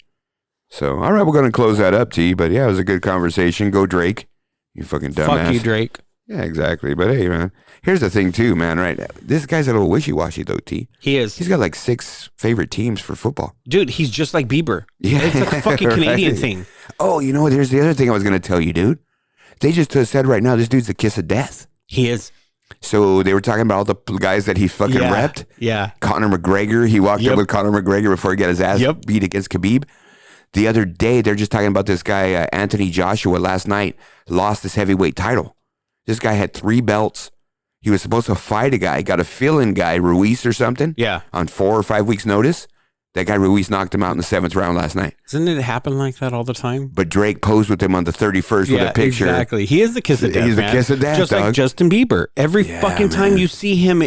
Speaker 3: So, all right, we're going to close that up, T. But, yeah, it was a good conversation. Go Drake. You fucking dumbass.
Speaker 2: Fuck you, Drake.
Speaker 3: Yeah, exactly. But, hey, man, here's the thing, too, man, right? This guy's a little wishy-washy, though, T.
Speaker 2: He is.
Speaker 3: He's got like 6 favorite teams for football.
Speaker 2: Dude, he's just like Bieber.
Speaker 3: Yeah.
Speaker 2: It's like a fucking Canadian
Speaker 3: right.
Speaker 2: thing.
Speaker 3: Oh, you know what? Here's the other thing I was going to tell you, dude. They just said right now this dude's the kiss of death.
Speaker 2: He is.
Speaker 3: So they were talking about all the guys that he fucking repped.
Speaker 2: Yeah.
Speaker 3: Conor McGregor. He walked up with Conor McGregor before he got his ass beat against Khabib. The other day, they're just talking about this guy, Anthony Joshua, last night, lost his heavyweight title. This guy had 3 belts. He was supposed to fight a guy, got a fill-in guy, Ruiz or something.
Speaker 2: Yeah.
Speaker 3: On 4 or 5 weeks' notice. That guy Ruiz knocked him out in the 7th round last night.
Speaker 2: Doesn't it happen like that all the time?
Speaker 3: But Drake posed with him on the 31st with a picture.
Speaker 2: Exactly. He is the kiss of death.
Speaker 3: He's the kiss of death,
Speaker 2: just
Speaker 3: dog.
Speaker 2: like Justin Bieber. Every fucking time you see him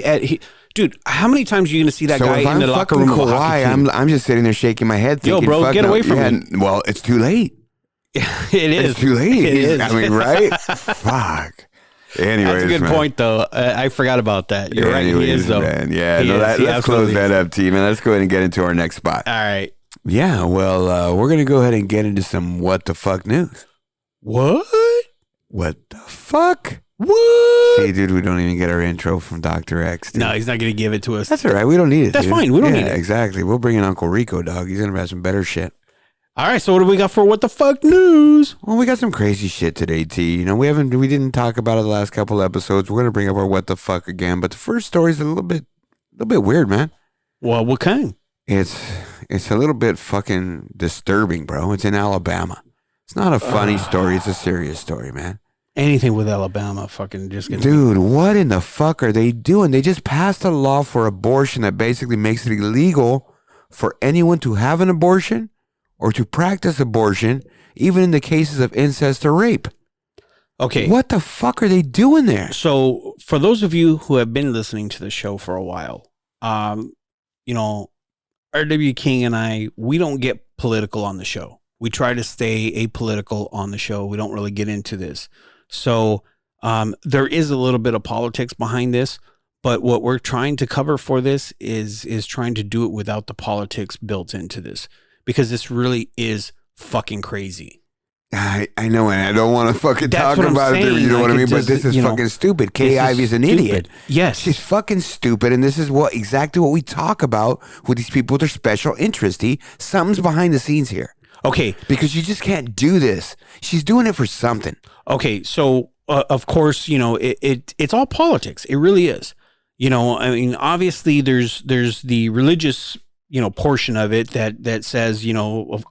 Speaker 2: dude, how many times are you going to see that guy in the locker room?
Speaker 3: Kawhi, I'm just sitting there shaking my head thinking,
Speaker 2: yo, bro, get away from me.
Speaker 3: Well, it's too late.
Speaker 2: It is.
Speaker 3: It's too late.
Speaker 2: It is.
Speaker 3: I mean, right? Fuck. Anyways,
Speaker 2: that's a good point, though. I forgot about that. You're right. He is, though.
Speaker 3: Man. Yeah, let's close that up, T, man. Let's go ahead and get into our next spot.
Speaker 2: All right.
Speaker 3: Yeah, well, we're going to go ahead and get into some what the fuck news.
Speaker 2: What?
Speaker 3: What the fuck?
Speaker 2: What?
Speaker 3: See, dude, we don't even get our intro from Dr. X. Dude.
Speaker 2: No, he's not going to give it to us.
Speaker 3: That's all right. We don't need it.
Speaker 2: That's
Speaker 3: dude.
Speaker 2: fine. We don't need it.
Speaker 3: Exactly. We'll bring in Uncle Rico, dog. He's going to have some better shit.
Speaker 2: All right, so what do we got for what the fuck news?
Speaker 3: Well, we got some crazy shit today, T. You know, we didn't talk about it the last couple episodes. We're gonna bring up our what the fuck again, but the first story is a little bit weird, man.
Speaker 2: Well, what kind?
Speaker 3: It's a little bit fucking disturbing, bro. It's in Alabama. It's not a funny story. It's a serious story, man.
Speaker 2: Anything with Alabama, fucking just gonna.
Speaker 3: Dude, what in the fuck are they doing? They just passed a law for abortion that basically makes it illegal for anyone to have an abortion or to practice abortion, even in the cases of incest or rape.
Speaker 2: Okay.
Speaker 3: What the fuck are they doing there?
Speaker 2: So, for those of you who have been listening to the show for a while, you know, RW King and I, we don't get political on the show. We try to stay apolitical on the show. We don't really get into this. So, there is a little bit of politics behind this, but what we're trying to cover for this is trying to do it without the politics built into this. Because this really is fucking crazy.
Speaker 3: I know, and I don't want to fucking talk about it. You know what I mean? But this is fucking stupid. Kay Ivy's an idiot.
Speaker 2: Yes.
Speaker 3: She's fucking stupid, and this is exactly what we talk about with these people with their special interest. Something's behind the scenes here.
Speaker 2: Okay.
Speaker 3: Because you just can't do this. She's doing it for something.
Speaker 2: Okay, so, of course, you know, it's all politics. It really is. You know, I mean, obviously, there's the religious portion of it that says,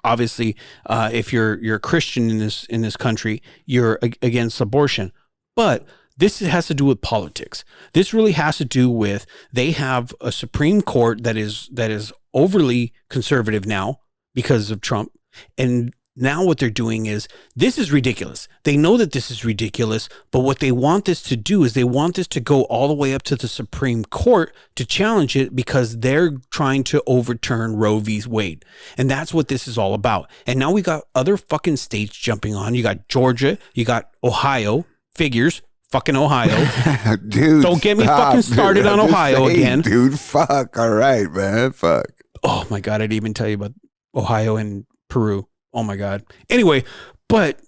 Speaker 2: obviously, if you're a Christian in this country, you're against abortion. But this has to do with politics. This really has to do with they have a Supreme Court that is overly conservative now because of Trump. And now what they're doing is, this is ridiculous. They know that this is ridiculous, but what they want this to do is they want this to go all the way up to the Supreme Court to challenge it because they're trying to overturn Roe v. Wade. And that's what this is all about. And now we got other fucking states jumping on. You got Georgia, you got Ohio, figures, fucking Ohio.
Speaker 3: Dude,
Speaker 2: don't get me fucking started on Ohio again.
Speaker 3: Dude, fuck. All right, man. Fuck.
Speaker 2: Oh my God, I didn't even tell you about Ohio and Peru. Oh my God. Anyway, but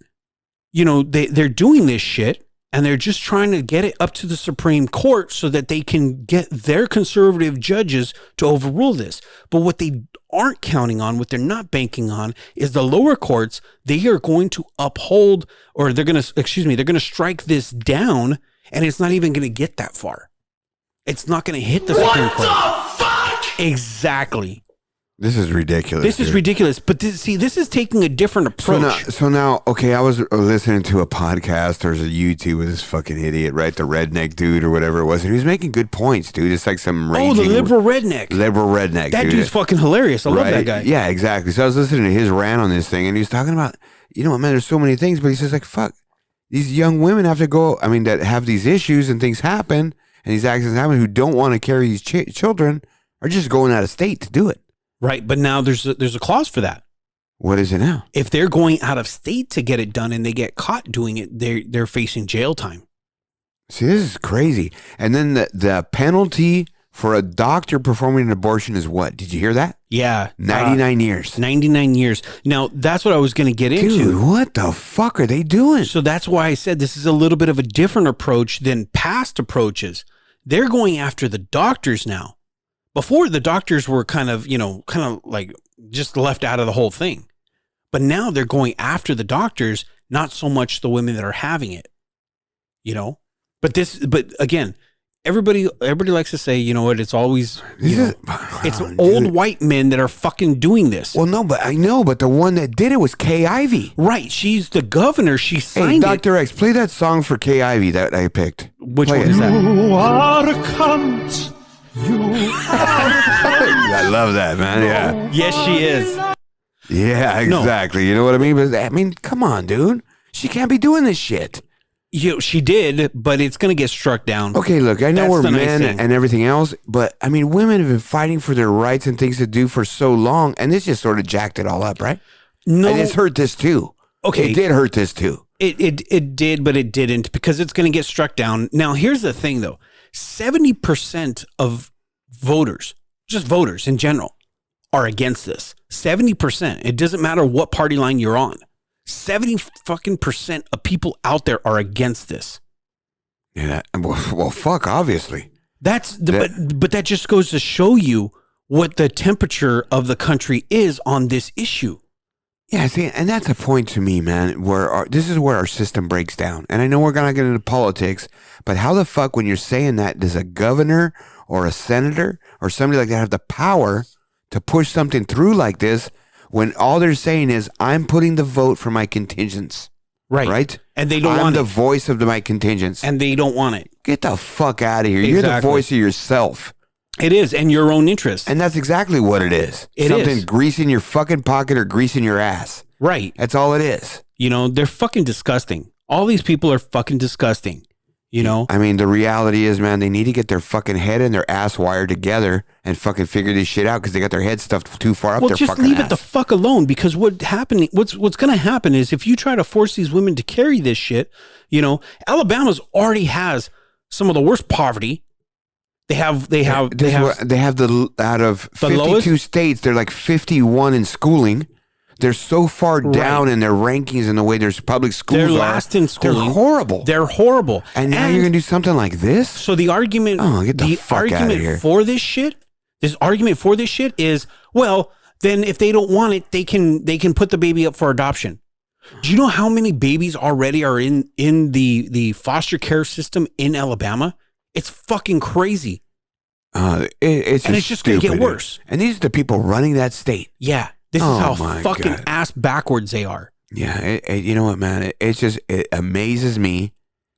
Speaker 2: they're doing this shit and they're just trying to get it up to the Supreme Court so that they can get their conservative judges to overrule this. But what they aren't counting on, what they're not banking on, is the lower courts. They are going to uphold, or they're going to strike this down, and it's not even going to get that far. It's not going to hit the Supreme Court.
Speaker 1: What the fuck?
Speaker 2: Exactly.
Speaker 3: This is ridiculous.
Speaker 2: This is ridiculous. But this is taking a different approach.
Speaker 3: So now, okay, I was listening to a podcast or a YouTube with this fucking idiot, right? The redneck dude or whatever it was. And he was making good points, dude. It's like some raging...
Speaker 2: Oh, the liberal redneck.
Speaker 3: That
Speaker 2: dude. Dude's fucking hilarious. I love that guy.
Speaker 3: Yeah, exactly. So I was listening to his rant on this thing, and he was talking about, man, there's so many things, but he says, like, fuck, these young women have to go, that have these issues and things happen, and these accidents happen, who don't want to carry these children, are just going out of state to do it.
Speaker 2: Right, but now there's a clause for that.
Speaker 3: What is it now?
Speaker 2: If they're going out of state to get it done and they get caught doing it, they're facing jail time.
Speaker 3: See, this is crazy. And then the penalty for a doctor performing an abortion is what? Did you hear that?
Speaker 2: Yeah.
Speaker 3: 99 years.
Speaker 2: 99 years. Now, that's what I was going to get into.
Speaker 3: Dude, what the fuck are they doing?
Speaker 2: So that's why I said this is a little bit of a different approach than past approaches. They're going after the doctors now. Before, the doctors were kind of like just left out of the whole thing. But now they're going after the doctors, not so much the women that are having it, But again, everybody likes to say, you know what, it's always, it's old white men that are fucking doing this.
Speaker 3: Well, no, but I know, but the one that did it was Kay Ivey.
Speaker 2: Right. She's the governor. She signed
Speaker 3: Dr. X, play that song for Kay Ivey that I picked.
Speaker 2: Which one is that?
Speaker 1: You are a cunt.
Speaker 3: I love that, man. Yeah.
Speaker 2: Yes, she is.
Speaker 3: Yeah, exactly. No. You know what I mean? But come on, dude. She can't be doing this shit.
Speaker 2: She did, but it's going to get struck down.
Speaker 3: Okay, look, I know we're men and everything else, but women have been fighting for their rights and things to do for so long, and this just sort of jacked it all up, right?
Speaker 2: No,
Speaker 3: and it's hurt this too.
Speaker 2: Okay,
Speaker 3: it did hurt this too.
Speaker 2: It did, but it didn't, because it's going to get struck down. Now, here's the thing, though: 70% of voters, just voters in general, are against this. 70%. It doesn't matter what party line you're on. 70% of people out there are against this.
Speaker 3: Yeah. Well, fuck. Obviously,
Speaker 2: but that just goes to show you what the temperature of the country is on this issue.
Speaker 3: Yeah, see, and that's a point to me, man, where this is where our system breaks down. And I know we're gonna get into politics, but how the fuck, when you're saying that, does a governor or a senator or somebody like that have the power to push something through like this, when all they're saying is, I'm putting the vote for my contingents. Right?
Speaker 2: And they don't want it.
Speaker 3: I'm the voice of my contingents.
Speaker 2: And they don't want it.
Speaker 3: Get the fuck out of here.
Speaker 2: Exactly.
Speaker 3: You're the voice of yourself.
Speaker 2: It is, and your own interest.
Speaker 3: And that's exactly what it is. Something greasing your fucking pocket or greasing your ass.
Speaker 2: Right.
Speaker 3: That's all it is.
Speaker 2: They're fucking disgusting. All these people are fucking disgusting.
Speaker 3: The reality is, man, they need to get their fucking head and their ass wired together and fucking figure this shit out, because they got their head stuffed too far up their fucking ass. Well, just leave it the
Speaker 2: fuck alone, because what's going to happen is, if you try to force these women to carry this shit, Alabama's already has some of the worst poverty. They have the out of 52
Speaker 3: lowest states, they're like 51 in schooling. They're so far down in their rankings and the way their public schools
Speaker 2: They're last in schooling.
Speaker 3: They're horrible.
Speaker 2: They're horrible.
Speaker 3: And now you're going to do something like this?
Speaker 2: So the argument,
Speaker 3: get the fuck out of here.
Speaker 2: for this shit is, well, then if they don't want it, they can put the baby up for adoption. Do you know how many babies already are in the foster care system in Alabama? It's fucking crazy.
Speaker 3: It's
Speaker 2: just going to get worse.
Speaker 3: And these are the people running that state.
Speaker 2: Yeah. This is how fucking ass backwards they are.
Speaker 3: Yeah. You know what, man? It amazes me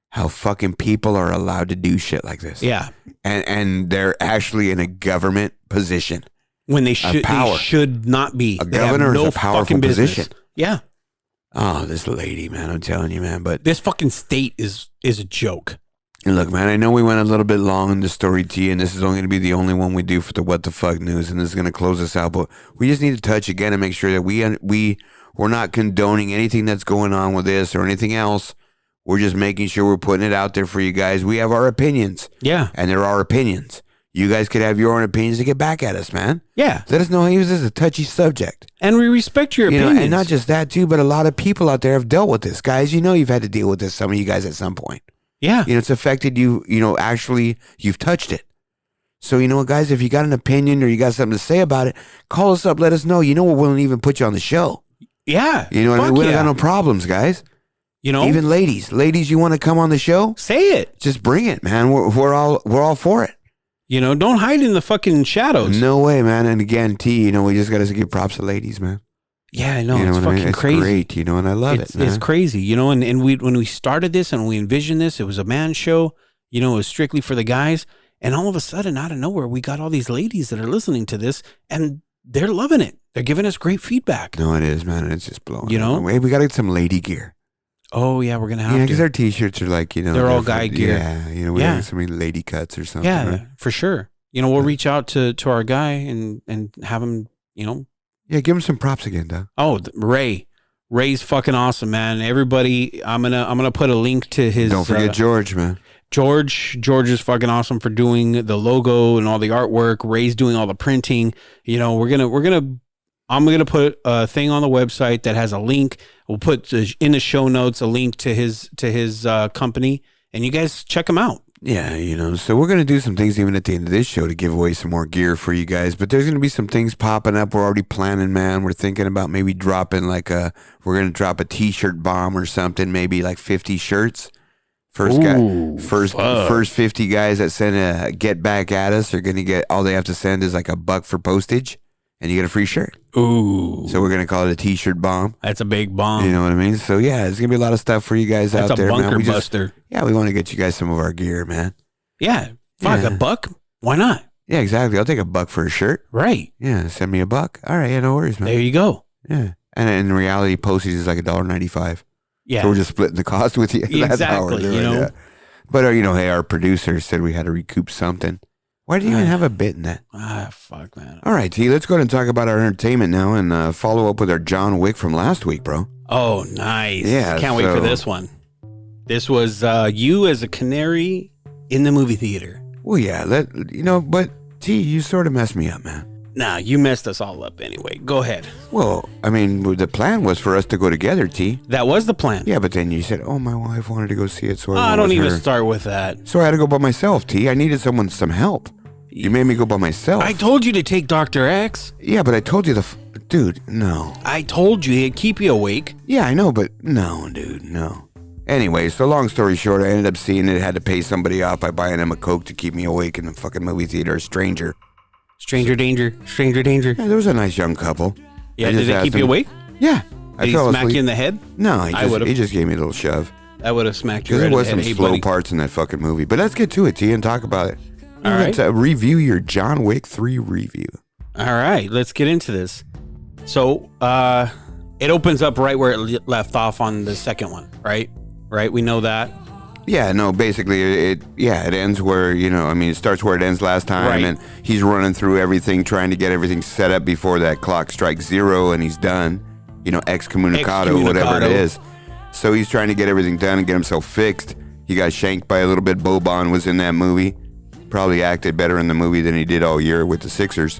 Speaker 3: how fucking people are allowed to do shit like this.
Speaker 2: Yeah.
Speaker 3: And they're actually in a government position.
Speaker 2: When they should not be.
Speaker 3: A governor is a powerful position.
Speaker 2: Yeah.
Speaker 3: Oh, this lady, man, I'm telling you, man. But
Speaker 2: this fucking state is a joke.
Speaker 3: And look, man, I know we went a little bit long in the story, T, and this is only going to be the only one we do for the What the Fuck news, and this is going to close us out. But we just need to touch again and make sure that we're not condoning anything that's going on with this or anything else. We're just making sure we're putting it out there for you guys. We have our opinions.
Speaker 2: Yeah.
Speaker 3: And there are opinions. You guys could have your own opinions to get back at us, man.
Speaker 2: Yeah.
Speaker 3: Let us know how this is a touchy subject.
Speaker 2: And we respect your opinions.
Speaker 3: And not just that, too, but a lot of people out there have dealt with this. Guys, you've had to deal with this, some of you guys at some point.
Speaker 2: Yeah.
Speaker 3: It's affected you, actually, you've touched it. So, guys, if you got an opinion or you got something to say about it, call us up, let us know. We won't even put you on the show.
Speaker 2: Yeah.
Speaker 3: You know what I mean? We don't got no problems, guys. Even ladies, you want to come on the show?
Speaker 2: Say it.
Speaker 3: Just bring it, man. We're all for it.
Speaker 2: You know, don't hide in the fucking shadows.
Speaker 3: No way, man. And again, T, you know, we just got to give props to ladies, man.
Speaker 2: Yeah, I know.
Speaker 3: You know
Speaker 2: it's fucking crazy.
Speaker 3: It's great, you know, and I love it, man.
Speaker 2: It's crazy, you know, and when we started this and we envisioned this, it was a man show, you know, it was strictly for the guys. And all of a sudden, out of nowhere, we got all these ladies that are listening to this and they're loving it. They're giving us great feedback.
Speaker 3: No, it is, man. It's just blowing.
Speaker 2: You know?
Speaker 3: Hey, we got to get some lady gear.
Speaker 2: Oh, yeah, we're going to have to.
Speaker 3: Yeah, because our T-shirts are like, you know.
Speaker 2: They're all guy gear.
Speaker 3: Yeah, you know, we got some lady cuts or something.
Speaker 2: Yeah,
Speaker 3: right?
Speaker 2: for sure. You know, we'll reach out to our guy and have him, you know.
Speaker 3: Yeah, give him some props again, Doug.
Speaker 2: Oh, Ray's fucking awesome, man. Everybody, I'm gonna put a link to his.
Speaker 3: Don't forget George, man.
Speaker 2: George is fucking awesome for doing the logo and all the artwork. Ray's doing all the printing. You know, I'm gonna put a thing on the website that has a link. We'll put in the show notes a link to his company, and you guys check him out.
Speaker 3: Yeah, you know, so we're going to do some things even at the end of this show to give away some more gear for you guys, but there's going to be some things popping up. We're already planning, man. We're thinking about maybe dropping we're going to drop a t-shirt bomb or something, maybe like 50 shirts. First 50 guys that send a get back at us are going to get, all they have to send is like $1 for postage and you get a free shirt.
Speaker 2: Ooh.
Speaker 3: So we're going to call it a t-shirt bomb.
Speaker 2: That's a big bomb.
Speaker 3: You know what I mean? So yeah, there's going to be a lot of stuff for you guys out there, man.
Speaker 2: That's a bunker buster.
Speaker 3: Yeah, we want to get you guys some of our gear, man.
Speaker 2: Yeah. Fuck, $1? Why not?
Speaker 3: Yeah, exactly. I'll take $1 for a shirt.
Speaker 2: Right.
Speaker 3: Yeah, send me $1. All right, yeah, no worries, man.
Speaker 2: There you go.
Speaker 3: Yeah. And in reality, postage is like $1.95.
Speaker 2: Yeah.
Speaker 3: So we're just splitting the cost with you.
Speaker 2: Exactly.
Speaker 3: That's how we're doing,
Speaker 2: you know?
Speaker 3: Yeah. But, you know, hey, our producer said we had to recoup something. Why did you even have a bit in that?
Speaker 2: Fuck, man.
Speaker 3: All right, T, let's go ahead and talk about our entertainment now and follow up with our John Wick from last week, bro.
Speaker 2: Oh, nice.
Speaker 3: Yeah.
Speaker 2: Can't wait for this one. This was you as a canary in the movie theater.
Speaker 3: Well, yeah, but T, you sort of messed me up, man.
Speaker 2: Nah, you messed us all up anyway. Go ahead.
Speaker 3: Well, I mean, the plan was for us to go together, T.
Speaker 2: That was the plan.
Speaker 3: Yeah, but then you said, oh, my wife wanted to go see it, so
Speaker 2: I don't even start with that.
Speaker 3: So I had to go by myself, T. I needed some help. You made me go by myself.
Speaker 2: I told you to take Dr. X.
Speaker 3: Yeah, but I told you dude, no.
Speaker 2: I told you it'd keep you awake.
Speaker 3: Yeah, I know, but no, dude, no. Anyway, so long story short, I ended up seeing it, had to pay somebody off by buying him a Coke to keep me awake in the fucking movie theater, a stranger.
Speaker 2: Stranger danger.
Speaker 3: Yeah, there was a nice young couple.
Speaker 2: Yeah, did it keep you awake?
Speaker 3: Yeah.
Speaker 2: Did he smack you in the head?
Speaker 3: No, he just gave me a little shove.
Speaker 2: I would have smacked you
Speaker 3: right in the head.
Speaker 2: Because
Speaker 3: there was some slow parts in that fucking movie. But let's get to it, T, and talk about it.
Speaker 2: All right.
Speaker 3: Let's review your John Wick 3 review.
Speaker 2: All right, let's get into this. So, it opens up right where it left off on the second one, right? Right, we know that.
Speaker 3: Yeah, no, basically, it ends where, it starts where it ends last time,
Speaker 2: right.
Speaker 3: And he's running through everything, trying to get everything set up before that clock strikes 0, and he's done, excommunicado, whatever it is. So he's trying to get everything done and get himself fixed. He got shanked by a little bit. Boban was in that movie. Probably acted better in the movie than he did all year with the Sixers.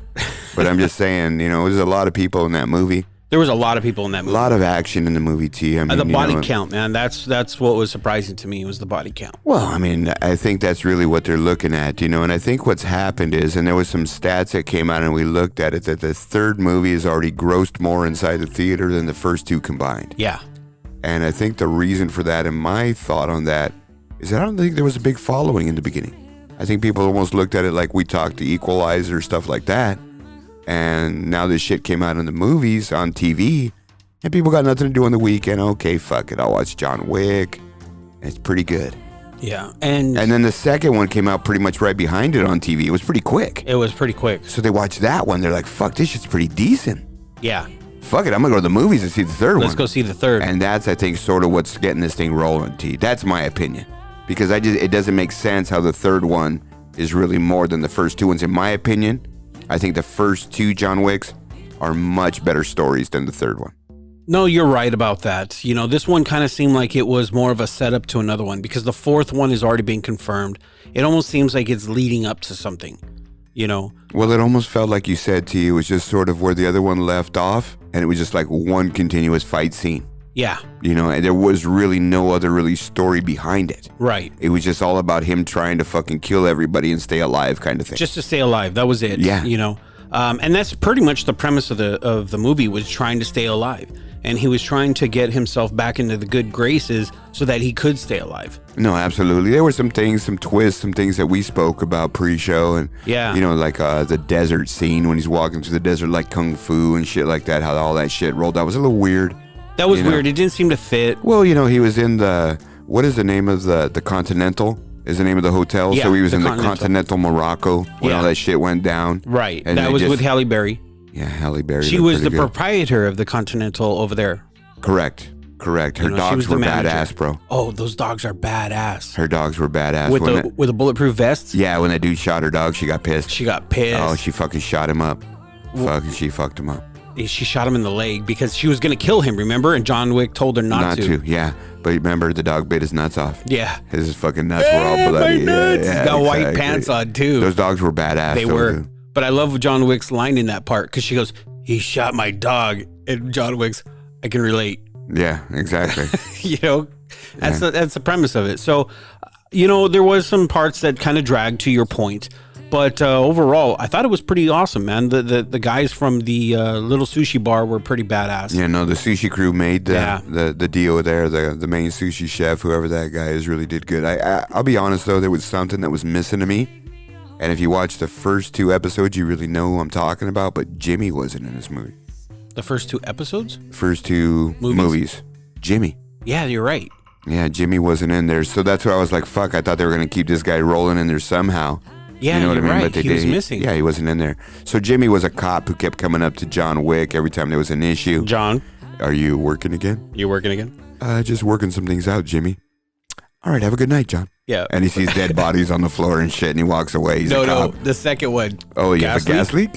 Speaker 3: But I'm just saying, there's a lot of people in that movie.
Speaker 2: There was a lot of people in that movie.
Speaker 3: A lot of action in the movie, T. I mean,
Speaker 2: the body count, man. That's what was surprising to me was the body count.
Speaker 3: Well, I mean, I think that's really what they're looking at, and I think what's happened is, and there was some stats that came out and we looked at it, that the third movie has already grossed more inside the theater than the first two combined.
Speaker 2: Yeah.
Speaker 3: And I think the reason for that, and my thought on that, is that I don't think there was a big following in the beginning. I think people almost looked at it like we talked to Equalizer, stuff like that. And now this shit came out in the movies, on TV, and people got nothing to do on the weekend. Okay, fuck it, I'll watch John Wick. It's pretty good.
Speaker 2: Yeah.
Speaker 3: And then the second one came out pretty much right behind it on TV. It was pretty quick.
Speaker 2: So
Speaker 3: they watched that one. They're like, fuck, this shit's pretty decent.
Speaker 2: Yeah.
Speaker 3: Fuck it, I'm going to go to the movies and see the third one.
Speaker 2: Let's go see the third.
Speaker 3: And that's, I think, sort of what's getting this thing rolling, T. That's my opinion. Because it doesn't make sense how the third one is really more than the first two ones. In my opinion, I think the first two John Wicks are much better stories than the third one.
Speaker 2: No, you're right about that. This one kind of seemed like it was more of a setup to another one because the fourth one is already being confirmed. It almost seems like it's leading up to something,
Speaker 3: Well, it almost felt like you said, T, it was just sort of where the other one left off, and it was just like one continuous fight scene.
Speaker 2: Yeah.
Speaker 3: And there was really no other really story behind it.
Speaker 2: Right.
Speaker 3: It was just all about him trying to fucking kill everybody and stay alive kind of thing.
Speaker 2: Just to stay alive. That was it.
Speaker 3: Yeah.
Speaker 2: And that's pretty much the premise of the movie was trying to stay alive. and he was trying to get himself back into the good graces so that he could stay alive.
Speaker 3: No, absolutely. There were some things, some twists, some things that we spoke about pre-show, and like the desert scene when he's walking through the desert like kung fu and shit like that. How all that shit rolled out was a little weird.
Speaker 2: That was weird. It didn't seem to fit.
Speaker 3: Well, he was in what is the name of the Continental? Is the name of the hotel?
Speaker 2: Yeah,
Speaker 3: so he was in the Continental Morocco when all that shit went down.
Speaker 2: Right. And that was with Halle Berry.
Speaker 3: Yeah, Halle Berry.
Speaker 2: She was the proprietor of the Continental over there.
Speaker 3: Correct. Her dogs were badass, bro.
Speaker 2: Oh, those dogs are badass.
Speaker 3: Her dogs were badass.
Speaker 2: With the bulletproof vests?
Speaker 3: Yeah, when that dude shot her dog, she got pissed.
Speaker 2: Oh,
Speaker 3: she fucking shot him up. She fucked him up.
Speaker 2: She shot him in the leg because she was going to kill him, remember? And John Wick told her not to.
Speaker 3: Yeah. But remember, the dog bit his nuts off.
Speaker 2: Yeah.
Speaker 3: His fucking nuts were all bloody.
Speaker 2: Yeah, he's got white pants on, too.
Speaker 3: Those dogs were badass.
Speaker 2: They were. But I love John Wick's line in that part because she goes, he shot my dog. And John Wick's, I can relate.
Speaker 3: Yeah, exactly.
Speaker 2: That's the premise of it. So, there was some parts that kind of dragged, to your point. But overall, I thought it was pretty awesome, man. The guys from the little sushi bar were pretty badass.
Speaker 3: Yeah, no, the sushi crew made the deal there. The main sushi chef, whoever that guy is, really did good. I'll be honest, though, there was something that was missing to me. And if you watch the first 2 episodes, you really know who I'm talking about. But Jimmy wasn't in this movie.
Speaker 2: The first 2 episodes?
Speaker 3: First 2 movies. Jimmy.
Speaker 2: Yeah, you're right.
Speaker 3: Yeah, Jimmy wasn't in there. So that's why I was like, fuck, I thought they were going to keep this guy rolling in there somehow.
Speaker 2: Yeah,
Speaker 3: you know what I mean?
Speaker 2: right.
Speaker 3: But they
Speaker 2: he was missing.
Speaker 3: Yeah, he wasn't in there. So Jimmy was a cop who kept coming up to John Wick every time there was an issue.
Speaker 2: John.
Speaker 3: Are you working again?
Speaker 2: You working again?
Speaker 3: Just working some things out, Jimmy. All right, have a good night, John.
Speaker 2: Yeah.
Speaker 3: And he sees dead bodies on the floor and shit, and he walks away. He's a cop.
Speaker 2: No, the second one.
Speaker 3: Oh, you have a gas leak?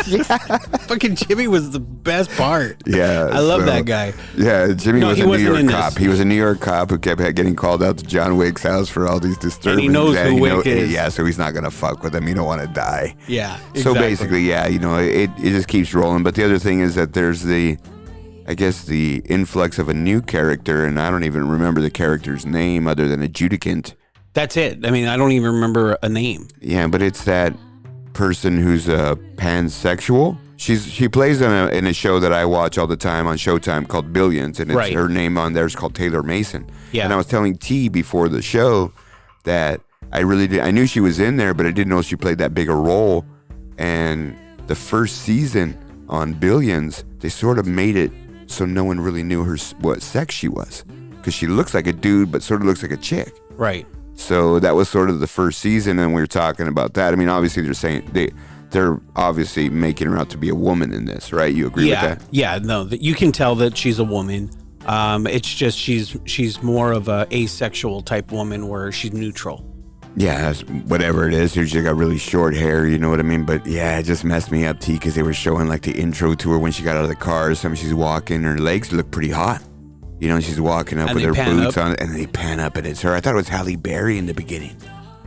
Speaker 2: Yeah. Fucking Jimmy was the best part.
Speaker 3: Yeah.
Speaker 2: I love that guy.
Speaker 3: Yeah, Jimmy was a New York cop.
Speaker 2: This.
Speaker 3: He was a New York cop who kept getting called out to John Wick's house for all these disturbances.
Speaker 2: And he knows who Wick is.
Speaker 3: Yeah, so he's not going to fuck with him. You don't want to die.
Speaker 2: Yeah, exactly.
Speaker 3: So basically, it just keeps rolling. But the other thing is that there's the influx of a new character, and I don't even remember the character's name other than Adjudicant.
Speaker 2: That's it. I mean, I don't even remember a name.
Speaker 3: Yeah, but it's that person who's pansexual. She plays in a show that I watch all the time on Showtime called Billions, and it's her name on there is called Taylor Mason.
Speaker 2: Yeah.
Speaker 3: And I was telling T before the show that I knew she was in there, but I didn't know she played that big a role. And the first season on Billions, they sort of made it so no one really knew what sex she was, because she looks like a dude but sort of looks like a chick.
Speaker 2: Right.
Speaker 3: So that was sort of the first season, and we were talking about that. I mean, obviously they're saying they're obviously making her out to be a woman in this, right? You agree with that?
Speaker 2: Yeah, no, you can tell that she's a woman. It's just she's more of a asexual type woman where she's neutral.
Speaker 3: Yeah, whatever it is. She got really short hair, you know what I mean? But yeah, it just messed me up, T, because they were showing like the intro to her when she got out of the car. She's walking, her legs look pretty hot. You know, she's walking up with her boots on, and they pan up, and it's her. I thought it was Halle Berry in the beginning.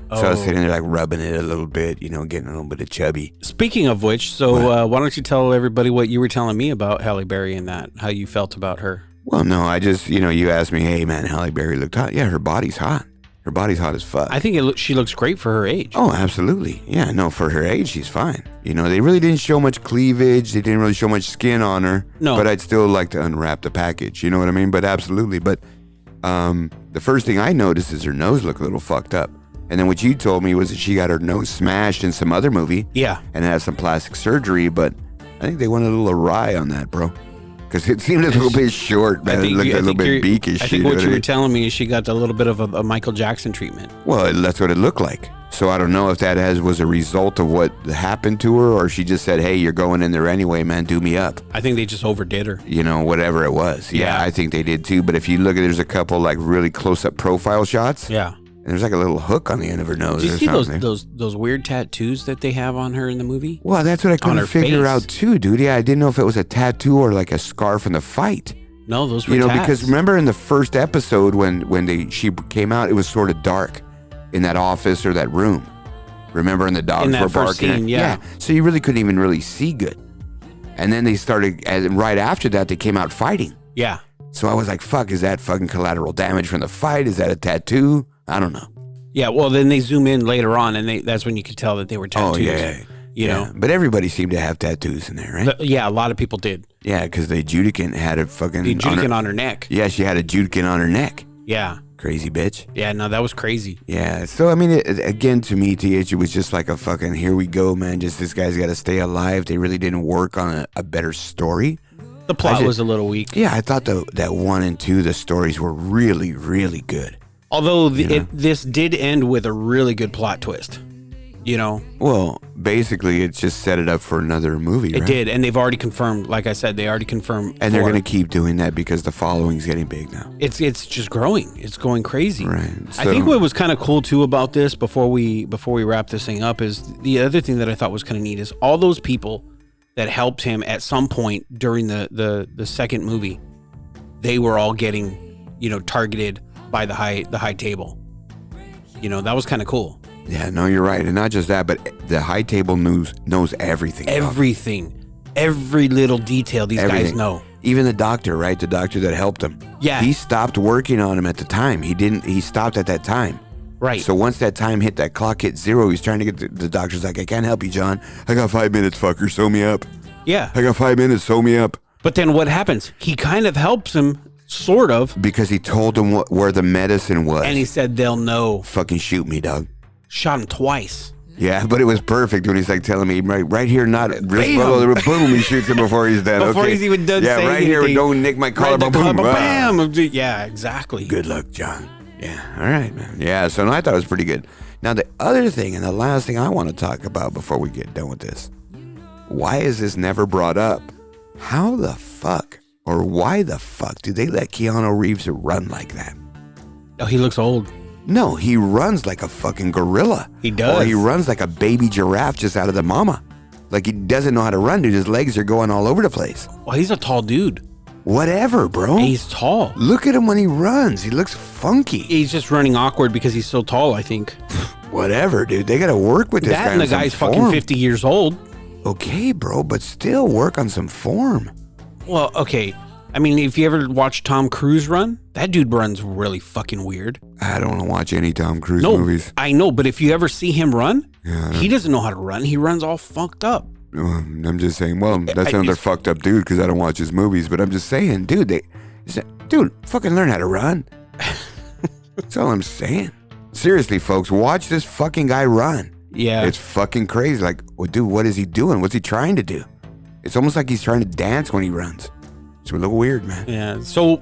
Speaker 3: So I was sitting there like rubbing it a little bit, getting a little bit of chubby.
Speaker 2: Speaking of which, so why don't you tell everybody what you were telling me about Halle Berry and that, how you felt about her?
Speaker 3: Well, no, I just, you asked me, hey, man, Halle Berry looked hot. Yeah, her body's hot. Her body's hot as fuck.
Speaker 2: I think she looks great for her age.
Speaker 3: Oh, absolutely. Yeah, no, for her age, she's fine. They really didn't show much cleavage. They didn't really show much skin on her. No. But I'd still like to unwrap the package. You know what I mean? But absolutely. But the first thing I noticed is her nose looked a little fucked up. And then what you told me was that she got her nose smashed in some other movie.
Speaker 2: Yeah.
Speaker 3: And had some plastic surgery. But I think they went a little awry on that, bro. Because it seemed a little bit short, man. It looked a little bit beakish.
Speaker 2: I think what you were telling me is she got a little bit of a Michael Jackson treatment.
Speaker 3: Well, that's what it looked like. So I don't know if that was a result of what happened to her, or she just said, hey, you're going in there anyway, man, do me up.
Speaker 2: I think they just overdid her.
Speaker 3: Whatever it was. Yeah, I think they did too. But if you look at, there's a couple like really close-up profile shots.
Speaker 2: Yeah.
Speaker 3: And there's like a little hook on the end of her nose.
Speaker 2: Did you see those weird tattoos that they have on her in the movie?
Speaker 3: Well, that's what I couldn't figure out too, dude. Yeah, I didn't know if it was a tattoo or like a scar from the fight.
Speaker 2: No, those were tats.
Speaker 3: Because remember in the first episode when she came out, it was sort of dark in that office or that room. Remember, and the dogs were barking.
Speaker 2: Scene, yeah.
Speaker 3: So you really couldn't even really see good. And then they started, and right after that, they came out fighting.
Speaker 2: Yeah.
Speaker 3: So I was like, fuck, is that fucking collateral damage from the fight? Is that a tattoo? I don't know.
Speaker 2: Yeah, well, then they zoom in later on, and that's when you could tell that they were tattoos.
Speaker 3: Oh, yeah.
Speaker 2: You know?
Speaker 3: But everybody seemed to have tattoos in there, right?
Speaker 2: Yeah, a lot of people did.
Speaker 3: Yeah, because the adjudicant had a fucking...
Speaker 2: The adjudicant on her neck.
Speaker 3: Yeah, she had a adjudicant on her neck.
Speaker 2: Yeah.
Speaker 3: Crazy bitch.
Speaker 2: Yeah, no, that was crazy.
Speaker 3: Yeah, so I mean, again, to me, TH, it was just like a fucking, here we go, man. Just this guy's got to stay alive. They really didn't work on a better story.
Speaker 2: The plot was a little weak.
Speaker 3: Yeah, I thought that 1 and 2, the stories were really, really good.
Speaker 2: Although this did end with a really good plot twist, you know?
Speaker 3: Well, basically, it just set it up for another movie, right?
Speaker 2: It did, and they've already confirmed, like I said, they already confirmed.
Speaker 3: And they're going to keep doing that because the following's getting big now.
Speaker 2: It's just growing. It's going crazy.
Speaker 3: Right. So,
Speaker 2: I think what was kind of cool, too, about this, before we wrap this thing up, is the other thing that I thought was kind of neat is all those people that helped him at some point during the second movie, they were all getting, targeted by the high table. That was kind of cool.
Speaker 3: Yeah, no, you're right. And not just that, but the high table knows everything.
Speaker 2: Everything. Every little detail these guys know.
Speaker 3: Even the doctor, right? The doctor that helped him.
Speaker 2: Yeah.
Speaker 3: He stopped working on him at the time. He stopped at that time.
Speaker 2: Right.
Speaker 3: So once that time hit, that clock hit 0, he's trying to get the doctor's like, I can't help you, John. I got 5 minutes, fucker. Sew me up.
Speaker 2: Yeah.
Speaker 3: I got 5 minutes. Sew me up.
Speaker 2: But then what happens? He kind of helps him, sort of.
Speaker 3: Because he told him where the medicine was.
Speaker 2: And he said they'll know.
Speaker 3: Fucking shoot me, dog.
Speaker 2: Shot him twice.
Speaker 3: Yeah, but it was perfect when he's like telling me, right here, not wrist boom, he shoots him before he's dead.
Speaker 2: Before he's even done saying
Speaker 3: right here,
Speaker 2: anything.
Speaker 3: don't nick my collarbone. Boom,
Speaker 2: bam. Yeah, exactly.
Speaker 3: Good luck, John. Yeah, all right, man. Yeah, so no, I thought it was pretty good. Now, the other thing and the last thing I want to talk about before we get done with this, why is this never brought up? How the fuck or why the fuck do they let Keanu Reeves run like that?
Speaker 2: Oh, he looks old.
Speaker 3: No, he runs like a fucking gorilla.
Speaker 2: He does.
Speaker 3: Or he runs like a baby giraffe just out of the mama. Like he doesn't know how to run, dude. His legs are going all over the place.
Speaker 2: Well, he's a tall dude.
Speaker 3: Whatever, bro.
Speaker 2: He's tall.
Speaker 3: Look at him when he runs. He looks funky.
Speaker 2: He's just running awkward because he's so tall, I think.
Speaker 3: Whatever, dude. They got to work with this guy.
Speaker 2: That and the guy's fucking 50 years old.
Speaker 3: Okay, bro, but still work on some form.
Speaker 2: Well, okay. I mean, if you ever watch Tom Cruise run, that dude runs really fucking weird.
Speaker 3: I don't want to watch any Tom Cruise movies.
Speaker 2: I know, but if you ever see him run, he doesn't know how to run. He runs all fucked up.
Speaker 3: I'm just saying, well, that's another fucked up dude because I don't watch his movies, but I'm just saying, dude, fucking learn how to run. That's all I'm saying. Seriously, folks, watch this fucking guy run.
Speaker 2: Yeah.
Speaker 3: It's fucking crazy. Like, well, dude, what is he doing? What's he trying to do? It's almost like he's trying to dance when he runs. It's a little weird, man.
Speaker 2: Yeah. So,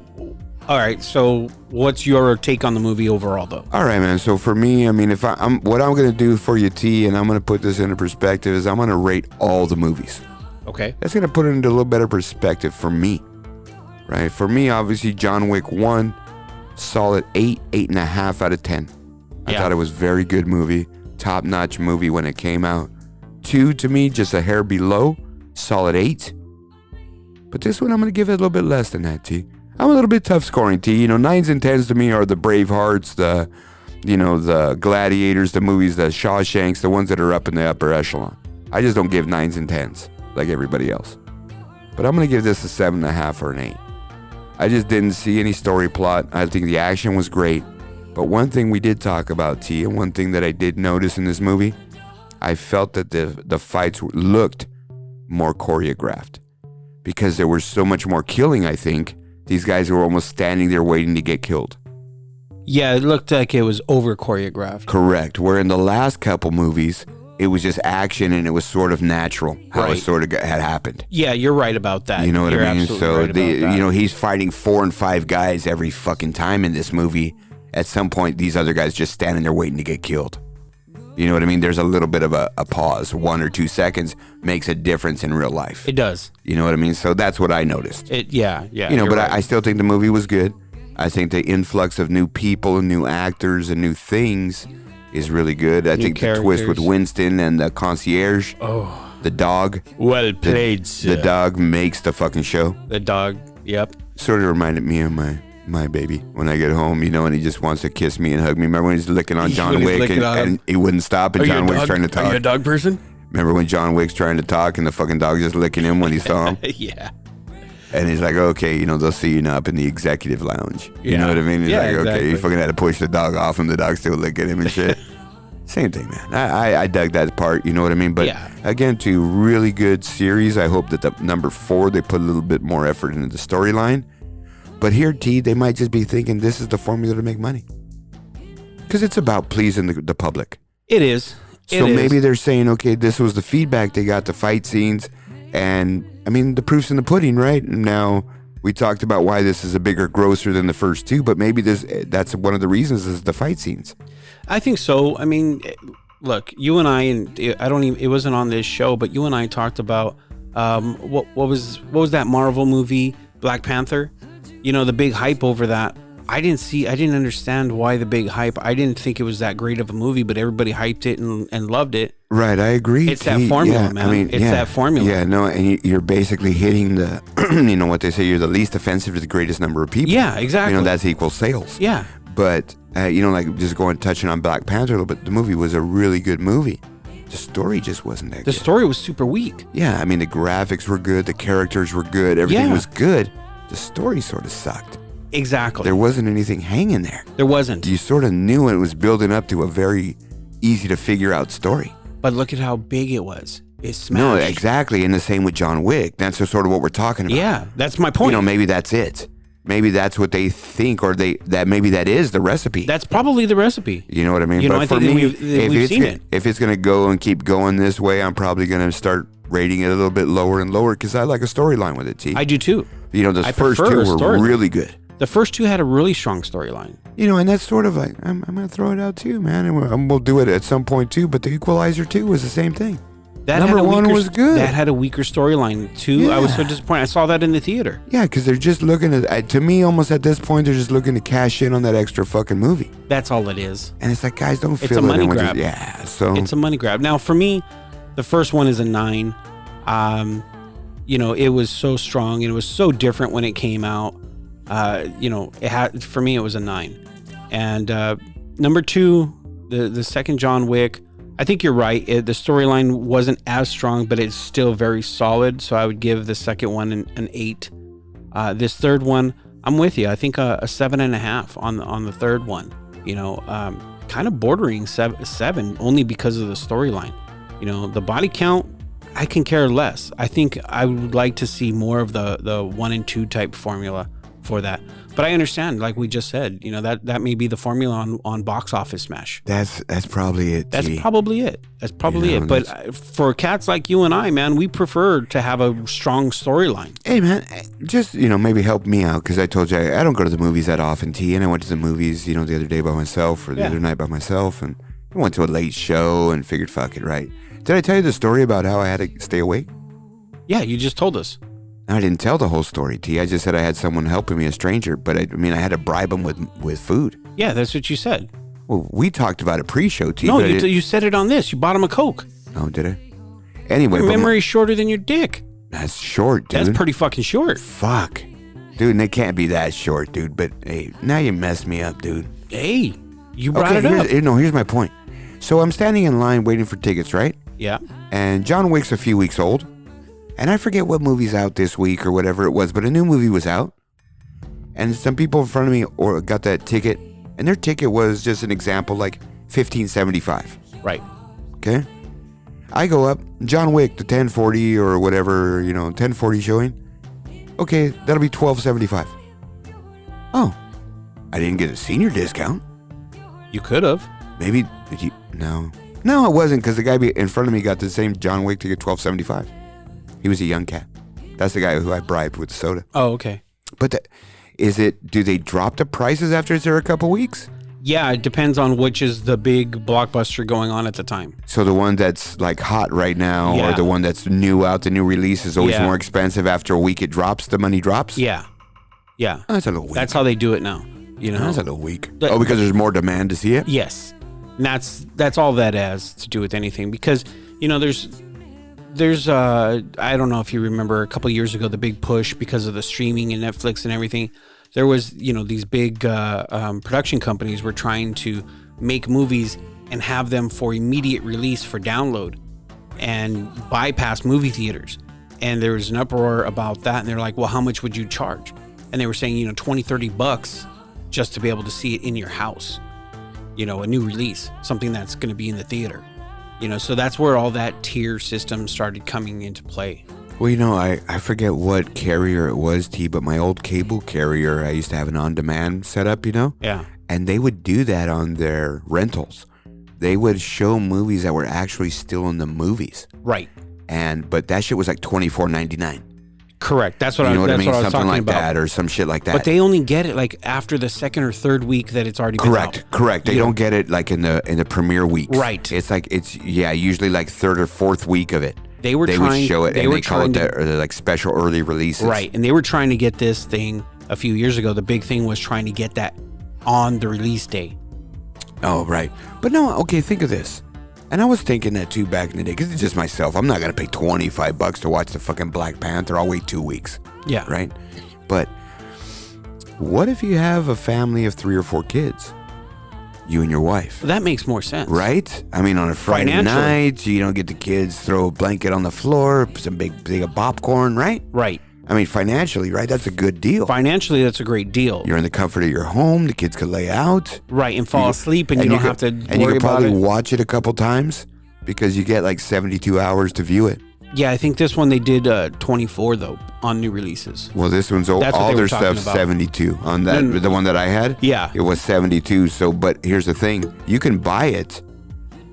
Speaker 2: all right. So, what's your take on the movie overall, though?
Speaker 3: All right, man. So for me, I mean, what I'm going to do for you, T, and I'm going to put this into perspective, is I'm going to rate all the movies.
Speaker 2: Okay.
Speaker 3: That's going to put it into a little better perspective for me, right? For me, obviously, John Wick 1, solid 8.5 out of 10. I thought it was a very good movie, top-notch movie when it came out. 2, to me, just a hair below, solid 8. But this one, I'm going to give it a little bit less than that, T. I'm a little bit tough scoring, T. 9s and 10s to me are the Bravehearts, the Gladiators, the movies, the Shawshanks, the ones that are up in the upper echelon. I just don't give 9s and 10s like everybody else. But I'm going to give this a 7.5 or an 8. I just didn't see any story plot. I think the action was great. But one thing we did talk about, T, and one thing that I did notice in this movie, I felt that the fights looked more choreographed. Because there was so much more killing, I think. These guys were almost standing there waiting to get killed.
Speaker 2: Yeah, it looked like it was over choreographed.
Speaker 3: Correct. Where in the last couple movies, it was just action and it was sort of natural how it sort of had happened.
Speaker 2: Yeah, you're right about that.
Speaker 3: You know what I mean? So
Speaker 2: right
Speaker 3: he's fighting 4 and 5 guys every fucking time in this movie. At some point, these other guys just standing there waiting to get killed. You know what I mean? There's a little bit of a pause. 1 or 2 seconds makes a difference in real life.
Speaker 2: It does.
Speaker 3: You know what I mean? So that's what I noticed.
Speaker 2: Yeah.
Speaker 3: But right. I still think the movie was good. I think the influx of new people and new actors and new things is really good. I think the twist with Winston and the concierge, the dog.
Speaker 2: Well played, sir.
Speaker 3: The dog makes the fucking show.
Speaker 2: The dog, yep.
Speaker 3: Sort of reminded me of my baby when I get home, and he just wants to kiss me and hug me. Remember when he's licking on John Wick and he wouldn't stop and John Wick's trying to talk?
Speaker 2: Are you a dog person?
Speaker 3: Remember when John Wick's trying to talk and the fucking dog just licking him when he saw him?
Speaker 2: Yeah.
Speaker 3: And he's like, okay, they'll see you now up in the executive lounge. You know what I mean? He's like, okay, you fucking had to push the dog off him. The dog's still licking him and shit. Same thing, man. I dug that part, you know what I mean? But
Speaker 2: Yeah.
Speaker 3: again, to really good series. I hope that the number 4, they put a little bit more effort into the storyline. But here, T, they might just be thinking this is the formula to make money. Because it's about pleasing the public.
Speaker 2: It is.
Speaker 3: So maybe they're saying, okay, this was the feedback they got, the fight scenes. And, I mean, the proof's in the pudding, right? Now, we talked about why this is a bigger grosser than the first 2, but maybe that's one of the reasons is the fight scenes.
Speaker 2: I think so. I mean, look, you and it wasn't on this show, but you and I talked about what was that Marvel movie, Black Panther? You know, the big hype over that. I didn't understand why the big hype. I didn't think it was that great of a movie, but everybody hyped it and loved it.
Speaker 3: Right, I agree.
Speaker 2: It's that formula, man. I mean, it's that formula.
Speaker 3: Yeah, no, and you're basically hitting the, you know what they say, you're the least offensive to the greatest number of people.
Speaker 2: Yeah, exactly.
Speaker 3: You know, that's equals sales.
Speaker 2: Yeah.
Speaker 3: But, you know, like just touching on Black Panther a little bit, the movie was a really good movie. The story just wasn't that good.
Speaker 2: The story was super weak.
Speaker 3: Yeah, I mean, the graphics were good, the characters were good, everything was good. The story sort of sucked.
Speaker 2: Exactly.
Speaker 3: There wasn't anything hanging there.
Speaker 2: There wasn't.
Speaker 3: You sort of knew it was building up to a very easy to figure out story.
Speaker 2: But look at how big it was. It smashed.
Speaker 3: No, exactly. And the same with John Wick. That's just sort of what we're talking about.
Speaker 2: Yeah, that's my point.
Speaker 3: You know, maybe that's it. Maybe that's what they think, or maybe that is the recipe.
Speaker 2: That's probably the recipe.
Speaker 3: You know what I mean?
Speaker 2: You know,
Speaker 3: but
Speaker 2: I
Speaker 3: for
Speaker 2: think
Speaker 3: me,
Speaker 2: we've seen it.
Speaker 3: If it's going to go and keep going this way, I'm probably going to start rating it a little bit lower and lower because I like a storyline with it, T.
Speaker 2: I do too.
Speaker 3: You know, the first 2 were really good.
Speaker 2: The first 2 had a really strong storyline.
Speaker 3: You know, and that's sort of like, I'm going to throw it out too, man. And we'll do it at some point too, but the Equalizer 2 was the same thing. Number 1 was good.
Speaker 2: That had a weaker storyline too. Yeah. I was so disappointed. I saw that in the theater.
Speaker 3: Yeah, because they're just looking at, to me, almost at this point, they're just looking to cash in on that extra fucking movie.
Speaker 2: That's all it is.
Speaker 3: And it's like, guys, don't feel
Speaker 2: it's a money grab.
Speaker 3: So
Speaker 2: it's a money grab. Now, for me, the first one is a 9. You know, it was so strong and it was so different when it came out. You know, for me, it was a 9. And number 2, the second John Wick, I think you're right. The storyline wasn't as strong, but it's still very solid. So I would give the second one an 8. This third one, I'm with you. I think a 7.5 on the third one. You know, kind of bordering 7 only because of the storyline. You know, the body count, I can care less. I think I would like to see more of the 1 and 2 type formula for that. But I understand, like we just said, you know, that may be the formula on box office smash.
Speaker 3: That's probably it.
Speaker 2: That's probably it. That's probably it. But for cats like you and I, man, we prefer to have a strong storyline.
Speaker 3: Hey, man, just, you know, maybe help me out, because I told you I don't go to the movies that often, T, and I went to the movies, you know, the other day by myself, or the other night by myself, and I went to a late show and figured, fuck it, right? Did I tell you the story about how I had to stay awake?
Speaker 2: Yeah, you just told us.
Speaker 3: I didn't tell the whole story, T. I just said I had someone helping me, a stranger, but I had to bribe him with food.
Speaker 2: Yeah, that's what you said.
Speaker 3: Well, we talked about it pre-show, T.
Speaker 2: No, you said it on this. You bought him a Coke.
Speaker 3: Oh, did I? Anyway.
Speaker 2: Your memory's shorter than your dick.
Speaker 3: That's short, dude.
Speaker 2: That's pretty fucking short.
Speaker 3: Fuck. Dude, and it can't be that short, dude. But, hey, now you messed me up, dude.
Speaker 2: Hey, you brought it up.
Speaker 3: Here's my point. So I'm standing in line waiting for tickets, right?
Speaker 2: Yeah.
Speaker 3: And John Wick's a few weeks old. And I forget what movie's out this week or whatever it was, but a new movie was out. And some people in front of me got that ticket, and their ticket was just an example, like $15.75.
Speaker 2: Right.
Speaker 3: Okay. I go up, John Wick, the 1040 or whatever, 1040 showing. Okay, that'll be $12.75. Oh, I didn't get a senior discount.
Speaker 2: You could have.
Speaker 3: Maybe, no, it wasn't, because the guy in front of me got the same John Wick ticket, $12.75. He was a young cat. That's the guy who I bribed with soda.
Speaker 2: Oh, okay.
Speaker 3: But do they drop the prices after it's there a couple weeks?
Speaker 2: Yeah, it depends on which is the big blockbuster going on at the time.
Speaker 3: So the one that's like hot right now, or the one that's new out, the new release is always more expensive. After a week it drops, the money drops?
Speaker 2: Yeah. Yeah.
Speaker 3: Oh, that's a little weak.
Speaker 2: That's how they do it now.
Speaker 3: That's a little weak. Because there's more demand to see it?
Speaker 2: Yes. And that's all that has to do with anything. Because, there's I don't know if you remember a couple years ago, the big push because of the streaming and Netflix and everything. There was, these big production companies were trying to make movies and have them for immediate release for download and bypass movie theaters. And there was an uproar about that. And they're like, well, how much would you charge? And they were saying, $20, $30 just to be able to see it in your house. a new release, something that's going to be in the theater. So that's where all that tier system started coming into play.
Speaker 3: Well, I forget what carrier it was, T, but my old cable carrier, I used to have an on-demand setup,
Speaker 2: Yeah.
Speaker 3: And they would do that on their rentals. They would show movies that were actually still in the movies.
Speaker 2: Right.
Speaker 3: But that shit was like $24.99.
Speaker 2: Correct. That's what
Speaker 3: I mean?
Speaker 2: What I was
Speaker 3: Something like
Speaker 2: about.
Speaker 3: that, or some shit like that.
Speaker 2: But they only get it like after the second or third week that it's already been out.
Speaker 3: Correct. They don't get it like in the premiere weeks.
Speaker 2: Right.
Speaker 3: It's usually like third or fourth week of it.
Speaker 2: They would
Speaker 3: show it, and they call it the like special early releases.
Speaker 2: Right, and they were trying to get this thing a few years ago. The big thing was trying to get that on the release day.
Speaker 3: Oh, right. But no, okay, think of this. And I was thinking that too back in the day, because it's just myself. I'm not going to pay $25 to watch the fucking Black Panther. I'll wait 2 weeks.
Speaker 2: Yeah.
Speaker 3: Right? But what if you have a family of 3 or 4 kids? You and your wife.
Speaker 2: That makes more sense.
Speaker 3: Right? I mean, on a Friday night, you don't get the kids, throw a blanket on the floor, some big thing of popcorn, right?
Speaker 2: Right.
Speaker 3: I mean, financially, right? That's a good deal.
Speaker 2: Financially, that's a great deal.
Speaker 3: You're in the comfort of your home. The kids could lay out.
Speaker 2: Right, and fall asleep, and you don't have to worry about it.
Speaker 3: And you could probably watch it a couple times because you get like 72 hours to view it.
Speaker 2: Yeah, I think this one they did 24, though, on new releases.
Speaker 3: Well, this one's all their stuff's 72. On that, the one that I had,
Speaker 2: yeah,
Speaker 3: it was 72. So, but here's the thing. You can buy it,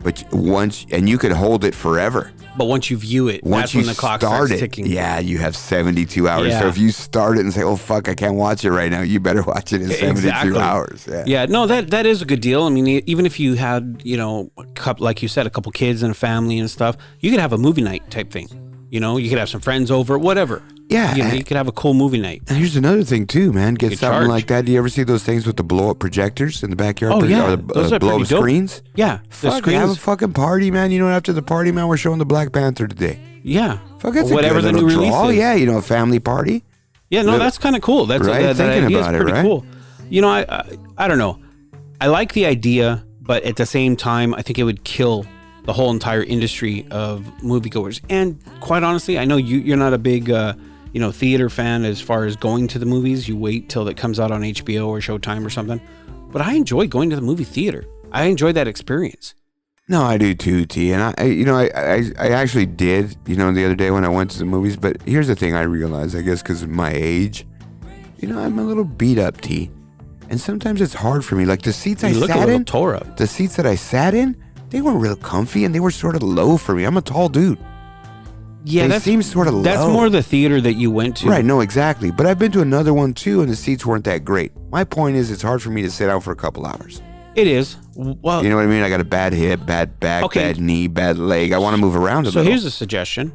Speaker 3: but and you could hold it forever.
Speaker 2: But once you view it, that's when the clock starts ticking.
Speaker 3: Yeah, you have 72 hours. Yeah. So if you start it and say, oh, fuck, I can't watch it right now, you better watch it in 72 hours.
Speaker 2: Yeah, no, that is a good deal. I mean, even if you had, like you said, a couple kids and a family and stuff, you could have a movie night type thing. You could have some friends over, whatever.
Speaker 3: Yeah.
Speaker 2: You could have a cool movie night.
Speaker 3: And here's another thing, too, man. Get something like that. Do you ever see those things with the blow-up projectors in the backyard?
Speaker 2: Oh, yeah.
Speaker 3: Or the blow-up screens?
Speaker 2: Yeah.
Speaker 3: Fuck, have a fucking party, man. After the party, man, we're showing the Black Panther today.
Speaker 2: Yeah.
Speaker 3: Fuck, it's
Speaker 2: whatever the new release is.
Speaker 3: Oh, yeah, a family party.
Speaker 2: Yeah, no, that's kind of cool. That's
Speaker 3: right? Thinking about it,
Speaker 2: pretty
Speaker 3: right?
Speaker 2: Cool. I don't know. I like the idea, but at the same time, I think it would kill the whole entire industry of moviegoers. And quite honestly, I know you're not a big theater fan as far as going to the movies. You wait till it comes out on HBO or Showtime or something. But I enjoy going to the movie theater. I enjoy that experience.
Speaker 3: No, I do too, T. And I actually did, the other day when I went to the movies. But here's the thing I realized, I guess, because of my age, I'm a little beat up, T. And sometimes it's hard for me. Like the seats I sat in, the seats that I sat in, they weren't real comfy and they were sort of low for me. I'm a tall dude.
Speaker 2: Yeah,
Speaker 3: that seems sort of low.
Speaker 2: That's more the theater that you went to.
Speaker 3: Right, no, exactly. But I've been to another one too, and the seats weren't that great. My point is, it's hard for me to sit down for a couple hours.
Speaker 2: It is. Well,
Speaker 3: you know what I mean? I got a bad hip, bad back, bad knee, bad leg. I want to move around a little.
Speaker 2: So here's a suggestion.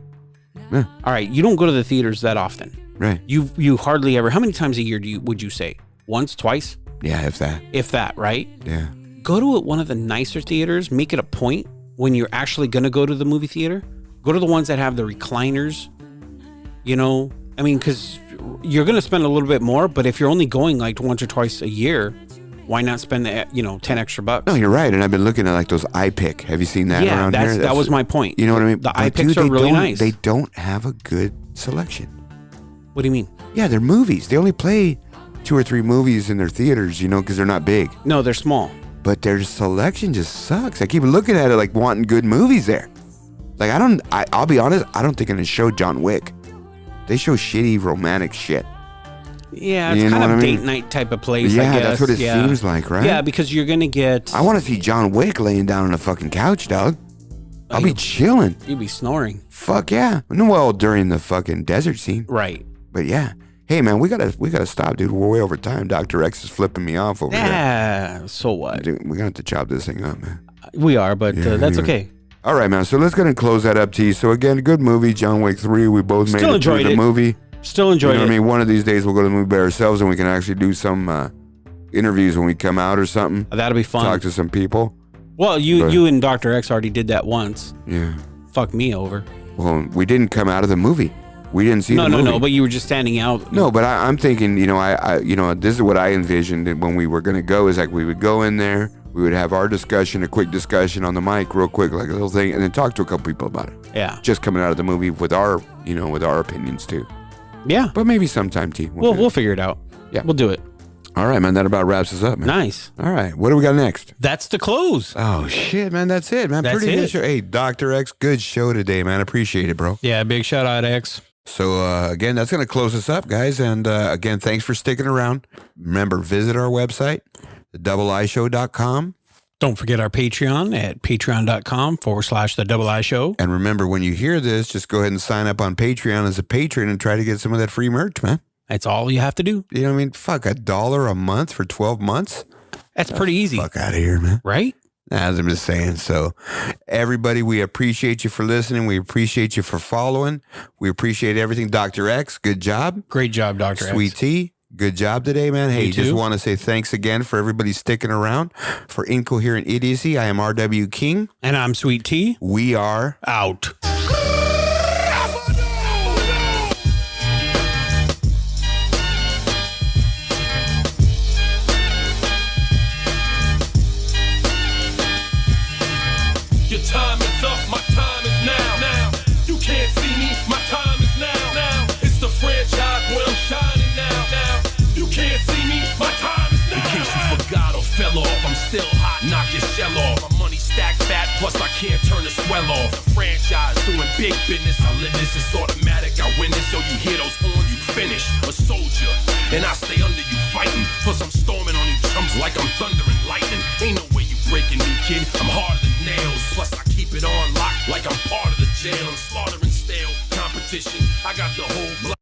Speaker 3: Yeah.
Speaker 2: All right, you don't go to the theaters that often.
Speaker 3: Right.
Speaker 2: You hardly ever. How many times a year would you say? Once, twice?
Speaker 3: Yeah, if that.
Speaker 2: If that, right?
Speaker 3: Yeah.
Speaker 2: Go to one of the nicer theaters. Make it a point when you're actually going to go to the movie theater. Go to the ones that have the recliners. Because you're going to spend a little bit more, but if you're only going like once or twice a year, why not spend the 10 extra bucks?
Speaker 3: No, you're right. And I've been looking at like those iPick. Have you seen that around here?
Speaker 2: That was my point.
Speaker 3: You know what I mean?
Speaker 2: The iPicks are really nice.
Speaker 3: They don't have a good selection.
Speaker 2: What do you mean?
Speaker 3: Yeah, they're movies. They only play 2 or 3 movies in their theaters, because they're not big.
Speaker 2: No, they're small.
Speaker 3: But their selection just sucks. I keep looking at it like wanting good movies there. Like I'll be honest, I don't think I'm gonna show John Wick. They show shitty romantic shit.
Speaker 2: Yeah, it's kind of date night type of place, I guess.
Speaker 3: That's what it seems like, right?
Speaker 2: Yeah, because you're gonna get...
Speaker 3: I want to see John Wick laying down on a fucking couch, dog. I'll be chilling.
Speaker 2: You'd be snoring.
Speaker 3: Fuck yeah. Well, during the fucking desert scene.
Speaker 2: Right.
Speaker 3: But yeah. Hey man, we gotta stop, dude. We're way over time. Dr. X is flipping me off over there.
Speaker 2: Yeah, so what?
Speaker 3: Dude, we're gonna have to chop this thing up, man.
Speaker 2: We are, but that's okay.
Speaker 3: All right, man. So let's go ahead and close that up, T. So again, good movie, John Wick 3. We both made it through the movie.
Speaker 2: Still enjoyed it.
Speaker 3: I mean, one of these days we'll go to the movie by ourselves and we can actually do some interviews when we come out or something.
Speaker 2: That'll be fun.
Speaker 3: Talk to some people.
Speaker 2: Well, you and Dr. X already did that once.
Speaker 3: Yeah.
Speaker 2: Fuck me over.
Speaker 3: Well, we didn't come out of the movie. We didn't see the movie.
Speaker 2: No, but you were just standing out.
Speaker 3: No, but I'm thinking, this is what I envisioned when we were going to go, is like we would go in there, we would have our discussion, a quick discussion on the mic real quick, like a little thing, and then talk to a couple people about it.
Speaker 2: Yeah.
Speaker 3: Just coming out of the movie with our opinions too.
Speaker 2: Yeah.
Speaker 3: But maybe sometime, T.
Speaker 2: We'll figure it out.
Speaker 3: Yeah.
Speaker 2: We'll do it.
Speaker 3: All right, man. That about wraps us up, man.
Speaker 2: Nice.
Speaker 3: All right. What do we got next?
Speaker 2: That's the close.
Speaker 3: Oh, shit, man. That's it, man.
Speaker 2: That's
Speaker 3: Pretty
Speaker 2: it.
Speaker 3: good show. Hey, Dr. X, good show today, man. Appreciate it, bro.
Speaker 2: Yeah, big shout out, X.
Speaker 3: So, again, that's going to close us up, guys. And, again, thanks for sticking around. Remember, visit our website, thedoubleshow.com.
Speaker 2: Don't forget our Patreon at patreon.com/The Double I Show.
Speaker 3: And remember, when you hear this, just go ahead and sign up on Patreon as a patron and try to get some of that free merch, man.
Speaker 2: That's all you have to do.
Speaker 3: You know what I mean? Fuck, $1 a month for 12 months?
Speaker 2: That's pretty easy.
Speaker 3: Fuck out of here, man.
Speaker 2: Right?
Speaker 3: As I'm just saying. So, everybody, we appreciate you for listening. We appreciate you for following. We appreciate everything. Dr. X, good job.
Speaker 2: Great job, Dr. X.
Speaker 3: Sweet T, good job today, man. Hey,
Speaker 2: You too.
Speaker 3: just want to say thanks again for everybody sticking around. For Incoherent Idiocy, I am RW King.
Speaker 2: And I'm Sweet T.
Speaker 3: We are
Speaker 2: Out.
Speaker 4: Your time is up, my time is now. You can't see me, my time is now. It's the franchise, boy, I'm shining now. You can't see me, my time is now. In case you forgot or fell off, I'm still hot, knock your shell off. My money stacked fat, plus I can't turn the swell off. The franchise doing big business, I live this, it's automatic. I win this, so you hear those horns, you finish. A soldier, and I stay under you fighting. Plus I'm storming on you chumps like I'm thunder and lightning. Ain't no way you breaking me, kid, I'm harder than nails. Plus I keep it on lock like I'm part of the jail. I'm slaughtering stale competition, I got the whole block.